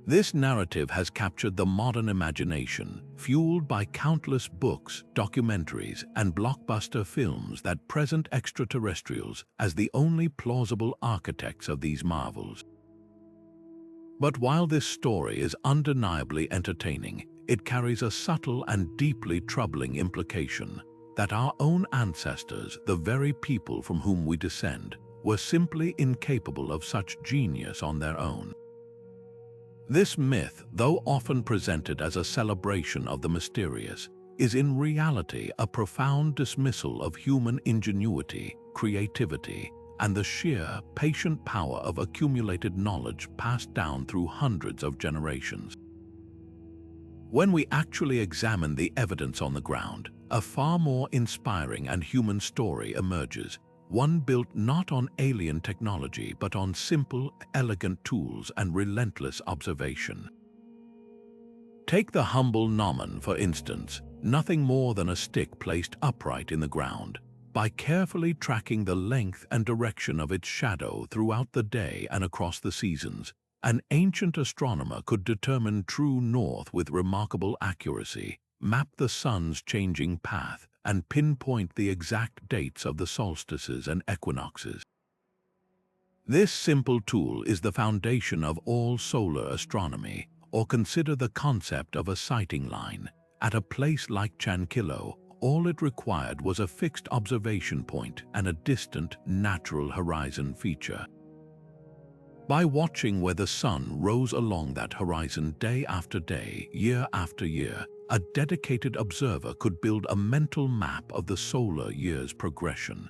Speaker 1: This narrative has captured the modern imagination, fueled by countless books, documentaries, and blockbuster films that present extraterrestrials as the only plausible architects of these marvels. But while this story is undeniably entertaining, it carries a subtle and deeply troubling implication that our own ancestors, the very people from whom we descend, were simply incapable of such genius on their own. This myth, though often presented as a celebration of the mysterious, is in reality a profound dismissal of human ingenuity, creativity, and the sheer, patient power of accumulated knowledge passed down through hundreds of generations. When we actually examine the evidence on the ground, a far more inspiring and human story emerges, one built not on alien technology but on simple, elegant tools and relentless observation. Take the humble gnomon, for instance, nothing more than a stick placed upright in the ground. By carefully tracking the length and direction of its shadow throughout the day and across the seasons, an ancient astronomer could determine true north with remarkable accuracy, map the sun's changing path, and pinpoint the exact dates of the solstices and equinoxes. This simple tool is the foundation of all solar astronomy, or consider the concept of a sighting line. At a place like Chancillo, all it required was a fixed observation point and a distant, natural horizon feature. By watching where the sun rose along that horizon day after day, year after year, a dedicated observer could build a mental map of the solar year's progression.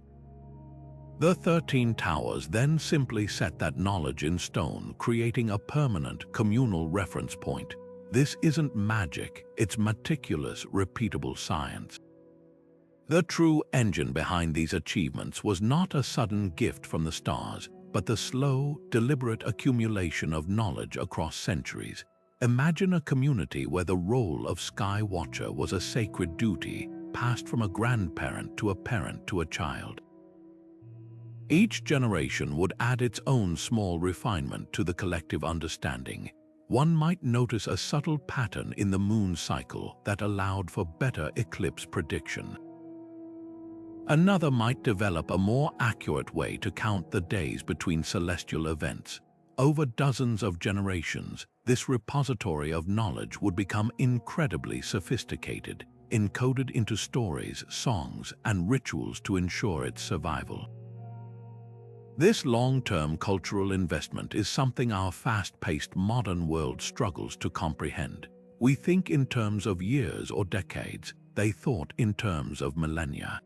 Speaker 1: The 13 towers then simply set that knowledge in stone, creating a permanent communal reference point. This isn't magic, it's meticulous, repeatable science. The true engine behind these achievements was not a sudden gift from the stars, but the slow, deliberate accumulation of knowledge across centuries. Imagine a community where the role of sky watcher was a sacred duty, passed from a grandparent to a parent to a child. Each generation would add its own small refinement to the collective understanding. One might notice a subtle pattern in the moon cycle that allowed for better eclipse prediction. Another might develop a more accurate way to count the days between celestial events. Over dozens of generations, this repository of knowledge would become incredibly sophisticated, encoded into stories, songs, and rituals to ensure its survival. This long-term cultural investment is something our fast-paced modern world struggles to comprehend. We think in terms of years or decades, they thought in terms of millennia.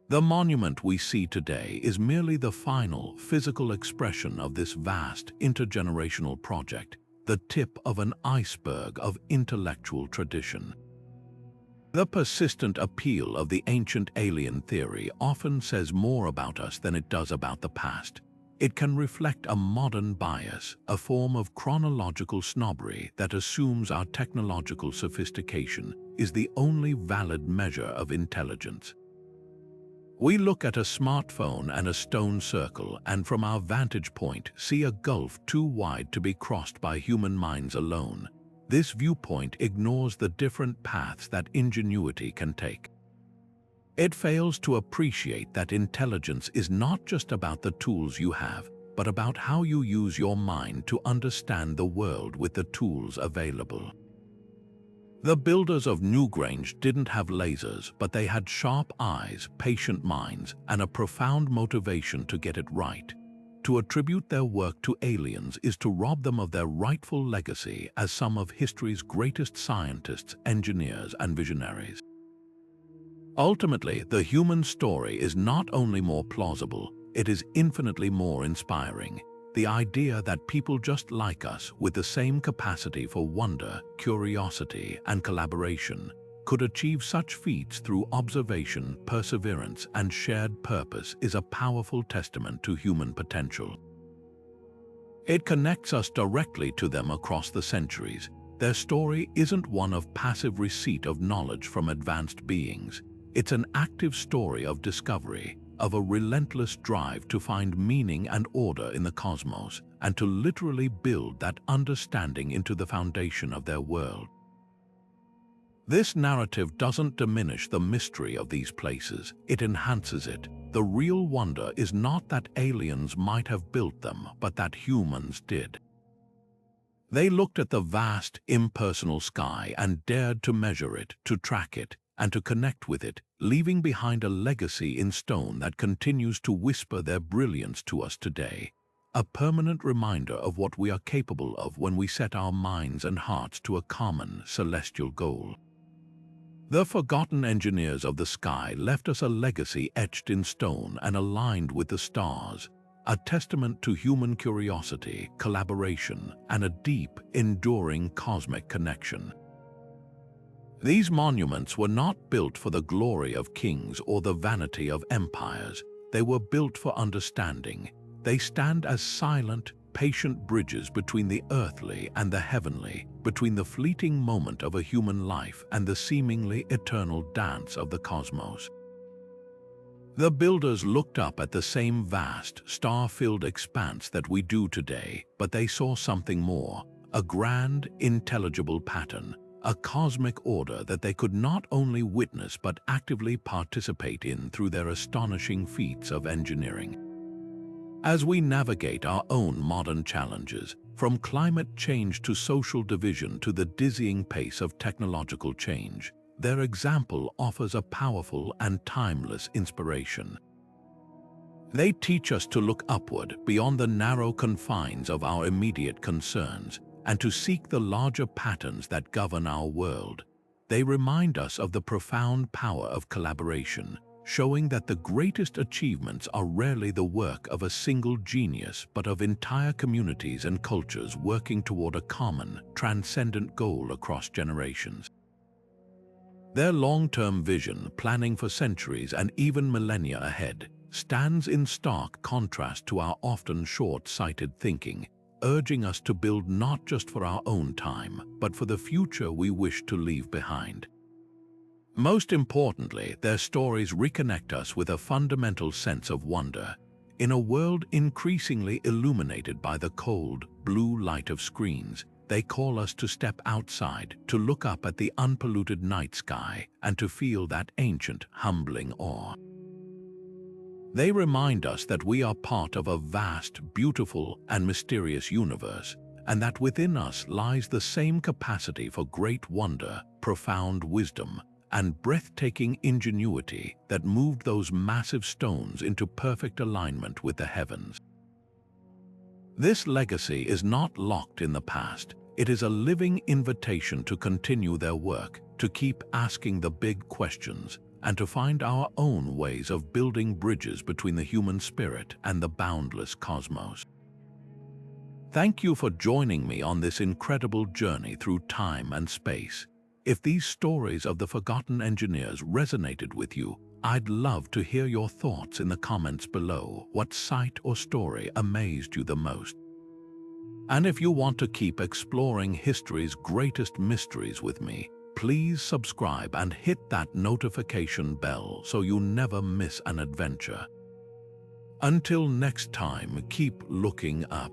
Speaker 1: The monument we see today is merely the final, physical expression of this vast, intergenerational project, the tip of an iceberg of intellectual tradition. The persistent appeal of the ancient alien theory often says more about us than it does about the past. It can reflect a modern bias, a form of chronological snobbery that assumes our technological sophistication is the only valid measure of intelligence. We look at a smartphone and a stone circle and from our vantage point see a gulf too wide to be crossed by human minds alone. This viewpoint ignores the different paths that ingenuity can take. It fails to appreciate that intelligence is not just about the tools you have, but about how you use your mind to understand the world with the tools available. The builders of Newgrange didn't have lasers, but they had sharp eyes, patient minds, and a profound motivation to get it right. To attribute their work to aliens is to rob them of their rightful legacy as some of history's greatest scientists, engineers, and visionaries. Ultimately, the human story is not only more plausible, it is infinitely more inspiring. The idea that people just like us, with the same capacity for wonder, curiosity, and collaboration, could achieve such feats through observation, perseverance, and shared purpose is a powerful testament to human potential. It connects us directly to them across the centuries. Their story isn't one of passive receipt of knowledge from advanced beings. It's an active story of discovery, of a relentless drive to find meaning and order in the cosmos, and to literally build that understanding into the foundation of their world. This narrative doesn't diminish the mystery of these places, it enhances it. The real wonder is not that aliens might have built them, but that humans did. They looked at the vast, impersonal sky and dared to measure it, to track it, and to connect with it, leaving behind a legacy in stone that continues to whisper their brilliance to us today. A permanent reminder of what we are capable of when we set our minds and hearts to a common, celestial goal. The forgotten engineers of the sky left us a legacy etched in stone and aligned with the stars, a testament to human curiosity, collaboration, and a deep, enduring cosmic connection. These monuments were not built for the glory of kings or the vanity of empires. They were built for understanding. They stand as silent, patient bridges between the earthly and the heavenly, between the fleeting moment of a human life and the seemingly eternal dance of the cosmos. The builders looked up at the same vast, star-filled expanse that we do today, but they saw something more, a grand, intelligible pattern, a cosmic order that they could not only witness but actively participate in through their astonishing feats of engineering. As we navigate our own modern challenges, from climate change to social division to the dizzying pace of technological change, their example offers a powerful and timeless inspiration. They teach us to look upward beyond the narrow confines of our immediate concerns and to seek the larger patterns that govern our world. They remind us of the profound power of collaboration, showing that the greatest achievements are rarely the work of a single genius but of entire communities and cultures working toward a common, transcendent goal across generations. Their long-term vision, planning for centuries and even millennia ahead, stands in stark contrast to our often short-sighted thinking, urging us to build not just for our own time, but for the future we wish to leave behind. Most importantly, their stories reconnect us with a fundamental sense of wonder. In a world increasingly illuminated by the cold, blue light of screens, they call us to step outside, to look up at the unpolluted night sky, and to feel that ancient, humbling awe. They remind us that we are part of a vast, beautiful, and mysterious universe, and that within us lies the same capacity for great wonder, profound wisdom, and breathtaking ingenuity that moved those massive stones into perfect alignment with the heavens. This legacy is not locked in the past. It is a living invitation to continue their work, to keep asking the big questions, and to find our own ways of building bridges between the human spirit and the boundless cosmos. Thank you for joining me on this incredible journey through time and space. If these stories of the forgotten engineers resonated with you, I'd love to hear your thoughts in the comments below. What sight or story amazed you the most? And if you want to keep exploring history's greatest mysteries with me, please subscribe and hit that notification bell so you never miss an adventure. Until next time, keep looking up.